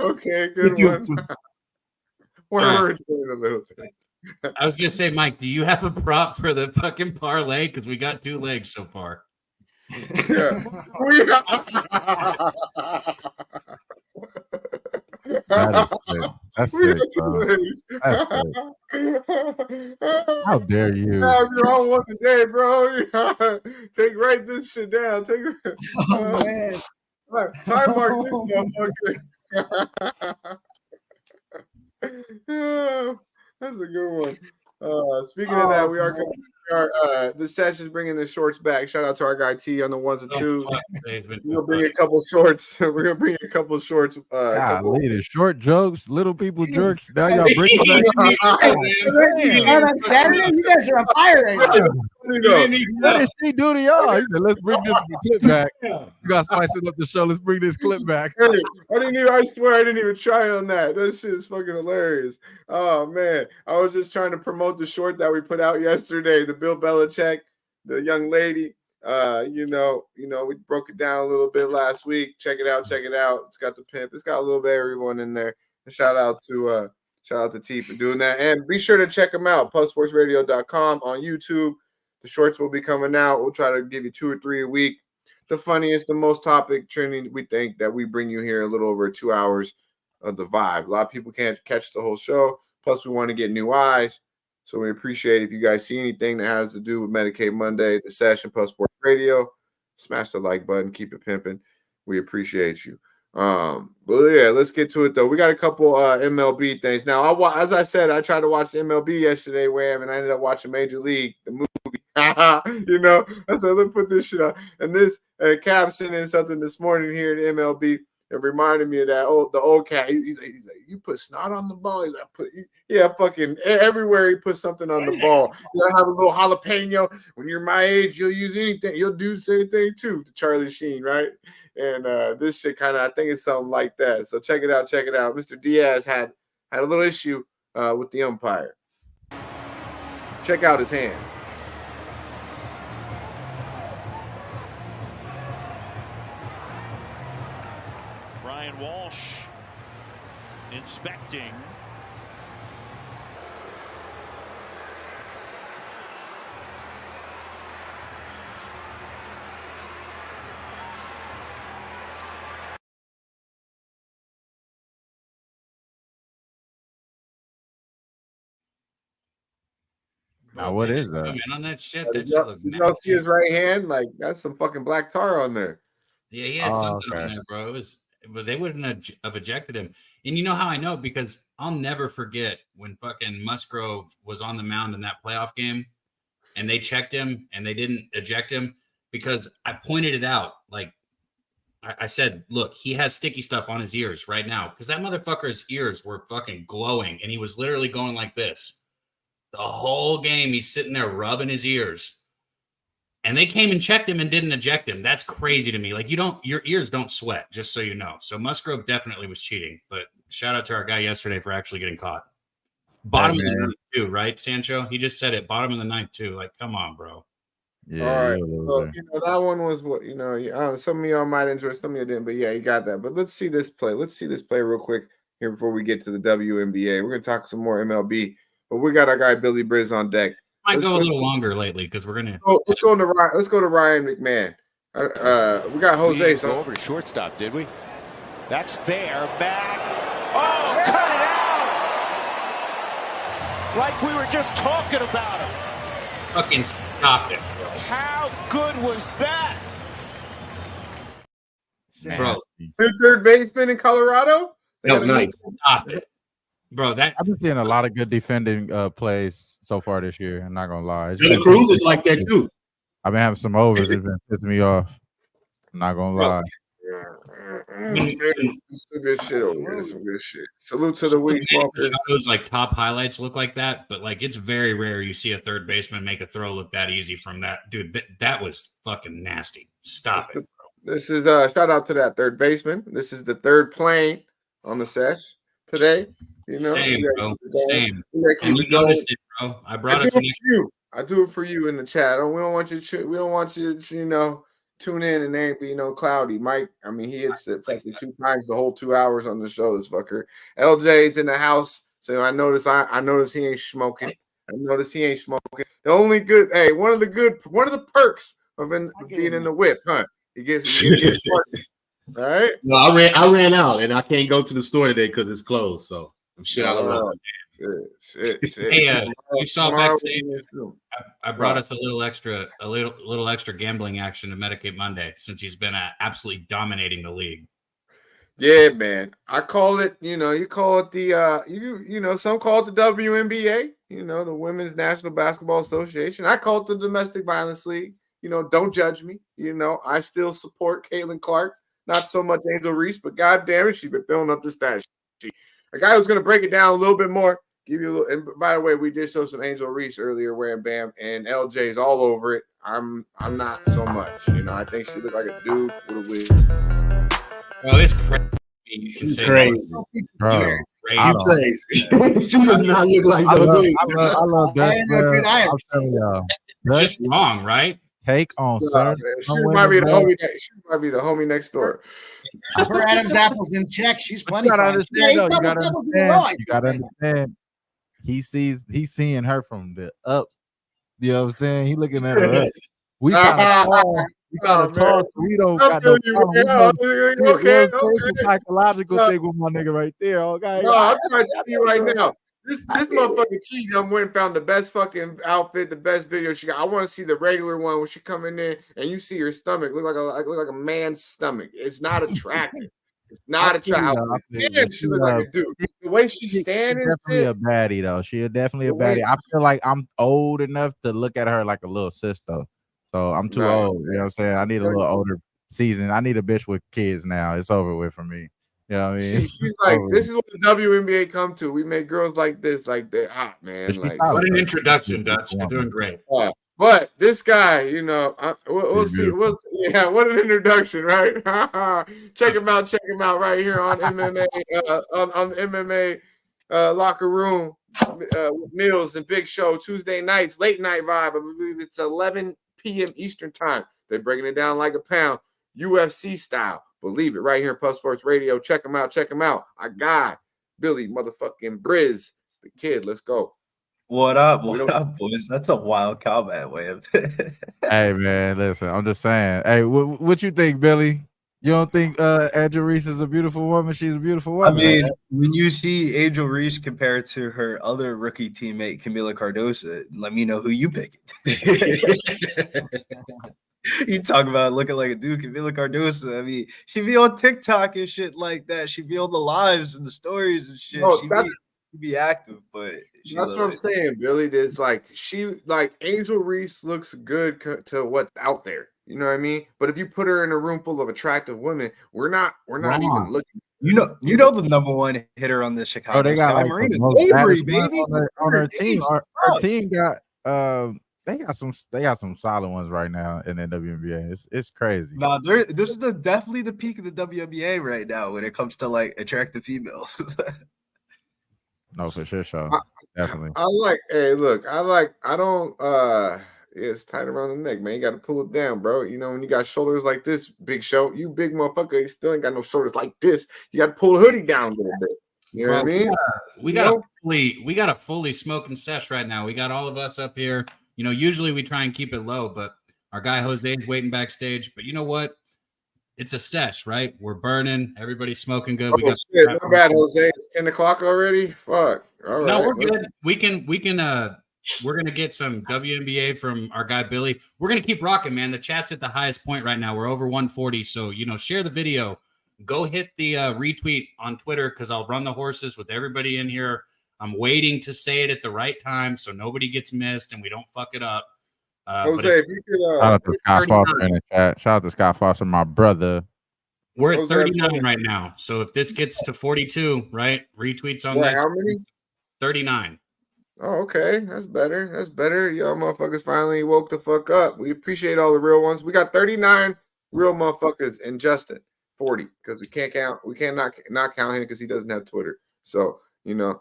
[SPEAKER 3] Okay, good one. While we're enjoying the little things.
[SPEAKER 2] I was gonna say, Mike, do you have a prop for the fucking parlay? Because we got 2 legs so far.
[SPEAKER 3] Yeah.
[SPEAKER 13] That's sick, bro. That's sick. How dare you?
[SPEAKER 3] You're on one today, bro. Write this shit down.
[SPEAKER 12] Oh man.
[SPEAKER 3] Time mark this motherfucker. That's a good one. Speaking of that, we are going to the session's bringing the shorts back. Shout out to our guy T on the ones and twos. We'll bring a couple shorts. We're gonna bring a couple shorts.
[SPEAKER 13] The short jokes, little people jerks. Now y'all bring it back.
[SPEAKER 12] On Saturday, you guys are on fire right now.
[SPEAKER 13] What did she do to y'all? He said, let's bring this clip back. You guys spicing up the show. Let's bring this clip back.
[SPEAKER 3] I swear I didn't even try on that. That shit is fucking hilarious. Oh man, I was just trying to promote the short that we put out yesterday. The Bill Belichick, the young lady. We broke it down a little bit last week. Check it out. It's got the pimp. It's got a little bit of everyone in there. And shout out to T for doing that. And be sure to check them out. PubSportsRadio.com on YouTube. The shorts will be coming out. We'll try to give you 2 or 3 a week. The funniest, the most topic trending. We think that we bring you here a little over 2 hours of the vibe. A lot of people can't catch the whole show. Plus, we want to get new eyes. So we appreciate if you guys see anything that has to do with Medicate Monday, the session, Pub Sports Radio, smash the like button, keep it pimping. We appreciate you. But yeah, let's get to it though. We got a couple MLB things. Now, as I said, I tried to watch the MLB yesterday, Wham, and I ended up watching Major League, the movie. I said, let's put this shit on. And this Cab sent in something this morning here in the MLB. It reminded me of that the old cat. He's like, you put snot on the ball. He's like, fucking everywhere he puts something on the ball. You have a little jalapeno. When you're my age, you'll use anything. You'll do the same thing too, to Charlie Sheen, right? And this shit kind of, I think it's something like that. So check it out. Mr. Diaz had a little issue with the umpire. Check out his hands.
[SPEAKER 14] Walsh inspecting.
[SPEAKER 13] Now, what is that?
[SPEAKER 2] On that shit,
[SPEAKER 3] Did y'all see his right hand? Like, that's some fucking black tar on there.
[SPEAKER 2] Yeah, he had something on there, bro. But they wouldn't have ejected him. And you know how I know? Because I'll never forget when fucking Musgrove was on the mound in that playoff game and they checked him and they didn't eject him because I pointed it out. Like I said, look, he has sticky stuff on his ears right now because that motherfucker's ears were fucking glowing and he was literally going like this The whole game, he's sitting there rubbing his ears. And they came and checked him and didn't eject him. That's crazy to me. Like, your ears don't sweat, just so you know. So Musgrove definitely was cheating. But shout out to our guy yesterday for actually getting caught. Bottom of the ninth, too, right, Sancho? He just said it. Bottom of the ninth, too. Like, come on, bro.
[SPEAKER 3] Yeah. All right. So, that one was what, some of y'all might enjoy, some of you didn't, but yeah, you got that. But let's see this play. Let's see this play real quick here before we get to the WNBA. We're going to talk some more MLB, but we got our guy Billy Briz on deck.
[SPEAKER 2] Might go a little longer lately because we're going to.
[SPEAKER 3] Let's go to Ryan McMahon. We got Jose.
[SPEAKER 15] We didn't go over to shortstop, did we? That's fair. Back. Oh, cut it out! Like we were just talking about him.
[SPEAKER 2] Fucking stop it, bro.
[SPEAKER 15] How good was that?
[SPEAKER 2] Bro.
[SPEAKER 3] Third baseman in Colorado?
[SPEAKER 9] That was nice.
[SPEAKER 2] Stop it. Bro,
[SPEAKER 13] I've been seeing a lot of good defending plays so far this year. I'm not gonna lie.
[SPEAKER 9] The Cruz is like that too.
[SPEAKER 13] I've been having some overs. It's been pissing me off. I'm not gonna lie.
[SPEAKER 3] Some good shit over here. Some good shit. Salute to the week.
[SPEAKER 2] Those like top highlights look like that, but like it's very rare you see a third baseman make a throw look that easy from that dude. That was fucking nasty. Stop it, bro.
[SPEAKER 3] This is shout out to that third baseman. This is the third plane on the Sesh today.
[SPEAKER 2] Same, bro. Same. And you noticed it, bro. I brought it to
[SPEAKER 3] you. I do it for you in the chat. We don't want you to tune in and ain't be cloudy. Mike, I mean, he hits it fucking 2 times the whole 2 hours on the show, this fucker. LJ's in the house, so I notice he ain't smoking. The only good, one of the perks of being in the whip, huh? He gets all right.
[SPEAKER 9] No, I ran out and I can't go to the store today because it's closed. So I'm shit out of luck.
[SPEAKER 3] Shit.
[SPEAKER 2] Hey, you saw backstage. I brought us a little extra gambling action to Medicate Monday since he's been absolutely dominating the league.
[SPEAKER 3] Yeah, man. I call it. You call it the. Some call it the WNBA. The Women's National Basketball Association. I call it the Domestic Violence League. Don't judge me. I still support Caitlin Clark. Not so much Angel Reese, but goddamn it, she's been filling up the stat sheet. A guy who's going to break it down a little bit more. Give you a little. And by the way, we did show some Angel Reese earlier, wearing Bam, and LJ's all over it. I'm not so much. I think she looked like a dude with a wig.
[SPEAKER 2] Bro, it's crazy. You can say
[SPEAKER 9] crazy,
[SPEAKER 2] bro.
[SPEAKER 9] Crazy. She does not look like no dude.
[SPEAKER 13] I love that. I'm telling y'all,
[SPEAKER 2] just wrong, right?
[SPEAKER 13] Take on Saturday.
[SPEAKER 3] She might be the homie next door.
[SPEAKER 12] Her Adam's apples in check. She's plenty.
[SPEAKER 13] You gotta understand. He's seeing her from the up. You know what I'm saying? He looking at her up. We kind of tall, so we don't got no problem. Okay. Psychological thing with my nigga right there. Okay.
[SPEAKER 3] No, I'm trying to tell you right now. This motherfucking T done went and found the best fucking outfit, the best video she got. I want to see the regular one when she coming in and you see her stomach look like a man's stomach. It's not attractive. It's not attractive. Damn, she look like a dude. The way she's standing,
[SPEAKER 13] definitely a baddie though. She definitely a baddie. I feel like I'm old enough to look at her like a little sister. So I'm too old. You know what I'm saying? I need a little older season. I need a bitch with kids now. It's over with for me. You know what I mean?
[SPEAKER 3] She's like, this is what the WNBA come to. We make girls like this, like they're hot, man. Like,
[SPEAKER 2] what an introduction, Dutch. You're doing great.
[SPEAKER 3] But this guy, we'll see. What an introduction, right? Check him out right here on MMA, on the MMA locker room with Mills and Big Show Tuesday nights, late night vibe. I believe it's 11 p.m. Eastern time. They're breaking it down like a pound, UFC style. Believe it, right here in Puff Sports Radio. Check them out. I got Billy motherfucking Briz, the kid. Let's go.
[SPEAKER 16] What up, boys? That's a wild comment way of
[SPEAKER 13] Hey, man, listen, I'm just saying. Hey, what you think, Billy? You don't think Angel Reese is a beautiful woman? She's a beautiful woman.
[SPEAKER 16] I mean, when you see Angel Reese compared to her other rookie teammate, Camila Cardoso, let me know who you pick. You talk about looking like a dude, Camila Cardoso. I mean, she be on TikTok and shit like that. She be on the lives and the stories and shit.
[SPEAKER 3] No,
[SPEAKER 16] she be active, but
[SPEAKER 3] that's what I'm saying, Billy. There's Angel Reese looks good to what's out there. You know what I mean? But if you put her in a room full of attractive women, we're not even looking.
[SPEAKER 16] You know the number one hitter on the Chicago
[SPEAKER 13] they got
[SPEAKER 16] Sky
[SPEAKER 13] like
[SPEAKER 16] Marina.
[SPEAKER 13] the most
[SPEAKER 16] Avery,
[SPEAKER 13] baddest man
[SPEAKER 16] baby.
[SPEAKER 13] on their team. Our team got they got some solid ones right now in the WNBA. It's crazy.
[SPEAKER 16] Nah, this is definitely the peak of the WNBA right now when it comes to like attractive females.
[SPEAKER 13] No, for sure, definitely.
[SPEAKER 3] It's tight around the neck, man. You got to pull it down, bro. You know, when you got shoulders like this, big show, you big motherfucker, you still ain't got no shoulders like this. You got to pull the hoodie down a little bit. You know what I mean?
[SPEAKER 2] We got a fully smoking sesh right now. We got all of us up here. You know, usually we try and keep it low, but our guy Jose's waiting backstage. But you know what? It's a sesh, right? We're burning. Everybody's smoking good.
[SPEAKER 3] Shit, not bad, Jose. It's 10 o'clock already. Fuck. All right.
[SPEAKER 2] No, we're good. We can. We're gonna get some WNBA from our guy Billy. We're gonna keep rocking, man. The chat's at the highest point right now. We're over 140. So share the video. Go hit the retweet on Twitter because I'll run the horses with everybody in here. I'm waiting to say it at the right time so nobody gets missed and we don't fuck it up.
[SPEAKER 3] Jose, if you could,
[SPEAKER 13] shout out to Scott Foster in the chat. Shout out to Scott Foster, my brother.
[SPEAKER 2] We're at 39 right now. So if this gets to 42, right? Retweets on this.
[SPEAKER 3] How many?
[SPEAKER 2] 39.
[SPEAKER 3] Oh, okay. That's better. That's better. Y'all motherfuckers finally woke the fuck up. We appreciate all the real ones. We got 39 real motherfuckers and Justin 40 because we can't count. We can't not count him because he doesn't have Twitter. So,
[SPEAKER 2] what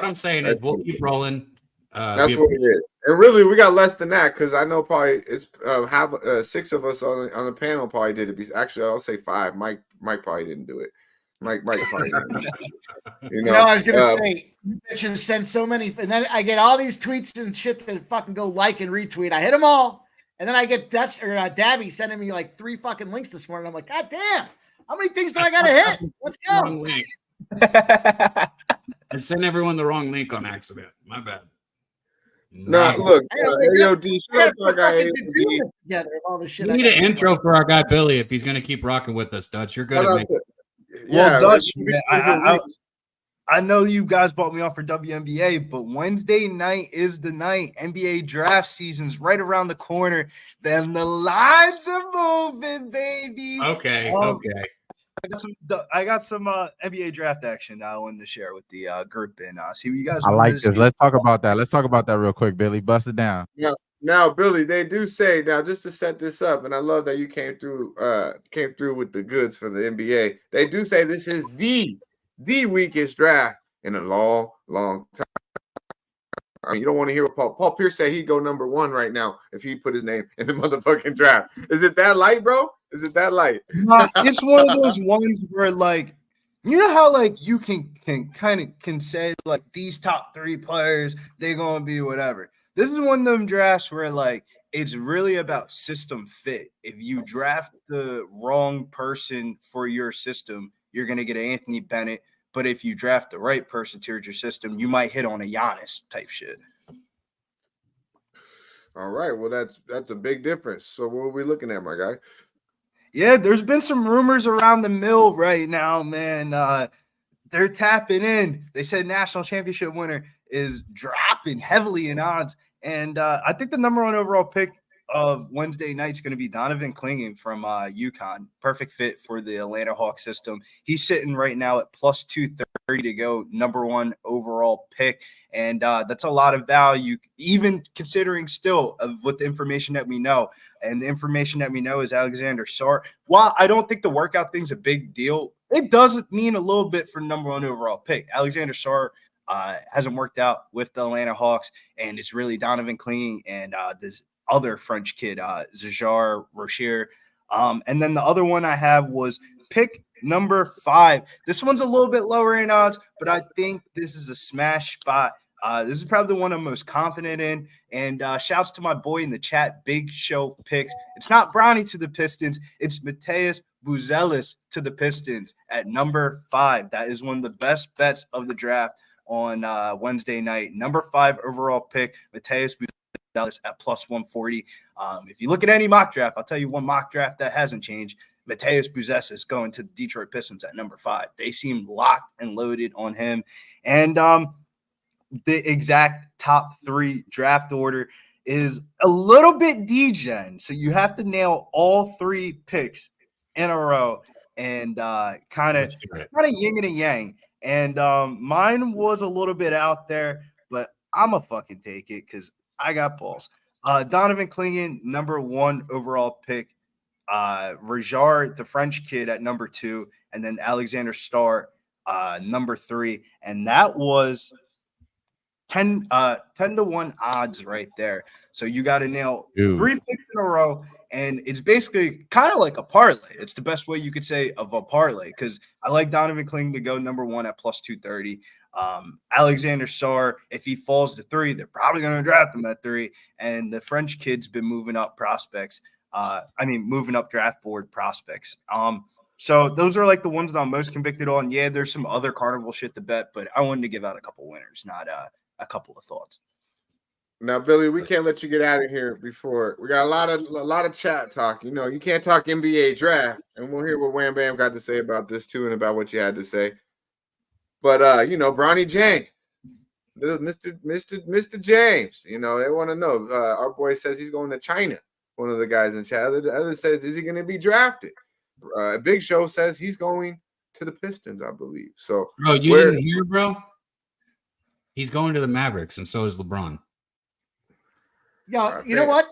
[SPEAKER 2] I'm saying is we'll keep rolling.
[SPEAKER 3] That's what it is. And really, we got less than that because I know probably it's six of us on the panel probably did it. Actually, I'll say five. Mike probably didn't do it. Mike probably didn't.
[SPEAKER 12] I was gonna say you bitches send so many, and then I get all these tweets and shit that fucking go like and retweet. I hit them all, and then I get Dutch or Dabby sending me like 3 fucking links this morning. I'm like, God damn, how many things do I gotta hit? Let's go.
[SPEAKER 2] I sent everyone the wrong link on accident. My bad.
[SPEAKER 3] Nah, look, AOD,
[SPEAKER 12] together all the shit.
[SPEAKER 2] We need an intro for our guy Billy if he's gonna keep rocking with us, Dutch. You're good at making.
[SPEAKER 16] Well, Dutch, man, I know you guys bought me off for WNBA, but Wednesday night is the night. NBA draft season's right around the corner. Then the lines are moving, baby.
[SPEAKER 2] Okay.
[SPEAKER 16] I got some NBA draft action that I wanted to share with the group and see what you guys.
[SPEAKER 13] I like this. Let's talk about that. Let's talk about that real quick, Billy. Bust it down.
[SPEAKER 3] Yeah. Now, Billy, they do say now just to set this up, and I love that you came through with the goods for the NBA. They do say this is the weakest draft in a long time. I mean, you don't want to hear what Paul Pierce said. He'd go number 1 right now if he put his name in the motherfucking draft. Is it that light, bro? Is it that light?
[SPEAKER 16] It's one of those ones where, like, you know how like you can say like these top 3 players, they're gonna be whatever. This is one of them drafts where like it's really about system fit. If you draft the wrong person for your system, you're gonna get an Anthony Bennett. But if you draft the right person to your system, you might hit on a Giannis type shit.
[SPEAKER 3] All right. Well, that's a big difference. So what are we looking at, my guy?
[SPEAKER 16] Yeah, there's been some rumors around the mill right now, man. They're tapping in. They said national championship winner is dropping heavily in odds. And I think the number 1 overall pick of Wednesday night is going to be Donovan Clingan from UConn. Perfect fit for the Atlanta Hawks system. He's sitting right now at plus 230 to go, number 1 overall pick. And that's a lot of value, even considering still of what the information that we know. And the information that we know is Alexander Sarr. While I don't think the workout thing's a big deal, it does mean a little bit for number 1 overall pick. Alexander Sarr hasn't worked out with the Atlanta Hawks, and it's really Donovan Clingan and this other French kid, Zajar Rocher. And then the other one I have was pick number 5. This one's a little bit lower in odds, but I think this is a smash spot. This is probably the one I'm most confident in. And shouts to my boy in the chat, Big Show Picks. It's not Brownie to the Pistons. It's Mateus Buzelis to the Pistons at number 5. That is one of the best bets of the draft on Wednesday night. Number 5 overall pick, Mateus Buzelis at plus 140. If you look at any mock draft, I'll tell you one mock draft that hasn't changed. Mateus Buzelis going to the Detroit Pistons at number 5. They seem locked and loaded on him. And the exact top 3 draft order is a little bit degen. So you have to nail all 3 picks in a row. and kind of yin and a yang. And mine was a little bit out there, but I'm a fucking take it because I got balls. Donovan Clingan, number 1 overall pick. Rajard, the French kid, at number 2, and then Alexander Starr, number 3, and that was 10 to 1 odds right there. So you got to nail 3 picks in a row, and it's basically kind of like a parlay. It's the best way you could say of a parlay, because I like Donovan Clingan to go number 1 at plus 230. Alexander Starr, if he falls to 3, they're probably going to draft him at 3, and the French kid's been moving up prospects. Moving up draft board prospects. So those are like the ones that I'm most convicted on. Yeah, there's some other carnival shit to bet, but I wanted to give out a couple winners, not a couple of thoughts.
[SPEAKER 3] Now, Billy, we can't let you get out of here before we got a lot of chat talk. You know, you can't talk NBA draft, and we'll hear what Wham Bam got to say about this too, and about what you had to say. But you know, Bronny James, little Mr. James, you know, they want to know. Our boy says he's going to China. One of the guys in chat. The other says, is he going to be drafted? Big Show says he's going to the Pistons, I believe. So,
[SPEAKER 2] bro, you didn't hear, bro? He's going to the Mavericks, and so is LeBron.
[SPEAKER 12] Yeah, you know what?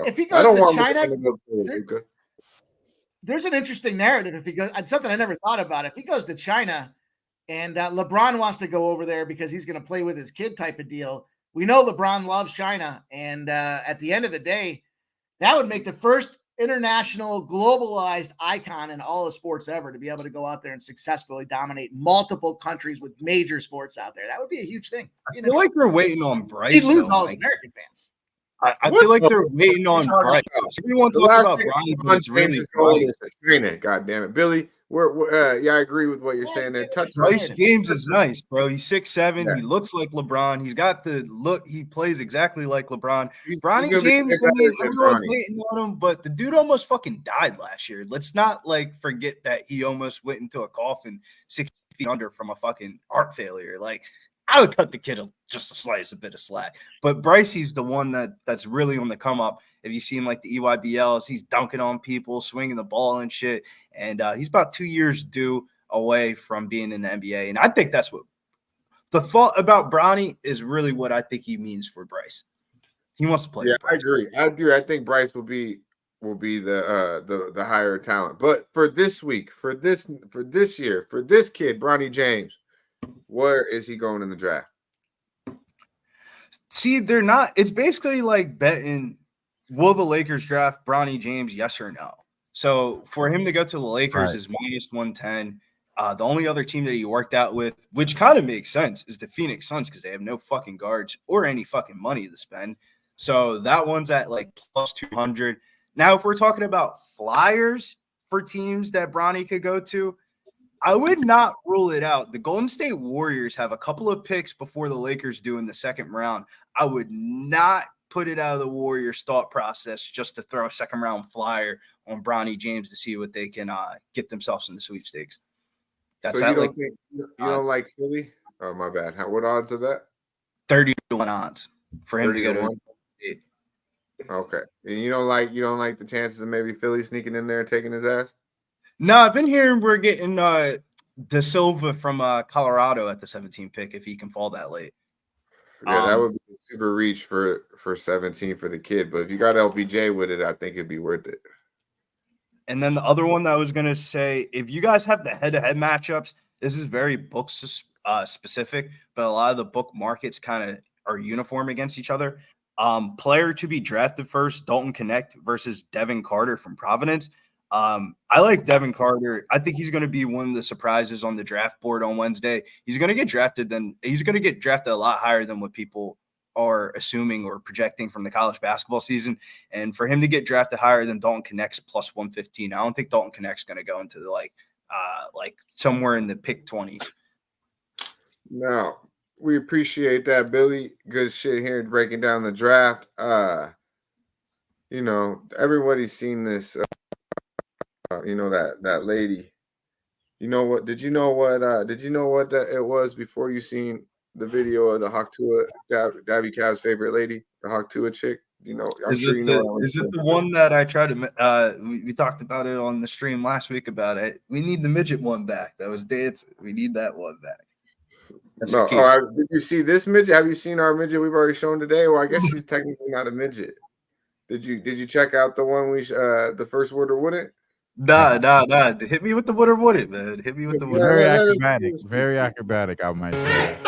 [SPEAKER 12] If he goes to China, there's an interesting narrative. If he goes, something I never thought about. If he goes to China, and LeBron wants to go over there because he's going to play with his kid, type of deal. We know LeBron loves China, and at the end of the day, that would make the first international globalized icon in all of sports ever to be able to go out there and successfully dominate multiple countries with major sports out there. That would be a huge thing.
[SPEAKER 16] I feel like they're waiting on Bryce.
[SPEAKER 12] He'd lose all his American fans.
[SPEAKER 16] I feel like they're waiting on Bryce. Everyone talks about Bronny, but it's really
[SPEAKER 3] Bryce. God damn it, Billy. Yeah, I agree with what you're saying there.
[SPEAKER 16] Bryce James is nice, bro. He's 6'7". Yeah. He looks like LeBron. He's got the look. He plays exactly like LeBron. Bronny James, everyone's waiting on him, but the dude almost fucking died last year. Let's not forget that he almost went into a coffin 6 feet under from a fucking heart failure. I would cut the kid just a slice, a bit of slack. But Bryce, he's the one that's really on the come up. If you've seen the EYBLs, he's dunking on people, swinging the ball and shit. And he's about 2 years due away from being in the NBA. And I think that's what the thought about Bronny is really what I think he means for Bryce. He wants to play.
[SPEAKER 3] Yeah, I agree. I do. I think Bryce will be the higher talent. But for this week, for this year, for this kid, Bronny James, where is he going in the draft?
[SPEAKER 16] See, they're not. It's basically like betting, will the Lakers draft Bronny James, yes or no? So for him to go to the Lakers is minus 110. The only other team that he worked out with, which kind of makes sense, is the Phoenix Suns because they have no fucking guards or any fucking money to spend. So that one's at plus 200. Now, if we're talking about flyers for teams that Bronny could go to, I would not rule it out. The Golden State Warriors have a couple of picks before the Lakers do in the second round. I would not put it out of the Warriors' thought process just to throw a second round flyer on Bronny James to see what they can get themselves in the sweepstakes.
[SPEAKER 3] That's so you don't like Philly? Oh, my bad. What odds are that?
[SPEAKER 16] 30 to 1 odds for him to go to
[SPEAKER 3] 1? Okay. And you don't like the chances of maybe Philly sneaking in there and taking his ass?
[SPEAKER 16] No, I've been hearing we're getting De Silva from Colorado at the 17th pick if he can fall that late.
[SPEAKER 3] Yeah, that would be a super reach for 17 for the kid. But if you got LBJ with it, I think it'd be worth it.
[SPEAKER 16] And then the other one that I was going to say, if you guys have the head-to-head matchups, this is very book specific, but a lot of the book markets kind of are uniform against each other. Player to be drafted first, Dalton Connect versus Devin Carter from Providence. I like Devin Carter. I think he's going to be one of the surprises on the draft board on Wednesday. He's going to get drafted a lot higher than what people are assuming or projecting from the college basketball season. And for him to get drafted higher than Dalton Connect's plus 115, I don't think Dalton Connect's going to go into the somewhere in the pick 20s.
[SPEAKER 3] No, we appreciate that, Billy. Good shit here breaking down the draft. Everybody's seen this. That lady. You know what? Did you know what it was before you seen the video of the Hawk Tua, Daby Cab's favorite lady, the Hawk Tua chick? You know, I'm sure you know.
[SPEAKER 16] Is it the one that I tried to? We talked about it on the stream last week about it. We need the midget one back. That was dancing. We need that one back. That's
[SPEAKER 3] No, did you see this midget? Have you seen our midget we've already shown today? Well, I guess she's technically not a midget. Did you check out the one the first word or wouldn't?
[SPEAKER 16] Nah. Hit me with the would or wouldn't, man. Hit me with the would.
[SPEAKER 13] Very acrobatic. Very acrobatic, I might say.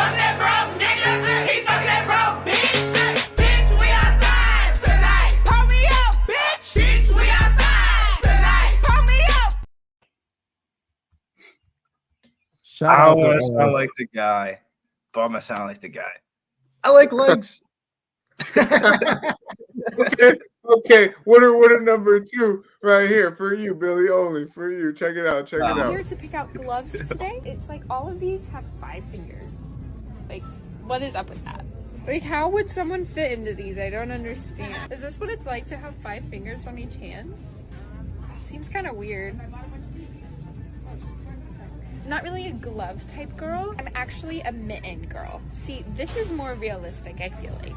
[SPEAKER 16] I don't want to sound like the guy, but I'm gonna sound like the guy. I like legs.
[SPEAKER 3] Okay. What are number 2 right here for you, Billy? Only for you. Check it out.
[SPEAKER 17] I'm here to pick out gloves today. It's like all of these have 5 fingers. Like, what is up with that? Like, how would someone fit into these? I don't understand. Is this what it's like to have 5 fingers on each hand? It seems kind of weird. I'm not really a glove type girl. I'm actually a mitten girl. See, this is more realistic, I feel like.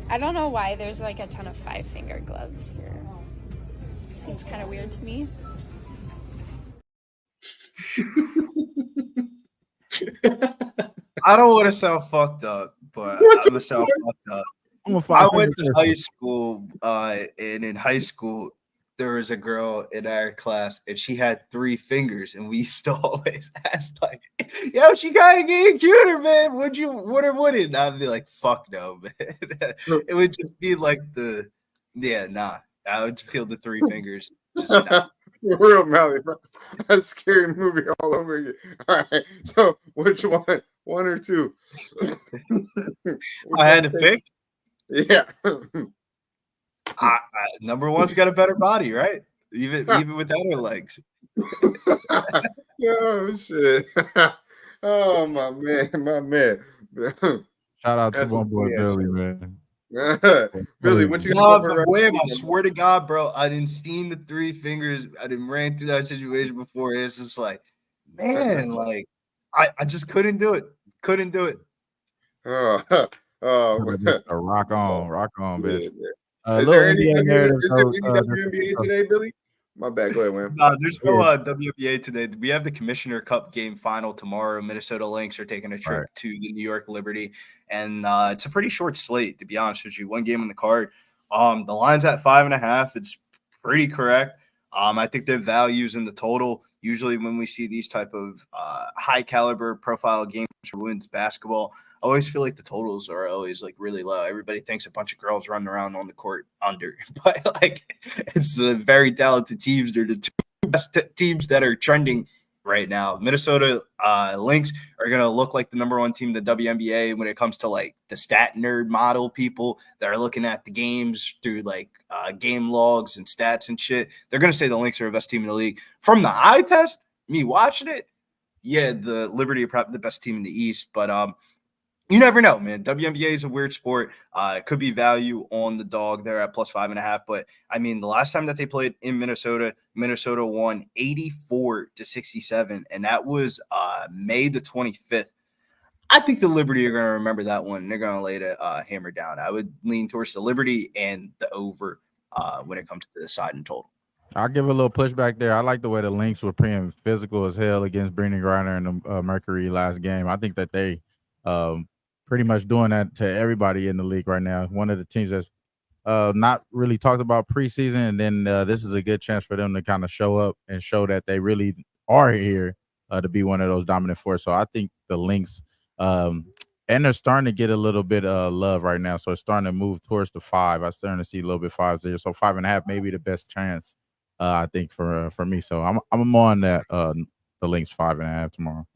[SPEAKER 17] I don't know why there's like a ton of 5-finger gloves here. Seems kind of weird to me.
[SPEAKER 16] I don't want to sound fucked up, but I'm gonna sound fucked up. I went to high school, and in high school, there was a girl in our class, and she had 3 fingers, and we used to always ask, like, "Yo, she kind of getting cuter, man. Would or wouldn't?" And I'd be like, "Fuck no, man." It would just be like nah. I would feel the 3 fingers. Just nah.
[SPEAKER 3] For real, Mally, bro. That's a scary movie all over again. All right, so which one? 1 or 2?
[SPEAKER 16] I had to pick.
[SPEAKER 3] Yeah.
[SPEAKER 16] Number 1's got a better body, right? Even without her legs.
[SPEAKER 3] Oh shit! Oh my man.
[SPEAKER 13] Shout out to my boy Billy, man.
[SPEAKER 3] Billy, what you
[SPEAKER 16] got? I swear to God, bro, I didn't seen the 3 fingers. I didn't ran through that situation before. It's just like, man, like I just couldn't do it. Couldn't do it.
[SPEAKER 13] Rock on, bitch.
[SPEAKER 3] Is there any WNBA today, Billy? My bad. Go ahead, man.
[SPEAKER 16] No, there's no WNBA today. We have the Commissioner Cup game final tomorrow. Minnesota Lynx are taking a trip to the New York Liberty, and it's a pretty short slate, to be honest with you. 1 game on the card. The line's at 5.5. It's pretty correct. I think their values in the total. Usually, when we see these type of high caliber profile games for women's basketball, I always feel like the totals are always like really low. Everybody thinks a bunch of girls running around on the court under, but like it's very talented teams. They're the 2 best teams that are trending right now. Minnesota Lynx are going to look like the number 1 team in the WNBA when it comes to like the stat nerd model people that are looking at the games through like game logs and stats and shit. They're going to say the Lynx are the best team in the league. From the eye test, me watching it, yeah, the Liberty are probably the best team in the East, but you never know, man. WNBA is a weird sport. It could be value on the dog there at plus 5.5. But I mean, the last time that they played in Minnesota, Minnesota won 84-67, and that was May the 25th. I think the Liberty are going to remember that one. And they're going to lay the hammer down. I would lean towards the Liberty and the over when it comes to the side and total.
[SPEAKER 13] I'll give a little pushback there. I like the way the Lynx were playing physical as hell against Brittany Griner and the Mercury last game. I think that they pretty much doing that to everybody in the league right now. One of the teams that's not really talked about preseason, and then this is a good chance for them to kind of show up and show that they really are here to be one of those dominant forces. So I think the Lynx, and they're starting to get a little bit of love right now. So it's starting to move towards the 5. I'm starting to see a little bit 5s there. So 5.5 may be the best chance, I think, for me. So I'm on that the Lynx 5.5 tomorrow.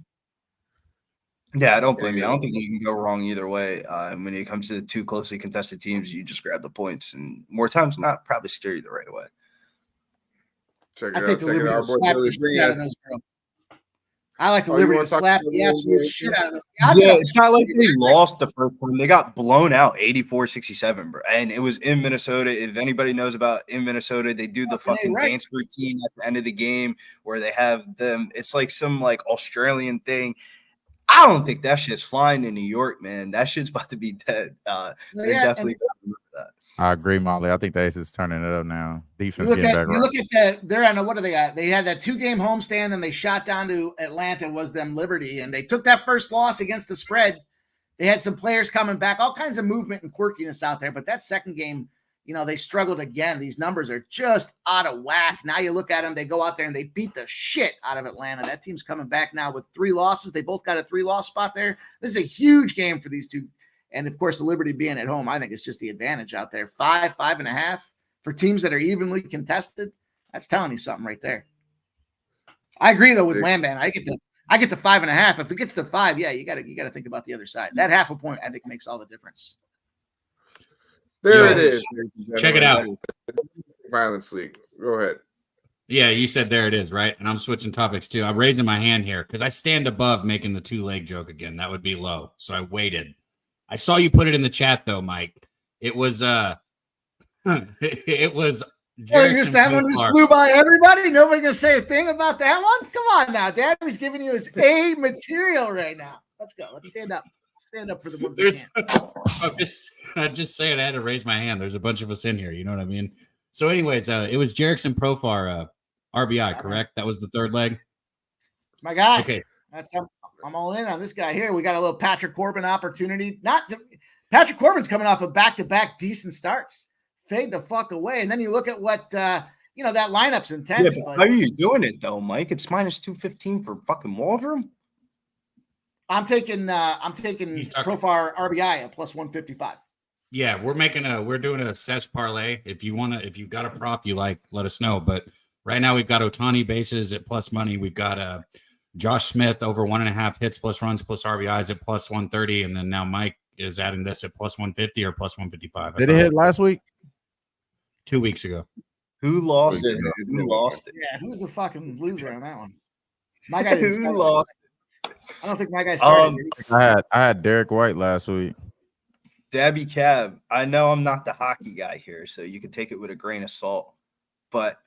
[SPEAKER 16] Yeah, I don't blame you. I don't think you can go wrong either way. When it comes to the 2 closely contested teams, you just grab the points, and more times than not, probably steer you the right way.
[SPEAKER 3] I think the Liberty will slap the shit out of those girls.
[SPEAKER 12] I like the Liberty to slap the absolute shit out of them.
[SPEAKER 16] Yeah, it's not like they lost the first one. They got blown out 84-67, bro. And it was in Minnesota. If anybody knows about in Minnesota, they do the fucking dance routine at the end of the game where they have them. It's like some like Australian thing. I don't think that shit's flying in New York, man. That shit's about to be dead. They're definitely gonna remember that.
[SPEAKER 13] I agree, Molly. I think the Aces turning it up now. Defense
[SPEAKER 12] You
[SPEAKER 13] getting back right.
[SPEAKER 12] look at they're on what do they got? They had that 2-game homestand, and they shot down to Atlanta, was them Liberty, and they took that first loss against the spread. They had some players coming back, all kinds of movement and quirkiness out there. But that second game, they struggled again. These numbers are just out of whack. Now you look at them, they go out there and they beat the shit out of Atlanta. That team's coming back now with 3 losses. They both got a 3-loss spot there. This is a huge game for these two. And of course, the Liberty being at home, I think it's just the advantage out there. 5.5 for teams that are evenly contested. That's telling you something right there. I agree though with Lamban. I get the 5.5. If it gets to 5, yeah, you gotta think about the other side. That half a point, I think, makes all the difference.
[SPEAKER 3] There it is.
[SPEAKER 2] Check it out.
[SPEAKER 3] Violence League. Go ahead.
[SPEAKER 2] Yeah, you said there it is, right? And I'm switching topics too. I'm raising my hand here because I stand above making the 2-leg joke again. That would be low. So I waited. I saw you put it in the chat though, Mike. It was it was
[SPEAKER 12] that one just flew by everybody. Nobody gonna say a thing about that one. Come on now, Dad. He's giving you his A material right now. Let's go. Let's stand up. Stand up for the ones that can.
[SPEAKER 2] I'm just saying I had to raise my hand. There's a bunch of us in here. You know what I mean? So, anyways, it was Jerickson Profar RBI, correct? That was the 3rd leg.
[SPEAKER 12] It's my guy.
[SPEAKER 2] Okay.
[SPEAKER 12] I'm all in on this guy here. We got a little Patrick Corbin opportunity. Patrick Corbin's coming off of back-to-back decent starts. Fade the fuck away. And then you look at what that lineup's intense.
[SPEAKER 16] Yeah, but how are you doing it though, Mike? It's minus 215 for fucking Waldron.
[SPEAKER 12] I'm taking Profar RBI at plus 155.
[SPEAKER 2] Yeah, we're doing a Sesh parlay. If you've got a prop you like, let us know. But right now we've got Ohtani bases at plus money. We've got Josh Smith over 1.5 hits plus runs plus RBIs at plus 130, and then now Mike is adding this at plus 150 or plus 155.
[SPEAKER 13] Did it hit last week?
[SPEAKER 2] 2 weeks ago.
[SPEAKER 16] Who lost it? Who lost it?
[SPEAKER 12] Yeah, who's the fucking loser on that one? My guy didn't
[SPEAKER 16] Who lost
[SPEAKER 12] it? I don't think my guy started.
[SPEAKER 13] I had Derek White last week.
[SPEAKER 16] Daby Cab. I know I'm not the hockey guy here, so you can take it with a grain of salt. But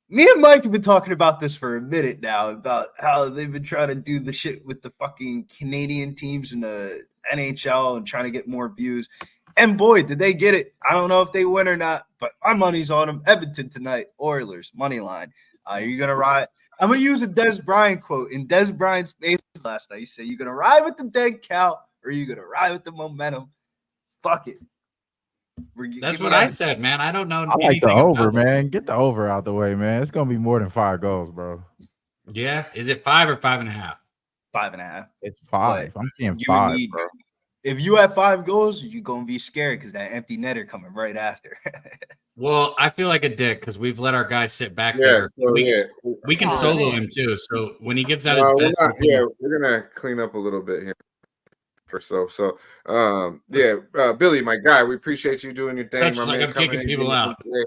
[SPEAKER 16] me and Mike have been talking about this for a minute now, about how they've been trying to do the shit with the fucking Canadian teams in the NHL and trying to get more views. And boy, did they get it. I don't know if they win or not, but my money's on them. Edmonton tonight, Oilers, money line. Are you going to ride? I'm going to use a Des Bryant quote. In Des Bryant's space last night, he said, you going to ride with the dead cow or are you going to ride with the momentum? Fuck it.
[SPEAKER 2] That's what I said, man. I don't know.
[SPEAKER 13] I like the over, man. Get the over out the way, man. It's going to be more than 5 goals, bro.
[SPEAKER 2] Yeah. Is it 5 or 5.5?
[SPEAKER 16] 5.5.
[SPEAKER 13] It's 5. I'm seeing 5, bro.
[SPEAKER 16] If you have 5 goals, you're going to be scared because that empty netter coming right after.
[SPEAKER 2] Well, I feel like a dick because we've let our guy sit back there.
[SPEAKER 3] So
[SPEAKER 2] we can solo him too. So when he gives out his best,
[SPEAKER 3] we're going to clean up a little bit here. Billy, my guy, we appreciate you doing your thing.
[SPEAKER 2] That's
[SPEAKER 3] my
[SPEAKER 2] like
[SPEAKER 3] man,
[SPEAKER 2] I'm kicking people out.
[SPEAKER 3] Doing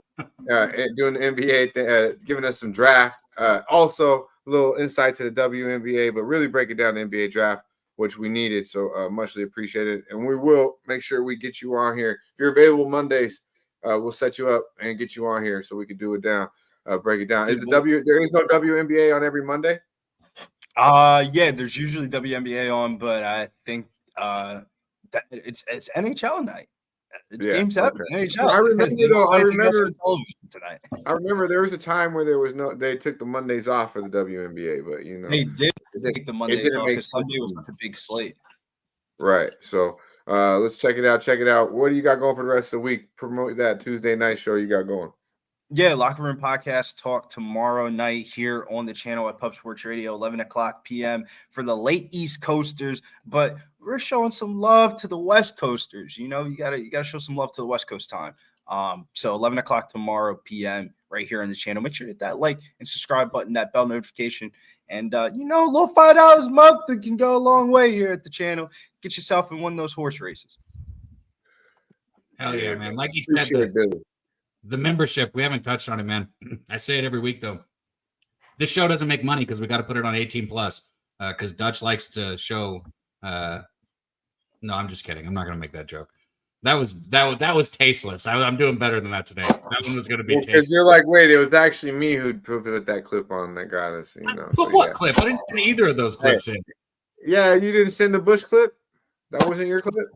[SPEAKER 3] the NBA, giving us some draft. Also, a little insight to the WNBA, but really breaking down the NBA draft, which we needed. So muchly appreciated. And we will make sure we get you on here. If you're available Mondays, we'll set you up and get you on here so we can do it down, break it down. There is no WNBA on every Monday?
[SPEAKER 16] Yeah, there's usually WNBA on, but I think that it's NHL night. It's game 7.
[SPEAKER 3] Okay.
[SPEAKER 16] NHL.
[SPEAKER 3] I remember
[SPEAKER 16] tonight.
[SPEAKER 3] I remember there was a time where they took the Mondays off for the WNBA, but
[SPEAKER 16] they did take the Mondays off because Sunday was such a big slate.
[SPEAKER 3] Right. So let's check it out. What do you got going for the rest of the week? Promote that Tuesday night show you got going.
[SPEAKER 16] Yeah, Locker Room Podcast talk tomorrow night here on the channel at Pub Sports Radio, 11 o'clock p.m. for the late East Coasters. But we're showing some love to the West Coasters. You know, you gotta show some love to the West Coast time. So 11 o'clock tomorrow p.m. right here on the channel. Make sure to hit that like and subscribe button, that bell notification. And, a little $5 a month that can go a long way here at the channel. Get yourself in one of those horse races.
[SPEAKER 2] Hell yeah, man. Like you said, the membership, we haven't touched on it, man. I say it every week, though. This show doesn't make money because we got to put it on 18+, because Dutch likes to show no, I'm just kidding. I'm not going to make that joke. That was tasteless. I'm doing better than that today. That one was going to be tasteless.
[SPEAKER 3] Because you're like, wait, it was actually me who put that clip on that got us.
[SPEAKER 2] Put what clip? I didn't see either of those clips in.
[SPEAKER 3] Yeah, you didn't send the Bush clip. That wasn't your clip.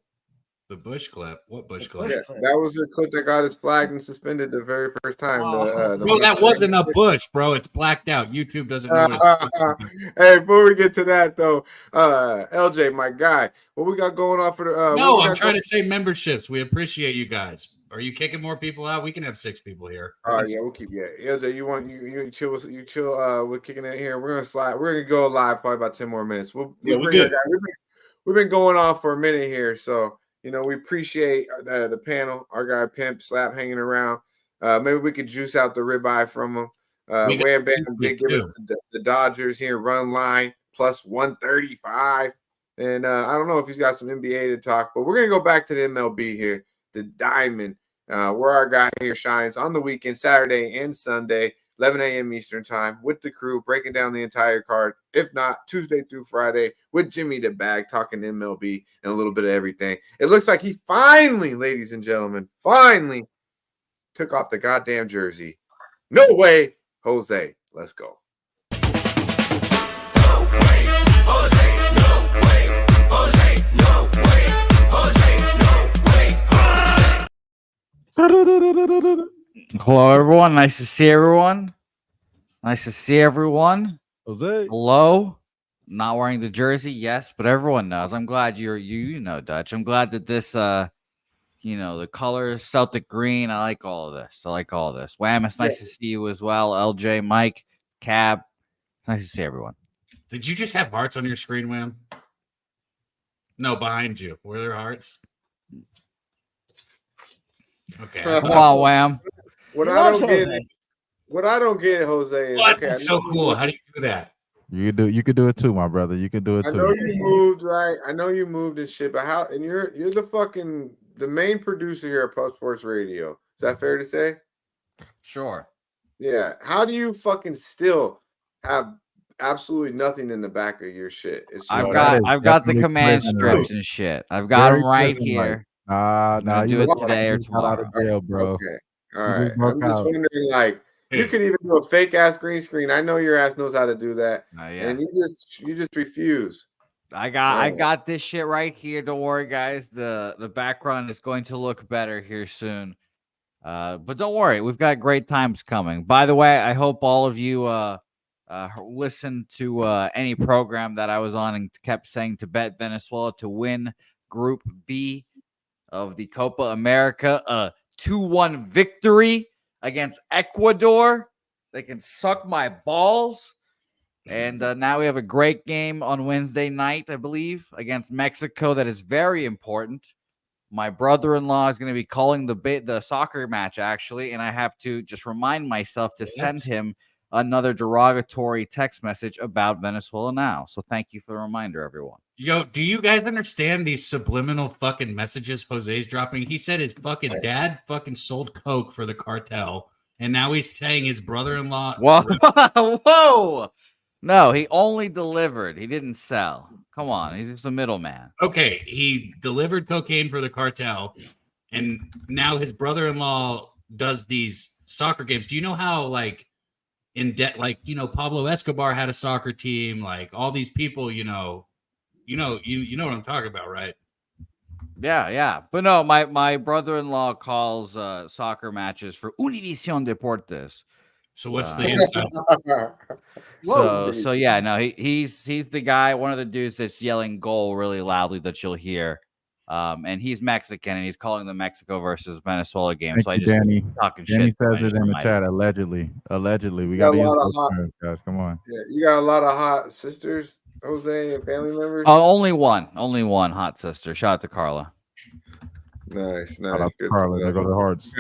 [SPEAKER 2] The Bush clip. What Bush clip?
[SPEAKER 3] Yeah, that was the clip that got us flagged and suspended the very first time.
[SPEAKER 2] Bro, that wasn't a bush, bro. It's blacked out. YouTube doesn't know what it's.
[SPEAKER 3] Hey, before we get to that though, LJ, my guy, what we got going on for the?
[SPEAKER 2] No, I'm trying to say memberships. We appreciate you guys. Are you kicking more people out? We can have 6 people here.
[SPEAKER 3] All right, yeah, we'll keep. Yeah, LJ, you chill. You chill. We're kicking it here. We're gonna slide. We're gonna go live probably about 10 more minutes. We're good. We've been going on for a minute here, so. You know, we appreciate the panel, our guy Pimp Slap hanging around. Maybe we could juice out the ribeye from him. Wham Bam did give us the Dodgers here run line plus 135. And I don't know if he's got some NBA to talk, but we're going to go back to the MLB here, the Diamond, where our guy here shines on the weekend, Saturday and Sunday, 11 a.m. Eastern time with the crew, breaking down the entire card. If not, Tuesday through Friday with Jimmy the Bag, talking MLB and a little bit of everything. It looks like he finally, ladies and gentlemen, finally took off the goddamn jersey. No way, Jose. Let's go.
[SPEAKER 18] No way, Jose. No way, Jose. No way, Jose. No way, Jose.
[SPEAKER 19] Hello, everyone. Nice to see everyone.
[SPEAKER 13] Jose.
[SPEAKER 19] Hello. Not wearing the jersey, yes, but everyone knows. I'm glad you know, Dutch. I'm glad that this, the colors, Celtic green. I like all of this. Wham, it's nice to see you as well. LJ, Mike, Cab. Nice to see everyone.
[SPEAKER 2] Did you just have hearts on your screen, Wham? No, behind you. Were there hearts? Okay.
[SPEAKER 19] Come on, Wham.
[SPEAKER 3] What I don't get, Jose, is
[SPEAKER 2] what? That's so cool. How do you do that?
[SPEAKER 13] You could do it too, my brother. You can do it too.
[SPEAKER 3] I know you moved, right? I know you moved and shit, but how? And you're the main producer here at Pub Sports Radio. Is that fair to say?
[SPEAKER 19] Sure.
[SPEAKER 3] Yeah. How do you fucking still have absolutely nothing in the back of your shit?
[SPEAKER 19] I've got the command strips and shit. I've got them right here.
[SPEAKER 13] No,
[SPEAKER 19] you do it today or tomorrow,
[SPEAKER 3] bro. Okay. All right. I'm just wondering, like, you can even do a fake ass green screen. I know your ass knows how to do that, and you just refuse.
[SPEAKER 19] I got this shit right here. Don't worry, guys. The background is going to look better here soon. But don't worry, we've got great times coming. By the way, I hope all of you listened to any program that I was on and kept saying to bet Venezuela to win Group B of the Copa America. 2-1 victory against Ecuador. They can suck my balls. And now we have a great game on Wednesday night, I believe, against Mexico. That is very important. My brother-in-law is going to be calling the soccer match, actually, and I have to just remind myself to send him another derogatory text message about Venezuela now. So thank you for the reminder, everyone.
[SPEAKER 2] Yo, do you guys understand these subliminal fucking messages Jose's dropping? He said his fucking dad fucking sold coke for the cartel, and now he's saying his brother-in-law.
[SPEAKER 19] Whoa! No, he only delivered. He didn't sell. Come on, he's just a middleman.
[SPEAKER 2] Okay, he delivered cocaine for the cartel, and now his brother-in-law does these soccer games. Do you know how, like, in debt, like, Pablo Escobar had a soccer team, like all these people, you know what I'm talking about, right?
[SPEAKER 19] Yeah. But no, my brother-in-law calls soccer matches for Univision Deportes.
[SPEAKER 2] So what's the inside?
[SPEAKER 19] So yeah, no, he's the guy, one of the dudes that's yelling goal really loudly that you'll hear. And he's Mexican, and he's calling the Mexico versus Venezuela game.
[SPEAKER 13] Thank
[SPEAKER 19] so I
[SPEAKER 13] you,
[SPEAKER 19] just
[SPEAKER 13] Danny.
[SPEAKER 19] talking
[SPEAKER 13] Danny
[SPEAKER 19] shit.
[SPEAKER 13] says it in the chat. Allegedly, we got to use those terms, guys. Come on.
[SPEAKER 3] Yeah, you got a lot of hot sisters, Jose, and family members.
[SPEAKER 19] Only one hot sister. Shout out to Carla.
[SPEAKER 3] Nice.
[SPEAKER 13] Shout out to Carla. There go the hearts.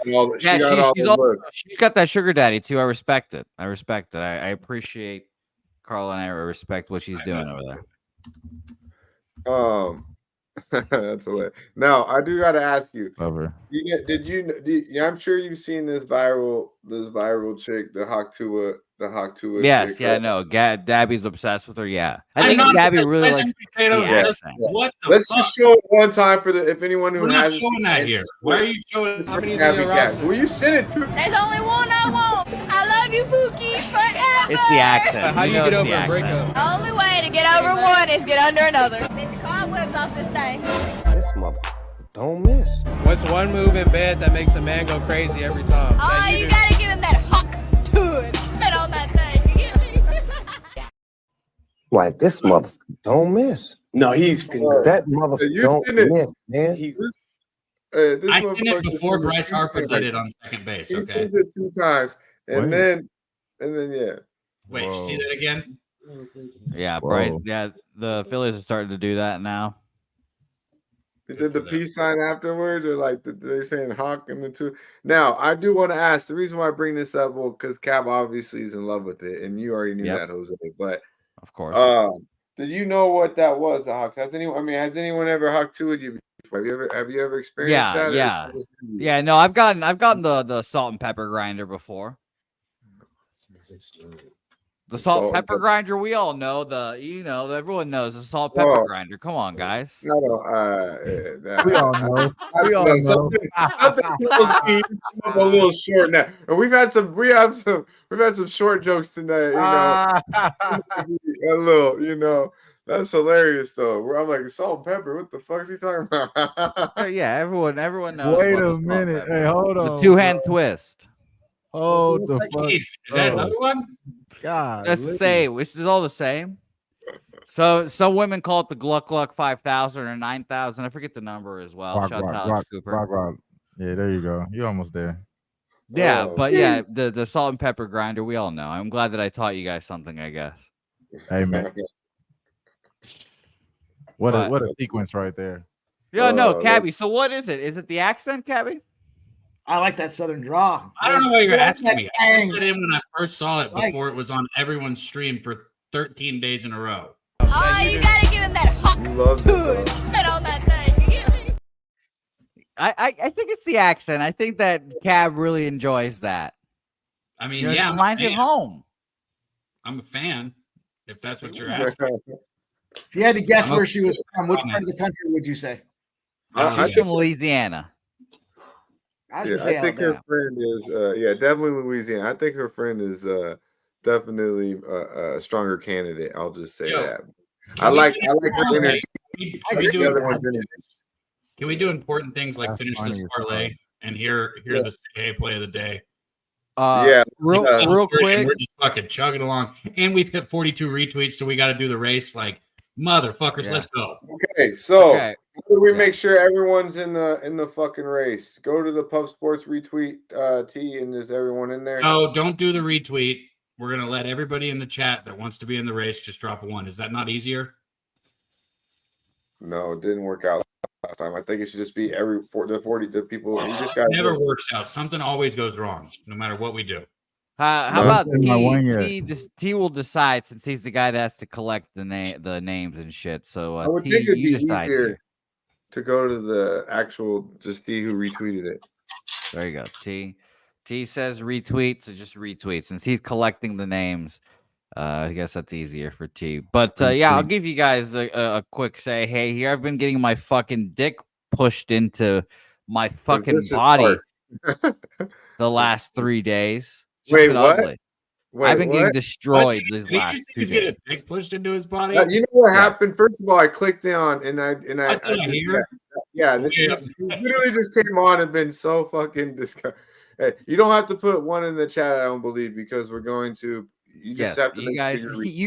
[SPEAKER 19] She's got that sugar daddy too. I respect it. I appreciate Carla, and I respect what she's doing over
[SPEAKER 3] there. That's hilarious. Now, I do got to ask you.
[SPEAKER 13] Over.
[SPEAKER 3] I'm sure you've seen this viral chick, the Hawk Tua.
[SPEAKER 19] Yes,
[SPEAKER 3] chick,
[SPEAKER 19] yeah,
[SPEAKER 3] right?
[SPEAKER 19] no. Dabby's obsessed with her. Yeah, I think Dabby really likes the accent.
[SPEAKER 2] What the
[SPEAKER 3] Let's
[SPEAKER 2] fuck?
[SPEAKER 3] just show it one time for if anyone who
[SPEAKER 2] We're not
[SPEAKER 3] has
[SPEAKER 2] showing that here. Why are you showing how many
[SPEAKER 3] Daby Cab? Will you send it to?
[SPEAKER 11] There's only one I want. I love you, Pookie, forever.
[SPEAKER 19] It's the accent.
[SPEAKER 8] How do you get over a breakup?
[SPEAKER 11] The only way to get
[SPEAKER 20] over one is get under another. Make the cobwebs off this thing.
[SPEAKER 21] This mother don't miss.
[SPEAKER 22] What's one move in bed that makes a man go crazy every time?
[SPEAKER 20] Oh, you gotta give him that huck to it. Spit on that thing. You get me?
[SPEAKER 21] Like this mother don't miss.
[SPEAKER 23] No, he's
[SPEAKER 21] that mother don't miss, man.
[SPEAKER 2] I seen it before Bryce Harper did it on second base.
[SPEAKER 3] He
[SPEAKER 2] Okay.
[SPEAKER 3] sends it 2 times, and then yeah.
[SPEAKER 2] Wait, you see that again?
[SPEAKER 19] Yeah, Bryce. Yeah, the Phillies are starting to do that now.
[SPEAKER 3] They did the peace sign afterwards, or like they saying hawk in the 2. Now, I do want to ask the reason why I bring this up, well, because Cab obviously is in love with it, and you already knew that, Jose. But
[SPEAKER 19] of course,
[SPEAKER 3] did you know what that was? The hawk? Has anyone ever hawked 2 with you? Have you ever experienced that?
[SPEAKER 19] Yeah. No, I've gotten the salt and pepper grinder before. The salt pepper grinder, we all know everyone knows the salt pepper grinder. Come on, guys.
[SPEAKER 3] We all
[SPEAKER 13] know. We all know.
[SPEAKER 3] Something a little short now. And we have some short jokes tonight. A little, that's hilarious though. I'm like salt and pepper. What the fuck is he talking about?
[SPEAKER 19] Yeah, everyone knows.
[SPEAKER 13] Wait a minute. Hey, hold on.
[SPEAKER 19] The 2-hand twist.
[SPEAKER 13] Hold the fuck.
[SPEAKER 2] Is that another one?
[SPEAKER 13] God,
[SPEAKER 19] that's the same. It's all the same. So some women call it the Gluck Gluck 5,000 or 9,000. I forget the number as well. Shout out to Alex Cooper.
[SPEAKER 13] Rock. Yeah, there you go. You're almost there.
[SPEAKER 19] Yeah, but yeah, the salt and pepper grinder, we all know. I'm glad that I taught you guys something, I guess.
[SPEAKER 13] Hey man. What a sequence right there.
[SPEAKER 19] Yeah, no, Cabby. So what is it? Is it the accent, Cabby?
[SPEAKER 12] I like that southern draw.
[SPEAKER 2] I don't know what you're asking me. I put it in when I first saw it before it was on everyone's stream for 13 days in a row.
[SPEAKER 20] Oh, you gotta give him that huck to it. Spit on that thing. You get me?
[SPEAKER 19] I think it's the accent. I think that Cab really enjoys that.
[SPEAKER 2] I mean,
[SPEAKER 19] it reminds me of home.
[SPEAKER 2] I'm a fan, if that's what you're asking.
[SPEAKER 12] If you had to guess where she was from, which part of the country would you say?
[SPEAKER 19] She's from Louisiana.
[SPEAKER 12] I
[SPEAKER 3] think her friend is definitely Louisiana. I think her friend is definitely a stronger candidate. I'll just say that. I like her energy.
[SPEAKER 2] Can we do important things like finish this parlay and hear the CA play of the day?
[SPEAKER 19] Real quick.
[SPEAKER 2] We're just fucking chugging along, and we've hit 42 retweets, so we got to do the race. Like motherfuckers, let's go.
[SPEAKER 3] Okay, so how do we make sure everyone's in the fucking race? Go to the Pub Sports retweet T, and is everyone in there?
[SPEAKER 2] No, don't do the retweet. We're gonna let everybody in the chat that wants to be in the race just drop a 1. Is that not easier?
[SPEAKER 3] No, it didn't work out last time. I think it should just be the people. You just
[SPEAKER 2] got never works out. Something always goes wrong, no matter what we do.
[SPEAKER 19] How about T will decide, since he's the guy that has to collect the names and shit. So
[SPEAKER 3] I would think it'd be easier to go to the actual just T who retweeted it.
[SPEAKER 19] There you go. T says retweet, so just retweet. Since he's collecting the names, I guess that's easier for T. But I'll give you guys a quick say. Hey, here I've been getting my fucking dick pushed into my fucking body the last 3 days.
[SPEAKER 3] Wait, what?
[SPEAKER 19] I've been getting destroyed these last 2 days.
[SPEAKER 2] He's getting a dick pushed into his body.
[SPEAKER 3] You know what happened? First of all, I clicked on and I literally just came on and been so fucking disgusted. Hey, you don't have to put 1 in the chat, I don't believe, because we're going to. You just have to.
[SPEAKER 19] You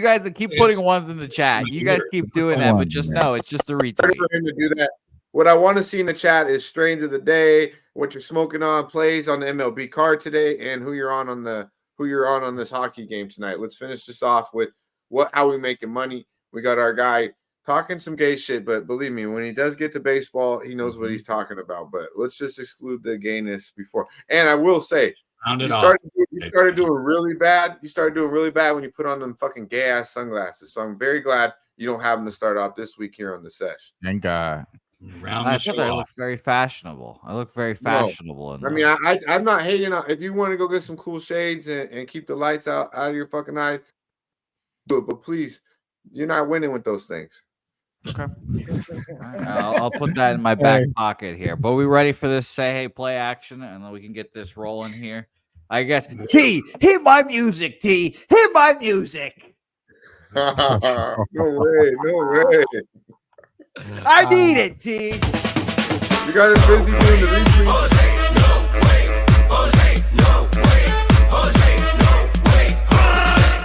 [SPEAKER 19] guys that keep putting 1s in the chat. You guys keep doing that, but just know it's just a retweet.
[SPEAKER 3] For him to do that. What I want to see in the chat is strains of the day, what you're smoking on, plays on the MLB card today, and who you're on this hockey game tonight. Let's finish this off with how we making money. We got our guy talking some gay shit, but believe me, when he does get to baseball, he knows what he's talking about. But let's just exclude the gayness before. And I will say, you started doing really bad. You started doing really bad when you put on them fucking gay ass sunglasses. So I'm very glad you don't have them to start off this week here on the Sesh.
[SPEAKER 13] Thank God.
[SPEAKER 19] I look very fashionable. I look very fashionable.
[SPEAKER 3] I mean, I'm not hating on. If you want to go get some cool shades and keep the lights out of your fucking eyes, do it. But please, you're not winning with those things.
[SPEAKER 19] Okay. I'll put that in my back pocket here. But we ready for this say hey play action, and then we can get this rolling here. I guess T, hit my music. T, hit my music.
[SPEAKER 3] No way. No way.
[SPEAKER 19] I need it, T.
[SPEAKER 3] You got us busy doing the retweet.
[SPEAKER 18] Jose, no way. Jose, no way. Jose, no way.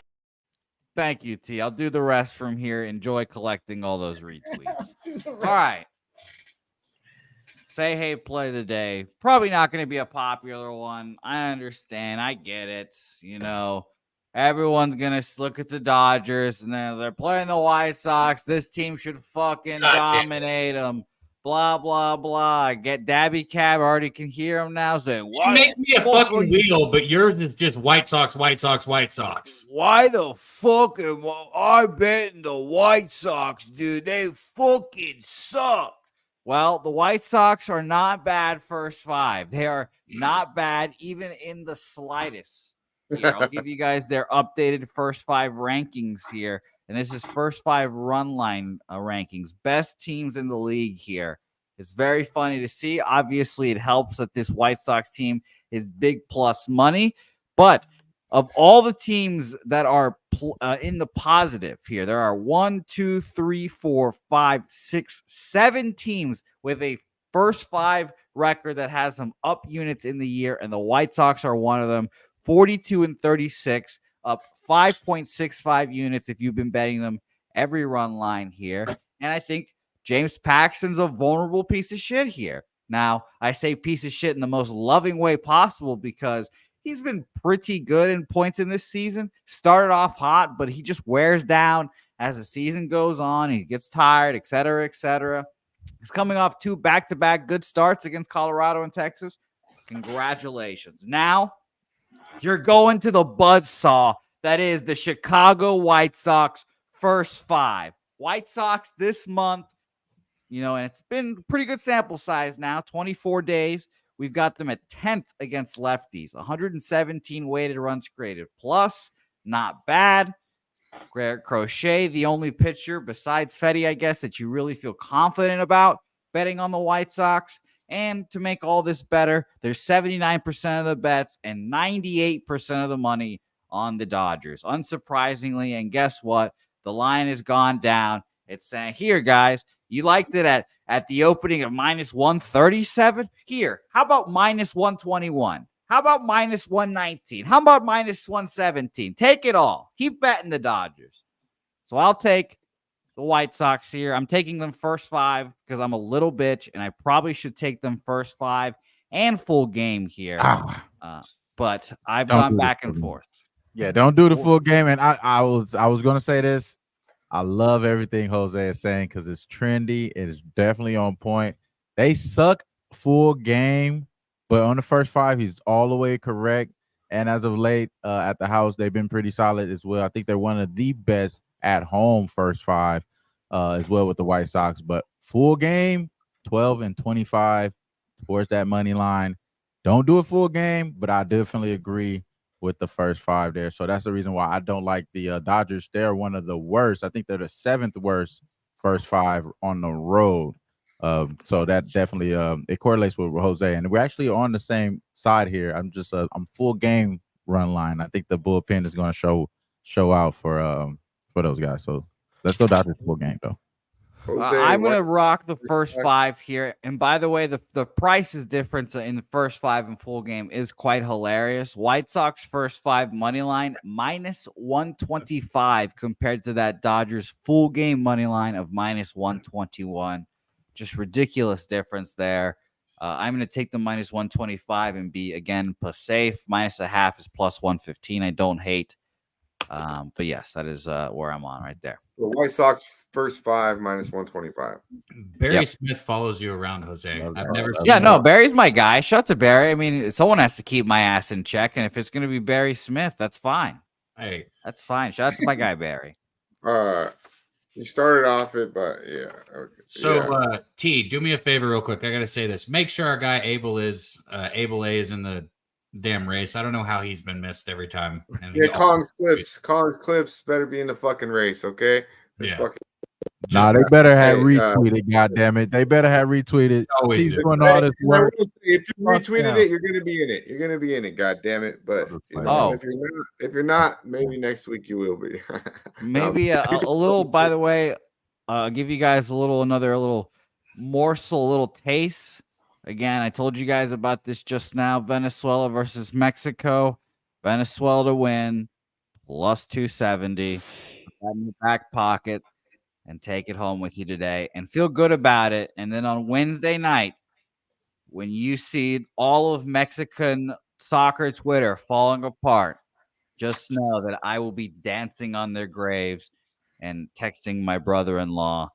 [SPEAKER 19] Thank you, T. I'll do the rest from here. Enjoy collecting all those retweets. All right. Say hey, play the day. Probably not going to be a popular one. I understand. I get it. You know, everyone's going to look at the Dodgers and then they're playing the White Sox. This team should fucking dominate them. Blah, blah, blah. I get Daby Cab. Already can hear him now saying,
[SPEAKER 2] You make me a fucking wheel, but yours is just White Sox, White Sox, White Sox.
[SPEAKER 19] Why the fuck am I betting the White Sox, dude? They fucking suck. Well, the White Sox are not bad first five. They are not bad even in the slightest. Here, I'll give you guys their updated first five rankings here. And this is first five run line rankings. Best teams in the league here. It's very funny to see. Obviously, it helps that this White Sox team is big plus money. But of all the teams that are in the positive here, there are 1, 2, 3, 4, 5, 6, 7 teams with a first five record that has some up units in the year, and the White Sox are one of them. 42 and 36, up 5.65 units if you've been betting them every run line here. And I think James Paxton's a vulnerable piece of shit here. Now, I say piece of shit in the most loving way possible because he's been pretty good in points in this season. Started off hot, but he just wears down as the season goes on. He gets tired, et cetera, et cetera. He's coming off 2 back-to-back good starts against Colorado and Texas. Congratulations. Now, you're going to the buzzsaw that is the Chicago White Sox first five. White Sox this month, you know, and it's been pretty good sample size now, 24 days. We've got them at 10th against lefties, 117 weighted runs created plus, not bad. Garrett Crochet, the only pitcher besides Fetty, I guess, that you really feel confident about betting on the White Sox. And to make all this better, there's 79% of the bets and 98% of the money on the Dodgers. Unsurprisingly, and guess what? The line has gone down. It's saying, here, guys, you liked it at the opening of minus 137? Here, how about minus 121? How about minus 119? How about minus 117? Take it all. Keep betting the Dodgers. So I'll take the White Sox here. I'm taking them first five because I'm a little bitch, and I probably should take them first five and full game here. But I've gone back and forth.
[SPEAKER 13] Yeah, don't do the full game. And I was gonna say this. I love everything Jose is saying because it's trendy. It is definitely on point. They suck full game, but on the first five, he's all the way correct. And as of late, at the house, they've been pretty solid as well. I think they're one of the best at home first five as well with the White Sox. But full game, 12 and 25 towards that money line. Don't do a full game, but I definitely agree with the first five there. So that's the reason why I don't like the Dodgers. They're one of the worst. I think they're the 7th worst first five on the road. So that definitely it correlates with Jose. And we're actually on the same side here. I'm just I'm full game run line. I think the bullpen is going to show out for those guys. So let's go Dodgers full game though.
[SPEAKER 19] I'm going to rock the first five here. And by the way, the price is difference in the first five and full game is quite hilarious. White Sox first five money line minus 125 compared to that Dodgers full game money line of minus 121. Just ridiculous difference there. I'm going to take the minus 125 and be, again, safe. Minus a half is plus 115. I don't hate. But yes, that is where I'm on right there.
[SPEAKER 3] The White Sox first five minus 125.
[SPEAKER 2] Barry Smith follows you around, Jose. I've never seen
[SPEAKER 19] Yeah, no, Barry's my guy. Shout out to Barry. I mean, someone has to keep my ass in check. And if it's going to be Barry Smith, that's fine.
[SPEAKER 2] Hey,
[SPEAKER 19] that's fine. Shout out to my guy, Barry.
[SPEAKER 3] You started off it, but yeah. Okay.
[SPEAKER 2] So, T, do me a favor real quick. I got to say this. Make sure our guy Abel A is in the damn race. I don't know how he's been missed every time. And
[SPEAKER 3] Collins Clips better be in the fucking race, okay?
[SPEAKER 13] Nah, they better have retweeted. God damn it, they better have retweeted. He's doing all this work.
[SPEAKER 3] If you retweeted it, you're gonna be in it. You're gonna be in it. God damn it! But you know, if you're not, maybe next week you will be.
[SPEAKER 19] Maybe a little. By the way, I'll give you guys another little morsel, a little taste. Again, I told you guys about this just now. Venezuela versus Mexico. Venezuela to win, plus 270. Put that in your back pocket and take it home with you today and feel good about it. And then on Wednesday night, when you see all of Mexican soccer Twitter falling apart, just know that I will be dancing on their graves and texting my brother-in-law,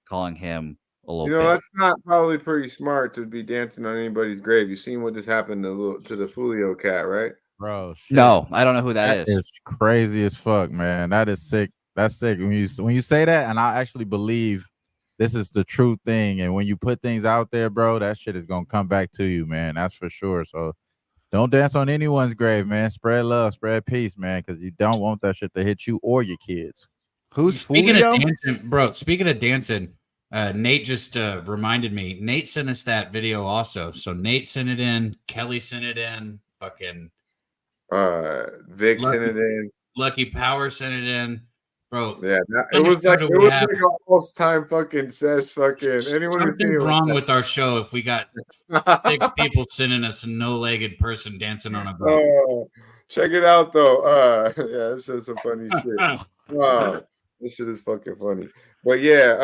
[SPEAKER 19] calling him a little bitch.
[SPEAKER 3] That's not probably pretty smart to be dancing on anybody's grave. You seen what just happened to the Fulio cat, right?
[SPEAKER 13] Bro, shit.
[SPEAKER 19] No, I don't know who that is.
[SPEAKER 13] It's crazy as fuck, man. That is sick. That's sick. When you say that, and I actually believe this is the true thing. And when you put things out there, bro, that shit is gonna come back to you, man. That's for sure. So don't dance on anyone's grave, man. Spread love, spread peace, man, because you don't want that shit to hit you or your kids.
[SPEAKER 19] Who's
[SPEAKER 2] speaking of dancing, bro? Speaking of dancing, Nate just reminded me. Nate sent us that video also. So Nate sent it in. Kelly sent it in. Fucking
[SPEAKER 3] Vic sent it in.
[SPEAKER 2] Lucky Power sent it in. Bro,
[SPEAKER 3] yeah, it was like almost time fucking Sesh fucking anyone.
[SPEAKER 2] Something's wrong with our show if we got 6 people sending us a no-legged person dancing on a boat.
[SPEAKER 3] Check it out though. Yeah, this is some funny shit. This shit is fucking funny. But yeah,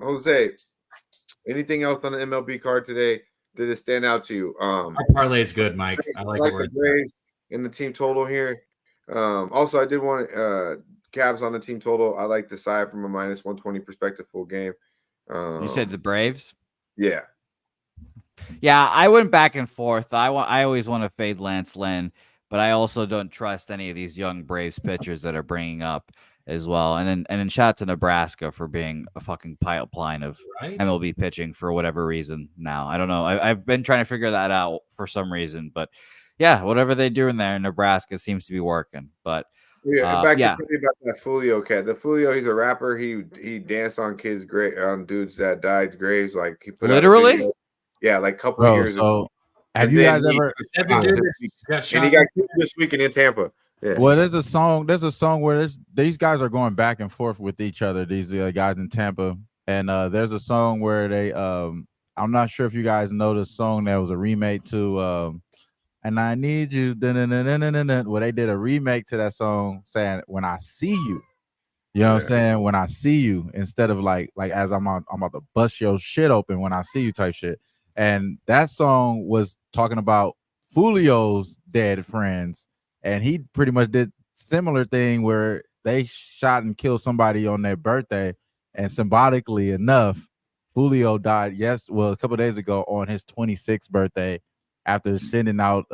[SPEAKER 3] Jose, anything else on the MLB card today? Did it stand out to you?
[SPEAKER 2] Our parlay is good, Mike. I like
[SPEAKER 3] the Braves in the team total here. Also, I did want Cabs on the team total. I like the side from a -120 perspective full game.
[SPEAKER 19] You said the Braves?
[SPEAKER 3] Yeah.
[SPEAKER 19] Yeah, I went back and forth. I always want to fade Lance Lynn, but I also don't trust any of these young Braves pitchers that are bringing up as well. And then shout out to Nebraska for being a fucking pipeline of MLB pitching for whatever reason now. I don't know. I've been trying to figure that out for some reason, but yeah, whatever they do in there in Nebraska seems to be working. But
[SPEAKER 3] yeah, back to tell you about that Fulio cat. The Fulio, he's a rapper. He danced on kids' on dudes that died graves. Like he put
[SPEAKER 19] literally,
[SPEAKER 3] yeah, like a couple years ago.
[SPEAKER 13] Have you guys ever?
[SPEAKER 3] And he got killed this weekend in Tampa. Yeah.
[SPEAKER 13] Well, there's a song where these guys are going back and forth with each other. These guys in Tampa, and there's a song where they I'm not sure if you guys know the song that was a remake to And I Need You. Well, they did a remake to that song saying "When I See You." You know what I'm saying? When I see you, instead of like as I'm about to bust your shit open when I see you type shit. And that song was talking about Fulio's dead friends. And he pretty much did similar thing where they shot and killed somebody on their birthday. And symbolically enough, Fulio died, a couple of days ago on his 26th birthday after sending out,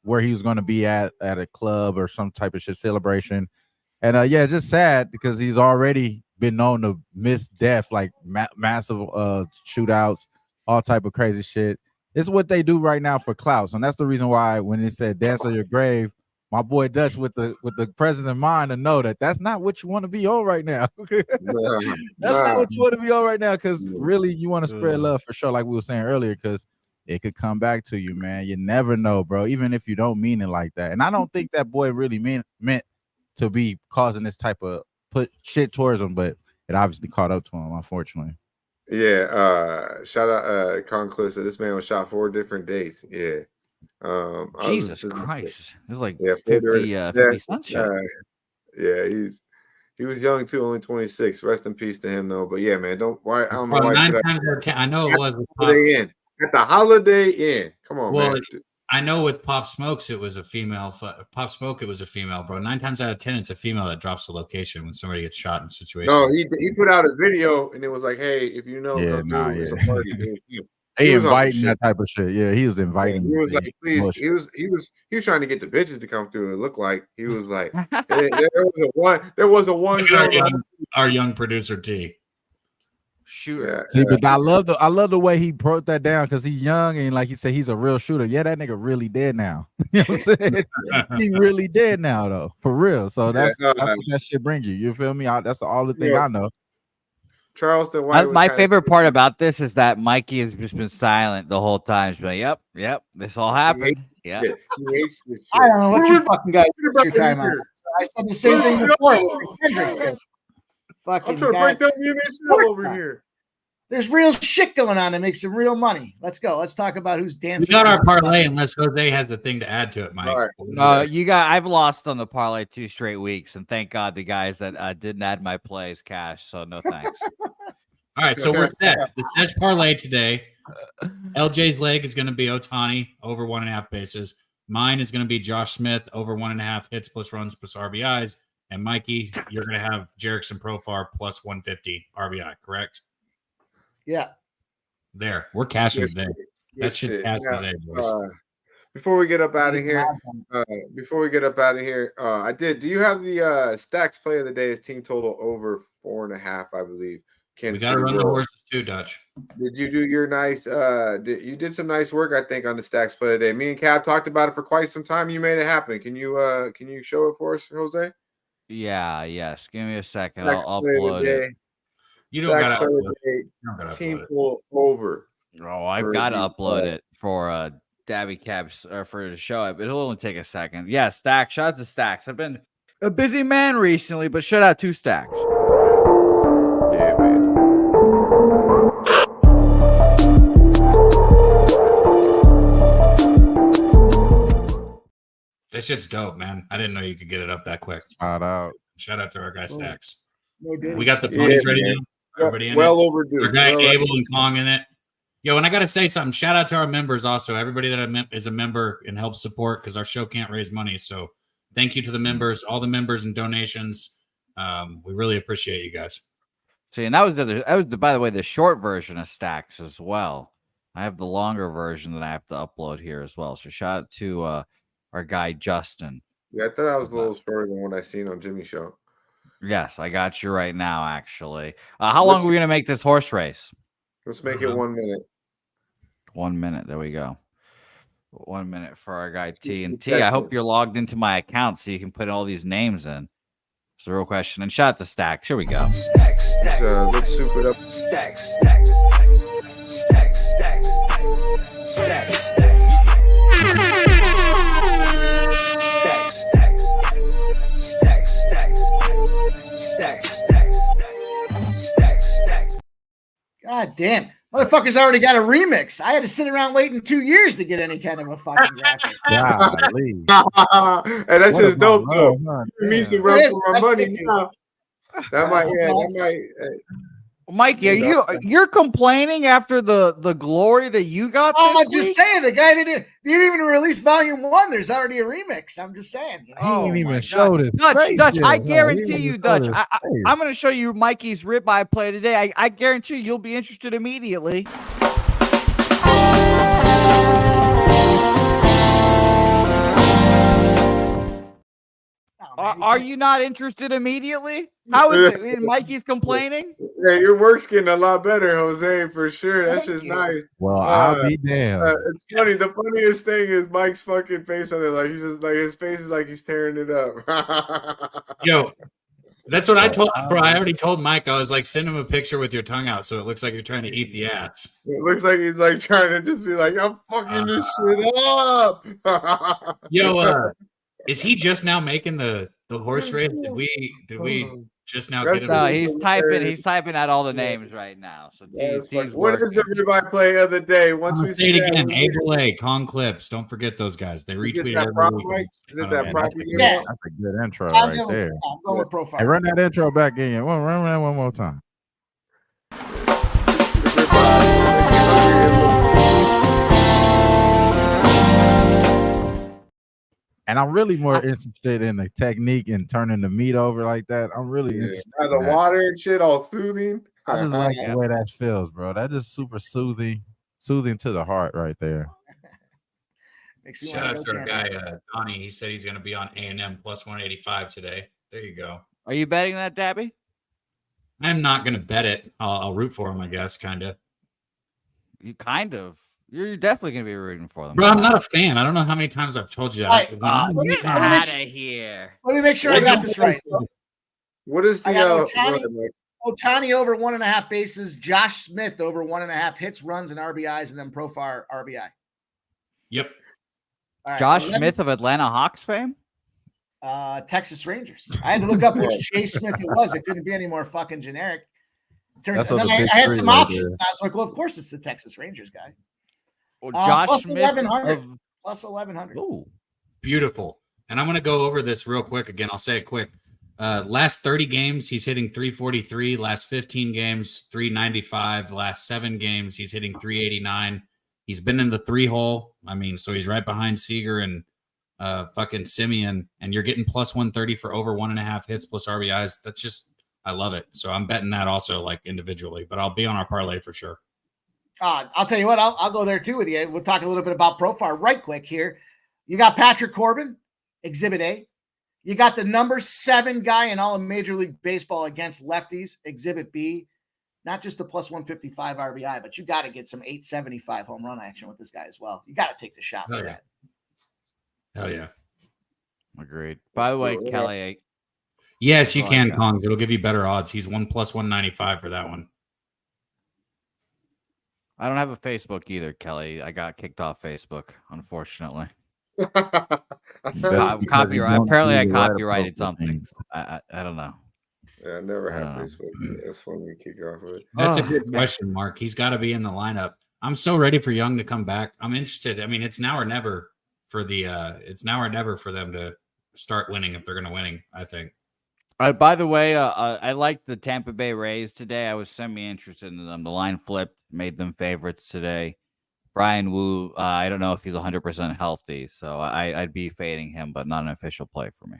[SPEAKER 13] where he was going to be at a club or some type of shit celebration. And just sad because he's already been known to miss death, like massive shootouts, all type of crazy shit. It's what they do right now for clouds, and that's the reason why when it said "dance on your grave," my boy Dutch with the presence in mind to know that that's not what you want to be on right now. That's not what you want to be on right now, because really you want to spread love for sure, like we were saying earlier, because it could come back to you, man. You never know, bro. Even if you don't mean it like that, and I don't think that boy really meant to be causing this type of put shit towards him, but it obviously caught up to him, unfortunately.
[SPEAKER 3] Yeah, shout out Conclus. This man was shot 4 different days. Yeah.
[SPEAKER 19] Jesus Christ. It was like
[SPEAKER 3] 50
[SPEAKER 19] cents shit.
[SPEAKER 3] Yeah, he was young too, only 26. Rest in peace to him though. But yeah, man, I don't know why
[SPEAKER 2] 9 times out of 10. I know it was
[SPEAKER 3] at the Holiday Inn. Come on, man.
[SPEAKER 2] I know with Pop Smokes it was a female. Pop Smoke, it was a female, bro. 9 times out of 10, it's a female that drops the location when somebody gets shot in a situation.
[SPEAKER 3] No, he put out a video and it was like, hey, if you know, it's a party.
[SPEAKER 13] He inviting that type of shit. Yeah, he was inviting.
[SPEAKER 3] He was like, please. He was trying to get the bitches to come through. It looked like he was like, there was a one girl.
[SPEAKER 2] Our young producer T.
[SPEAKER 19] shooter.
[SPEAKER 13] See, but I love the way he broke that down because he's young and like he said, he's a real shooter. Yeah, that nigga really dead now. You know what I'm saying? He really dead now though, for real. So that's what that shit bring you. You feel me? That's the only thing I know.
[SPEAKER 3] Charleston White.
[SPEAKER 19] My favorite part about this is that Mikey has just been silent the whole time. He's been like, yep, this all happened. Yeah.
[SPEAKER 12] I don't know what you fucking guys do your time out. I said the same thing before.
[SPEAKER 3] I'm trying to break down the NHL over here.
[SPEAKER 12] There's real shit going on that makes some real money. Let's go. Let's talk about who's dancing.
[SPEAKER 2] We got our parlay unless Jose has a thing to add to it, Mike.
[SPEAKER 19] I've lost on the parlay 2 straight weeks, and thank God the guys that didn't add my plays cash. So no thanks.
[SPEAKER 2] All right, so we're set. The Sesh parlay today. LJ's leg is going to be Ohtani over 1.5 bases. Mine is going to be Josh Smith over 1.5 hits plus runs plus RBIs. And Mikey, you're going to have Jerickson Profar plus 150 RBI, correct?
[SPEAKER 12] Yeah.
[SPEAKER 2] There. We're cashing today. That should cash today, boys.
[SPEAKER 3] Before we get up out of here, do you have the stacks play of the day as team total over 4.5, I believe?
[SPEAKER 2] We got to run the horses too, Dutch.
[SPEAKER 3] Did you do your nice you did some nice work, I think, on the stacks play of the day. Me and Cab talked about it for quite some time. You made it happen. Can you show it for us, Jose?
[SPEAKER 19] Yeah, yes. Give me a second. I'll upload it.
[SPEAKER 2] You don't got to upload it.
[SPEAKER 3] Team total over.
[SPEAKER 19] Oh, I've got to upload it for Daby Cabs or for the show. It'll only take a second. Yeah, Stacks. Shout out to Stacks. I've been a busy man recently, but shout out to Stacks.
[SPEAKER 3] Yeah, man.
[SPEAKER 2] This shit's dope, man. I didn't know you could get it up that quick.
[SPEAKER 13] Shout out
[SPEAKER 2] to our guy Stacks.
[SPEAKER 12] No,
[SPEAKER 2] we got the ponies ready now. Everybody in
[SPEAKER 3] overdue.
[SPEAKER 2] Our guy Abel and Kong in it. Yo, and I got to say something. Shout out to our members also. Everybody that is a member and helps support because our show can't raise money. So thank you to the members, all the members and donations. We really appreciate you guys.
[SPEAKER 19] See, and that was by the way, the short version of Stacks as well. I have the longer version that I have to upload here as well. So shout out to our guy Justin.
[SPEAKER 3] Yeah, I thought that was a little shorter than what I seen on Jimmy's show.
[SPEAKER 19] Yes, I got you right now, actually. How long are we going to make this horse race?
[SPEAKER 3] Let's make it 1 minute.
[SPEAKER 19] 1 minute. There we go. 1 minute for our guy T. And T, I hope you're logged into my account so you can put all these names in. It's the real question. And shout out to Stacks. Here we go.
[SPEAKER 3] Let's soup it up.
[SPEAKER 18] Stacks.
[SPEAKER 12] God damn. Motherfuckers already got a remix. I had to sit around waiting 2 years to get any kind of a fucking graphic.
[SPEAKER 3] And that's just dope, though. Me some rub for my money now. That might.
[SPEAKER 19] Mikey, you're complaining after the glory that you got?
[SPEAKER 12] Oh, I'm just saying the guy didn't even release volume 1. There's already a remix. I'm just saying.
[SPEAKER 13] He didn't even show this.
[SPEAKER 19] Dutch, I guarantee you, Dutch. I'm going to show you Mikey's ribeye play today. I guarantee you'll be interested immediately. Are you not interested immediately? How is it? Mikey's complaining?
[SPEAKER 3] Yeah, your work's getting a lot better, Jose, for sure. That's just nice.
[SPEAKER 13] Well, I'll be damned.
[SPEAKER 3] It's funny. The funniest thing is Mike's fucking face on it. Like, he's just like, his face is like he's tearing it up.
[SPEAKER 2] Yo, that's what I told, bro. I already told Mike. I was like, send him a picture with your tongue out so it looks like you're trying to eat the ass.
[SPEAKER 3] It looks like he's like trying to just be like, I'm fucking this shit up.
[SPEAKER 2] Yo, is he just now making the horse race? Did we just now get him?
[SPEAKER 19] No, he's typing out all the names right now. So
[SPEAKER 3] what is the ribeye play of the day? Once we
[SPEAKER 2] say it again, Abel A, Kong Clips. Don't forget those guys. They retweet every week.
[SPEAKER 3] Is it that prop?
[SPEAKER 13] Yeah, that's a good intro right there.
[SPEAKER 12] I'm going with profile.
[SPEAKER 13] Hey, run that intro back in. Run that one more time. And I'm really more interested in the technique and turning the meat over like that. I'm really interested.
[SPEAKER 3] The water and shit all soothing.
[SPEAKER 13] I just like the way that feels, bro. That is super soothing to the heart right there.
[SPEAKER 2] Shout out to our guy Donnie. He said he's going to be on A&M plus 185 today. There you go.
[SPEAKER 19] Are you betting that, Dabby?
[SPEAKER 2] I'm not going to bet it. I'll root for him, I guess, kind of.
[SPEAKER 19] You kind of. You're definitely going to be rooting for them.
[SPEAKER 2] Bro, I'm not a fan. I don't know how many times I've told you that.
[SPEAKER 19] Get out of here.
[SPEAKER 12] Let me make sure I got this right.
[SPEAKER 3] What is
[SPEAKER 12] I
[SPEAKER 3] the
[SPEAKER 12] got Ohtani over 1.5 bases, Josh Smith over 1.5 hits, runs, and RBIs, and then Profar RBI.
[SPEAKER 2] Yep.
[SPEAKER 12] All right,
[SPEAKER 19] Josh Smith of Atlanta Hawks fame?
[SPEAKER 12] Texas Rangers. I had to look up which Jay Smith it was. It couldn't be any more fucking generic. Turns out, I had some options. I was like, well, of course it's the Texas Rangers guy.
[SPEAKER 19] Well, Josh
[SPEAKER 12] plus
[SPEAKER 19] Smith
[SPEAKER 12] 1,100. Plus 1,100.
[SPEAKER 19] Ooh.
[SPEAKER 2] Beautiful. And I'm going to go over this real quick again. I'll say it quick. Last 30 games, he's hitting 343. Last 15 games, 395. Last 7 games, he's hitting 389. He's been in the 3-hole. I mean, so he's right behind Seager and fucking Simeon. And you're getting plus 130 for over 1.5 hits plus RBIs. That's just, I love it. So I'm betting that also, like, individually. But I'll be on our parlay for sure.
[SPEAKER 12] I'll tell you what, I'll go there too with you. We'll talk a little bit about Profar right quick here. You got Patrick Corbin, Exhibit A. You got the number 7 guy in all of Major League Baseball against lefties, Exhibit B. Not just the plus 155 RBI, but you got to get some 875 home run action with this guy as well. You got to take the shot for that.
[SPEAKER 2] Hell yeah.
[SPEAKER 19] Agreed. By the way, Kelly.
[SPEAKER 2] Yes, you can, Kongs. It'll give you better odds. He's 1 plus 195 for that one.
[SPEAKER 19] I don't have a Facebook either, Kelly. I got kicked off Facebook, unfortunately. Copyright. Apparently, I copyrighted something. I don't know.
[SPEAKER 3] Yeah, I never had Facebook. That's funny to kick off with.
[SPEAKER 2] That's a good question, Mark. He's got to be in the lineup. I'm so ready for Young to come back. I'm interested. I mean, it's now or never for the. It's now or never for them to start winning if they're going to winning. I think.
[SPEAKER 19] By the way, I liked the Tampa Bay Rays today. I was semi-interested in them. The line flipped, made them favorites today. Brian Wu, I don't know if he's 100% healthy, so I'd be fading him, but not an official play for me.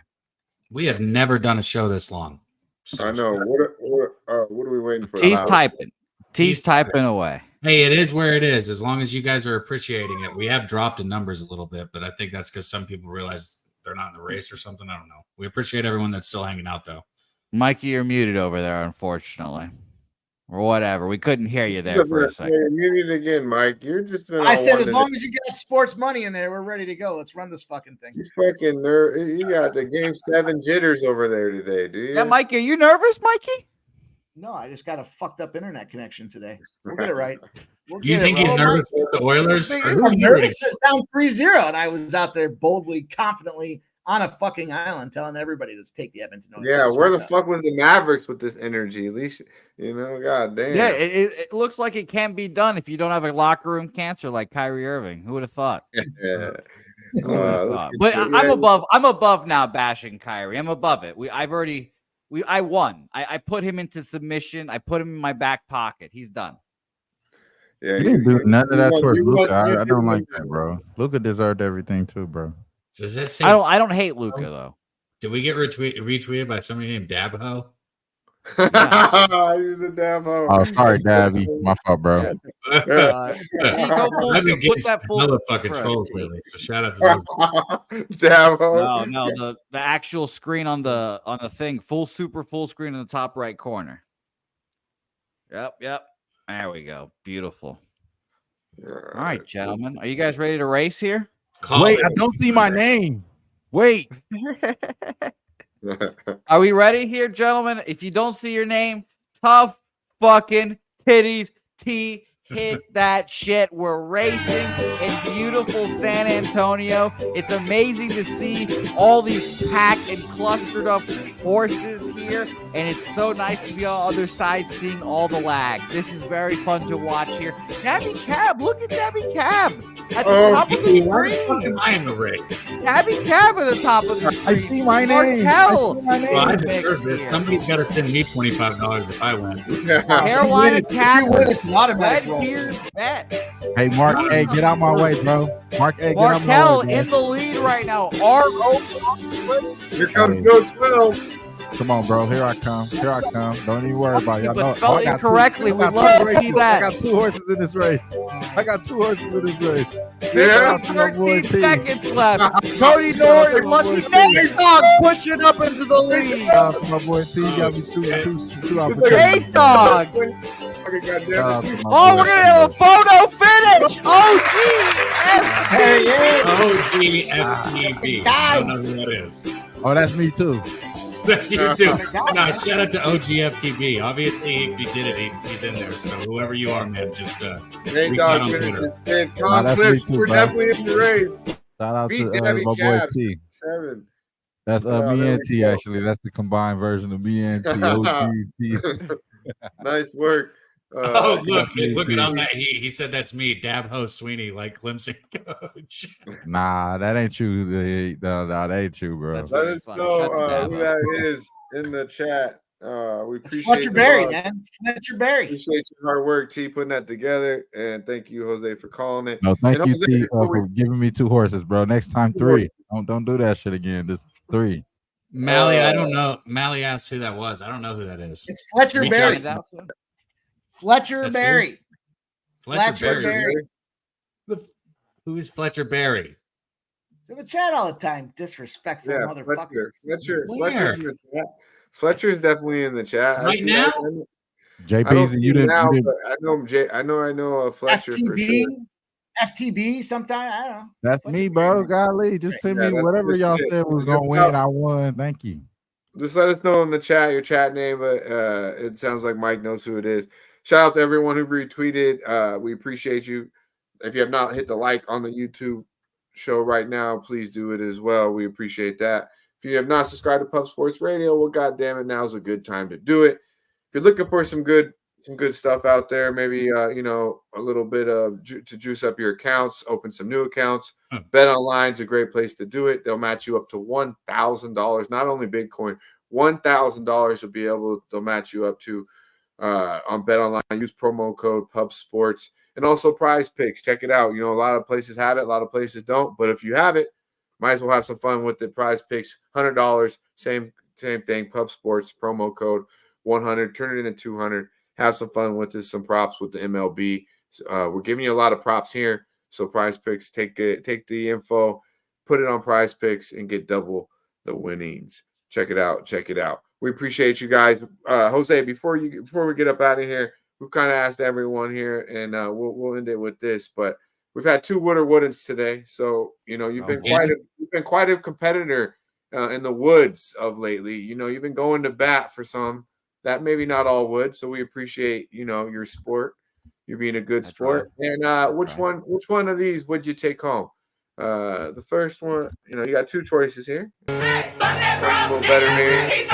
[SPEAKER 2] We have never done a show this long.
[SPEAKER 3] So I know. What are we waiting for?
[SPEAKER 19] T's typing. T's typing away.
[SPEAKER 2] Hey, it is where it is. As long as you guys are appreciating it. We have dropped in numbers a little bit, but I think that's because some people realize they're not in the race or something. I don't know. We appreciate everyone that's still hanging out, though.
[SPEAKER 19] Mikey, you're muted over there, unfortunately. Or whatever. We couldn't hear you there for a second.
[SPEAKER 3] You're muted again, Mike. You're just.
[SPEAKER 12] I said, as long as you get sports money in there, we're ready to go. Let's run this fucking thing.
[SPEAKER 3] You fucking nerd. You got the Game 7 jitters over there today, do you?
[SPEAKER 19] Yeah, Mikey, are you nervous, Mikey?
[SPEAKER 12] No, I just got a fucked up internet connection today. We'll get it right.
[SPEAKER 2] You think he's nervous with the Oilers?
[SPEAKER 12] I'm nervous. It's down 3-0, and I was out there boldly, confidently on a fucking island telling everybody to take the Edmonton Oilers.
[SPEAKER 3] Yeah, where the fuck was the Mavericks with this energy? At least, god damn.
[SPEAKER 19] Yeah, it looks like it can be done if you don't have a locker room cancer like Kyrie Irving. Who would have thought?
[SPEAKER 3] Yeah.
[SPEAKER 19] But I'm above now bashing Kyrie. I'm above it. I won. I put him into submission. I put him in my back pocket. He's done.
[SPEAKER 3] Yeah,
[SPEAKER 13] you didn't do none of that towards Luka. I don't like that, bro. Luka deserved everything too, bro.
[SPEAKER 2] Does this say,
[SPEAKER 19] I don't hate Luka though.
[SPEAKER 2] Did we get retweeted by somebody named Dabho?
[SPEAKER 3] Yeah. He was a Dabho.
[SPEAKER 13] Oh, sorry, Dabby. My fault, bro.
[SPEAKER 2] I've been getting hella fucking trolls lately. So shout out to those.
[SPEAKER 3] Dabho.
[SPEAKER 19] No, the actual screen on the thing, full screen in the top right corner. Yep. There we go. Beautiful. All right, gentlemen. Are you guys ready to race here?
[SPEAKER 13] Wait, I don't see my name. Wait.
[SPEAKER 19] Are we ready here, gentlemen? If you don't see your name, tough fucking titties. T, hit that shit. We're racing in beautiful San Antonio. It's amazing to see all these packed and clustered up horses here, and it's so nice to be on the other side seeing all the lag. This is very fun to watch here. Daby Cab, look at Daby Cab at the top of the screen.
[SPEAKER 2] Am I in the race?
[SPEAKER 19] Daby Cab at the top of the screen.
[SPEAKER 13] I see my name.
[SPEAKER 19] Markel.
[SPEAKER 2] Well, I deserve it. Somebody's got to send me $25 if I win.
[SPEAKER 19] Carolina Cat.
[SPEAKER 12] It's an automatic roll.
[SPEAKER 19] Bet.
[SPEAKER 13] Hey, Mark A, get out my way, bro. Mark A, get out my
[SPEAKER 19] Markel
[SPEAKER 13] way,
[SPEAKER 19] in the lead right now.
[SPEAKER 3] Here comes Joe 12.
[SPEAKER 13] Come on, bro. Here I come. Here I come. Don't even worry about it. Y'all
[SPEAKER 19] But
[SPEAKER 13] know.
[SPEAKER 19] spell
[SPEAKER 13] I
[SPEAKER 19] it
[SPEAKER 13] got
[SPEAKER 19] incorrectly.
[SPEAKER 13] I
[SPEAKER 19] We'd
[SPEAKER 13] got
[SPEAKER 19] love
[SPEAKER 13] two
[SPEAKER 19] to see
[SPEAKER 13] races.
[SPEAKER 19] that.
[SPEAKER 13] I got 2 horses in this race. I got 2 horses in this race.
[SPEAKER 3] Yeah.
[SPEAKER 13] Shout out to my boy
[SPEAKER 19] 13
[SPEAKER 13] T.
[SPEAKER 19] seconds left. Cody Norton, lucky Nate Dog pushing up into the lead.
[SPEAKER 13] Shout out to my boy T. Got me two opportunities.
[SPEAKER 19] Nate Dog. Oh, we're gonna have a photo finish.
[SPEAKER 2] OGFTB. I don't know who that is.
[SPEAKER 13] Oh, that's me too.
[SPEAKER 2] That's you too. No, shout out to OGFTB. Obviously, if he did it, he's in there. So whoever you are, man, just
[SPEAKER 3] Hey,
[SPEAKER 2] reach
[SPEAKER 3] dog,
[SPEAKER 2] out on Twitter.
[SPEAKER 13] That's me too,
[SPEAKER 3] we're
[SPEAKER 13] bro.
[SPEAKER 3] definitely in the race.
[SPEAKER 13] Shout out
[SPEAKER 3] Beat
[SPEAKER 13] to
[SPEAKER 3] Daby
[SPEAKER 13] my boy
[SPEAKER 3] Cab,
[SPEAKER 13] T.
[SPEAKER 3] 7.
[SPEAKER 13] That's
[SPEAKER 3] Oh,
[SPEAKER 13] me
[SPEAKER 3] there
[SPEAKER 13] and
[SPEAKER 3] we
[SPEAKER 13] T,
[SPEAKER 3] go.
[SPEAKER 13] actually. That's the combined version of me and T. OGT.
[SPEAKER 3] Nice work.
[SPEAKER 2] Look at on that. He said that's me, Dab host Sweeney, like Clemson coach.
[SPEAKER 13] Nah, that ain't you. No, that ain't you, bro.
[SPEAKER 3] Let us know who that is in the chat. We appreciate
[SPEAKER 12] Fletcher Berry, man. Fletcher Berry.
[SPEAKER 3] Appreciate your hard work, T, putting that together, and thank you, Jose, for calling it.
[SPEAKER 13] No, thank
[SPEAKER 3] and
[SPEAKER 13] you,
[SPEAKER 3] Jose,
[SPEAKER 13] T,
[SPEAKER 3] before
[SPEAKER 13] for giving me 2 horses, bro. Next time 3. Don't do that shit again. Just 3.
[SPEAKER 2] Mally, I don't know. Mally asked who that was. I don't know who that is.
[SPEAKER 12] It's Fletcher
[SPEAKER 2] Reach
[SPEAKER 12] Berry.
[SPEAKER 2] out.
[SPEAKER 12] Fletcher
[SPEAKER 2] That's
[SPEAKER 12] Berry.
[SPEAKER 2] Fletcher Berry. Who is Fletcher Berry?
[SPEAKER 12] It's in the chat all the time. Disrespectful motherfucker.
[SPEAKER 3] Fletcher's in the chat. Fletcher's definitely in the chat.
[SPEAKER 2] Right now?
[SPEAKER 13] JB's and you didn't.
[SPEAKER 3] But I know him. I know Fletcher for sure.
[SPEAKER 12] FTB sometime. I don't know.
[SPEAKER 13] That's me, bro. Golly, just send me whatever y'all said was gonna win. I won. Thank you.
[SPEAKER 3] Just let us know in the chat your chat name, but it sounds like Mike knows who it is. Shout out to everyone who retweeted. We appreciate you. If you have not hit the like on the YouTube show right now, please do it as well. We appreciate that. If you have not subscribed to Pub Sports Radio, well, goddamn it, now's a good time to do it. If you're looking for some good stuff out there, maybe a little bit of to juice up your accounts, open some new accounts. Bet Online is a great place to do it. They'll match you up to $1,000. Not only Bitcoin, $1,000 they'll match you up to on Bet Online. Use promo code Pub Sports and also Prize Picks. Check it out. A lot of places have it, a lot of places don't. But if you have it, might as well have some fun with the Prize Picks. $100, same thing. Pub Sports promo code 100. Turn it into 200. Have some fun with this. Some props with the MLB. We're giving you a lot of props here. So Prize Picks, take the info, put it on Prize Picks, and get double the winnings. Check it out. We appreciate you guys. Jose, before we get up out of here, we've kind of asked everyone here, and we'll end it with this. But we've had 2 wood or woodens today, so you've been quite a competitor in the woods of lately. You've been going to bat for some that maybe not all would. So we appreciate your sport. You being a good sport. Right. And which one of these would you take home? The first one, you got 2 choices here. Hey, a little better maybe.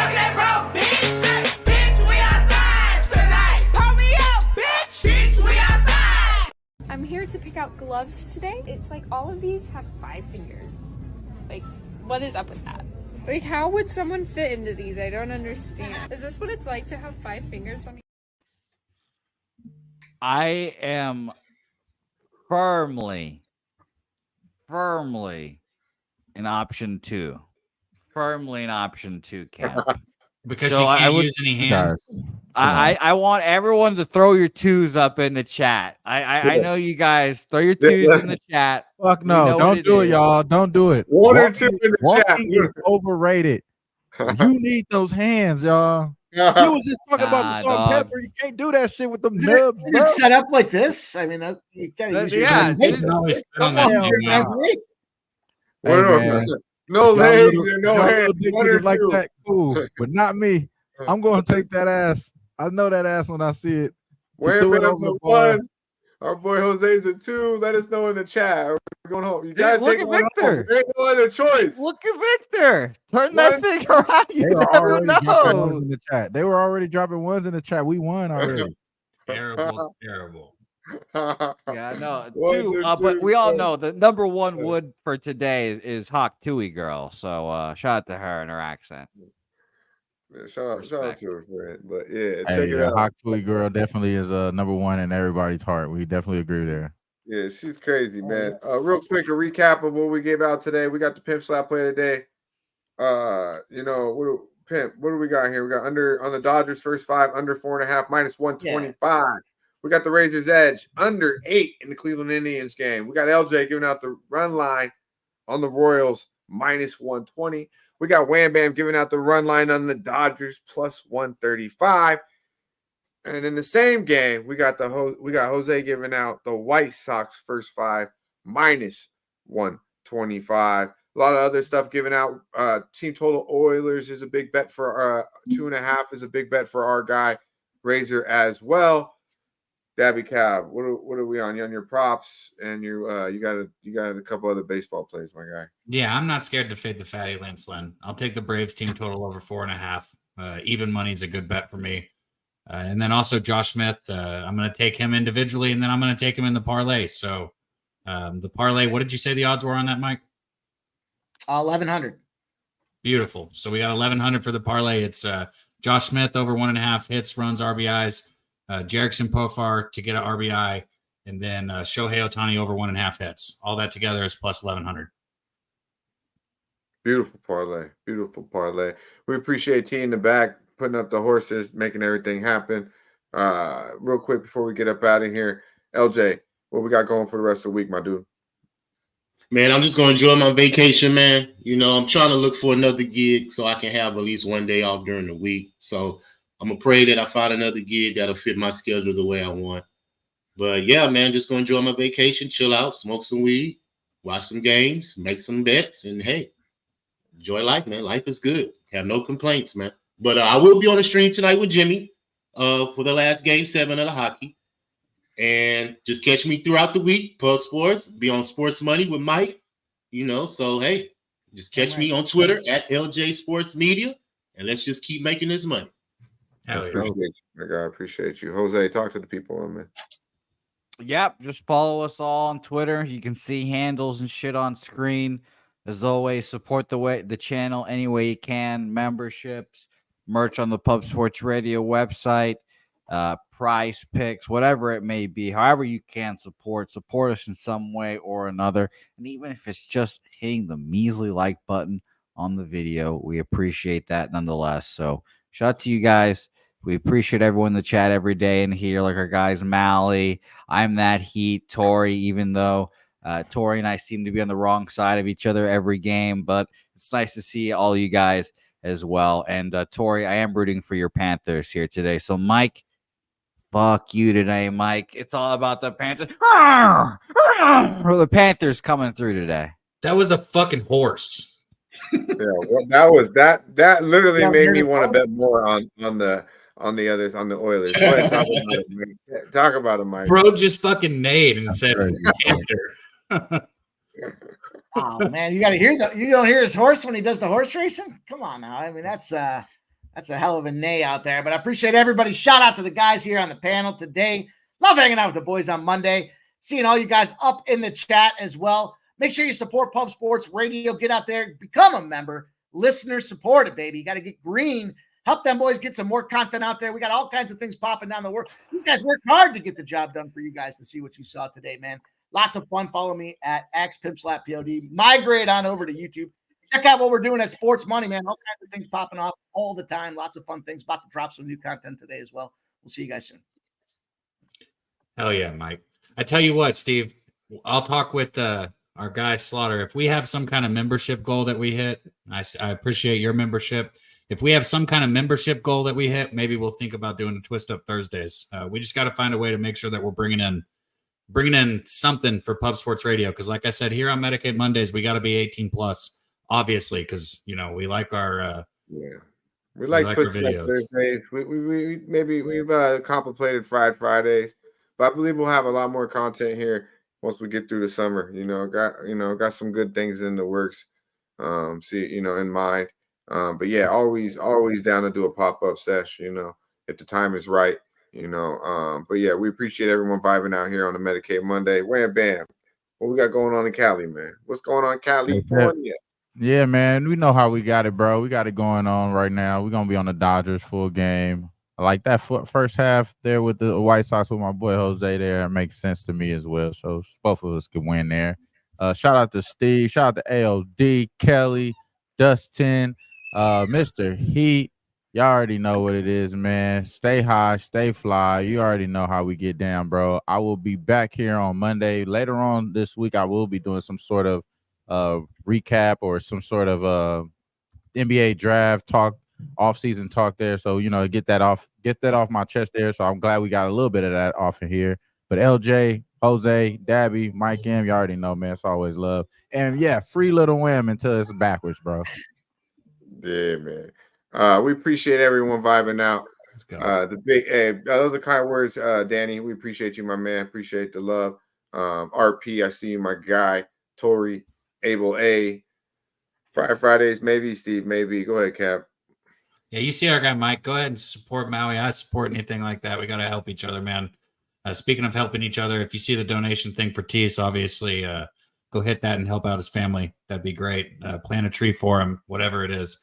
[SPEAKER 17] I'm here to pick out gloves today. It's like all of these have 5 fingers. Like, what is up with that? Like, how would someone fit into these? I don't understand. Is this what it's like to have 5 fingers on you?
[SPEAKER 19] I am firmly in option 2. Firmly in option 2 camp.
[SPEAKER 2] Because so you can't use any hands.
[SPEAKER 19] I want everyone to throw your 2s up in the chat. I know you guys. Throw your 2s in the chat.
[SPEAKER 13] Fuck no. Don't do it, y'all. Don't do it.
[SPEAKER 3] 1 or 2 in the chat.
[SPEAKER 13] Is overrated. You need those hands, y'all. You was just talking about the salt and pepper. You can't do that shit with them nubs.
[SPEAKER 12] It's set up like this. I mean, you gotta use your
[SPEAKER 3] no legs and no hands.
[SPEAKER 13] Like that, cool, but not me. I'm going to take that ass. I know that ass when I see it.
[SPEAKER 3] Wayman's a 1. Our boy Jose's a 2. Let us know in the chat. We're going home. You gotta take one Victor. There's no other choice.
[SPEAKER 19] Look at Victor. Turn that finger around. You never know.
[SPEAKER 13] In the chat. They were already dropping 1s in the chat. We won already.
[SPEAKER 2] Terrible.
[SPEAKER 19] Yeah, no. 2, but we all know the number 1 wood for today is Hawk Tui girl. So shout out to her and her accent.
[SPEAKER 3] Yeah, shout out to her for it. But yeah, check it out.
[SPEAKER 13] Hawk Tui girl definitely is number 1 in everybody's heart. We definitely agree there.
[SPEAKER 3] Yeah, she's crazy, man. Real quick, a recap of what we gave out today. We got the Pimp Slap play today. Pimp, what do we got here? We got under on the Dodgers first 5, under 4.5, minus 125. Yeah. We got the Razors edge under 8 in the Cleveland Indians game. We got LJ giving out the run line on the Royals minus 120. We got Wham Bam giving out the run line on the Dodgers plus 135. And in the same game, we got Jose giving out the White Sox first 5 minus 125. A lot of other stuff given out. Team total Oilers is a big bet for 2.5 is a big bet for our guy Razor as well. Daby Cab, what are we on? You on your props and you got a couple other baseball plays, my guy.
[SPEAKER 2] Yeah, I'm not scared to fade the fatty Lance Lynn. I'll take the Braves team total over 4.5. Even money is a good bet for me. And then also Josh Smith. I'm going to take him individually, and then I'm going to take him in the parlay. So the parlay, what did you say the odds were on that, Mike?
[SPEAKER 12] 1,100.
[SPEAKER 2] Beautiful. So we got 1,100 for the parlay. It's Josh Smith over 1.5 hits, runs, RBIs. Jerickson Profar to get an RBI, and then Shohei Ohtani over 1.5 hits. All that together is plus 1,100.
[SPEAKER 3] Beautiful parlay. Beautiful parlay. We appreciate T in the back putting up the horses, making everything happen. Real quick before we get up out of here, LJ, what we got going for the rest of the week, my dude?
[SPEAKER 9] Man, I'm just going to enjoy my vacation, man. You know, I'm trying to look for another gig so I can have at least one day off during the week. So I'm going to pray that I find another gig that'll fit my schedule the way I want. But, yeah, man, just going to enjoy my vacation, chill out, smoke some weed, watch some games, make some bets, and, hey, enjoy life, man. Life is good. Have no complaints, man. But I will be on the stream tonight with Jimmy for the last Game 7 of the hockey. And just catch me throughout the week, Pub Sports, be on Sports Money with Mike, you know. So, hey, just catch me on Twitter at LJ Sports Media, and let's just keep making this money.
[SPEAKER 3] I appreciate you, my guy. I appreciate you. Jose, talk to the people, man.
[SPEAKER 19] Yep, just follow us all on Twitter. You can see handles and shit on screen. As always, support the channel any way you can. Memberships, merch on the Pub Sports Radio website, price picks, whatever it may be. However you can support us in some way or another. And even if it's just hitting the measly like button on the video, we appreciate that nonetheless. So shout out to you guys. We appreciate everyone in the chat every day in here, like our guys Mally, I'm That Heat, Tori, even though Tori and I seem to be on the wrong side of each other every game, but it's nice to see all you guys as well. And Tori, I am rooting for your Panthers here today. So Mike, fuck you today, Mike. It's all about the Panthers. Or the Panthers coming through today.
[SPEAKER 2] That was a fucking horse.
[SPEAKER 3] Yeah, well, that literally made me want to bet more on the Oilers. Go ahead, talk about it, Mike.
[SPEAKER 2] Bro just fucking neighed and said Panther.
[SPEAKER 12] Oh man, you don't hear his horse when he does the horse racing? Come on now. I mean, that's a hell of a neigh out there. But I appreciate everybody. Shout out to the guys here on the panel today. Love hanging out with the boys on Monday. Seeing all you guys up in the chat as well. Make sure you support Pub Sports Radio. Get out there, become a member. Listener support it, baby. You got to get green. Help them boys get some more content out there. We got all kinds of things popping down the world. These guys work hard to get the job done for you guys to see what you saw today, man. Lots of fun. Follow me at AxePimpSlapPod. Migrate on over to YouTube. Check out what we're doing at Sports Money, man. All kinds of things popping off all the time. Lots of fun things. About to drop some new content today as well. We'll see you guys soon.
[SPEAKER 2] Hell yeah, Mike. I tell you what, Steve, I'll talk with our guy Slaughter. If we have some kind of membership goal that we hit, I appreciate your membership. If we have some kind of membership goal that we hit, maybe we'll think about doing a Twist Up Thursdays. We just got to find a way to make sure that we're bringing in something for Pub Sports Radio. Because like I said, here on Medicate Mondays, we got to be 18 plus, obviously, because, you know, we like our
[SPEAKER 3] we like Twist Up Thursdays. We've contemplated Fried Fridays, but I believe we'll have a lot more content here once we get through the summer. Got some good things in the works. In mind. But yeah, always down to do a pop-up sesh, if the time is right, but yeah, we appreciate everyone vibing out here on the Medicate Monday. Wham bam. What we got going on in Cali, man? What's going on in California?
[SPEAKER 13] Yeah, man. We know how we got it, bro. We got it going on right now. We're gonna be on the Dodgers full game. I like that first half there with the White Sox with my boy Jose there. It makes sense to me as well. So both of us could win there. Shout out to Steve, shout out to ALD, Kelly, Dustin, Mr. Heat. Y'all already know what it is, man. Stay high, stay fly. You already know how we get down, bro. I will be back here on Monday. Later on this week, I will be doing some sort of recap or some sort of NBA draft talk, off-season talk there. So, get that off my chest there. So I'm glad we got a little bit of that off in here. But LJ, Jose, Dabby, Mike M, you already know, man. It's always love. And yeah, free Little Wham until it's backwards, bro.
[SPEAKER 3] Yeah, man. We appreciate everyone vibing out.
[SPEAKER 2] Let's go.
[SPEAKER 3] Those are kind words, Danny. We appreciate you, my man. Appreciate the love. RP, I see you, my guy. Tori, Abel A. Fridays, maybe. Steve, maybe. Go ahead, Cap.
[SPEAKER 2] Yeah, you see our guy Mike. Go ahead and support Maui. I support anything like that. We got to help each other, man. Speaking of helping each other, if you see the donation thing for Tease, obviously, go hit that and help out his family. That'd be great. Plant a tree for him, whatever it is.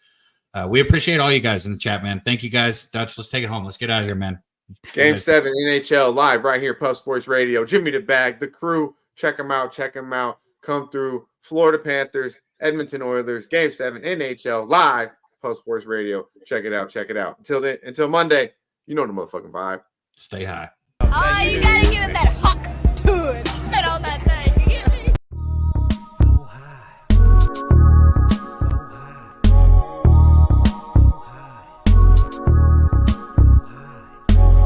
[SPEAKER 2] We appreciate all you guys in the chat, man. Thank you, guys. Dutch, let's take it home. Let's get out of here, man.
[SPEAKER 3] Game 7 NHL live right here, Puff Sports Radio. Jimmy the Bag, the crew. Check them out. Come through. Florida Panthers, Edmonton Oilers. Game 7 NHL live, Puff Sports Radio. Check it out. Until then, until Monday, you know the motherfucking vibe.
[SPEAKER 2] Stay high.
[SPEAKER 20] Oh, you gotta give him that huck to it. Spit on that thing. You get me?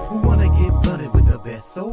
[SPEAKER 1] Who wanna get blunted with the best? So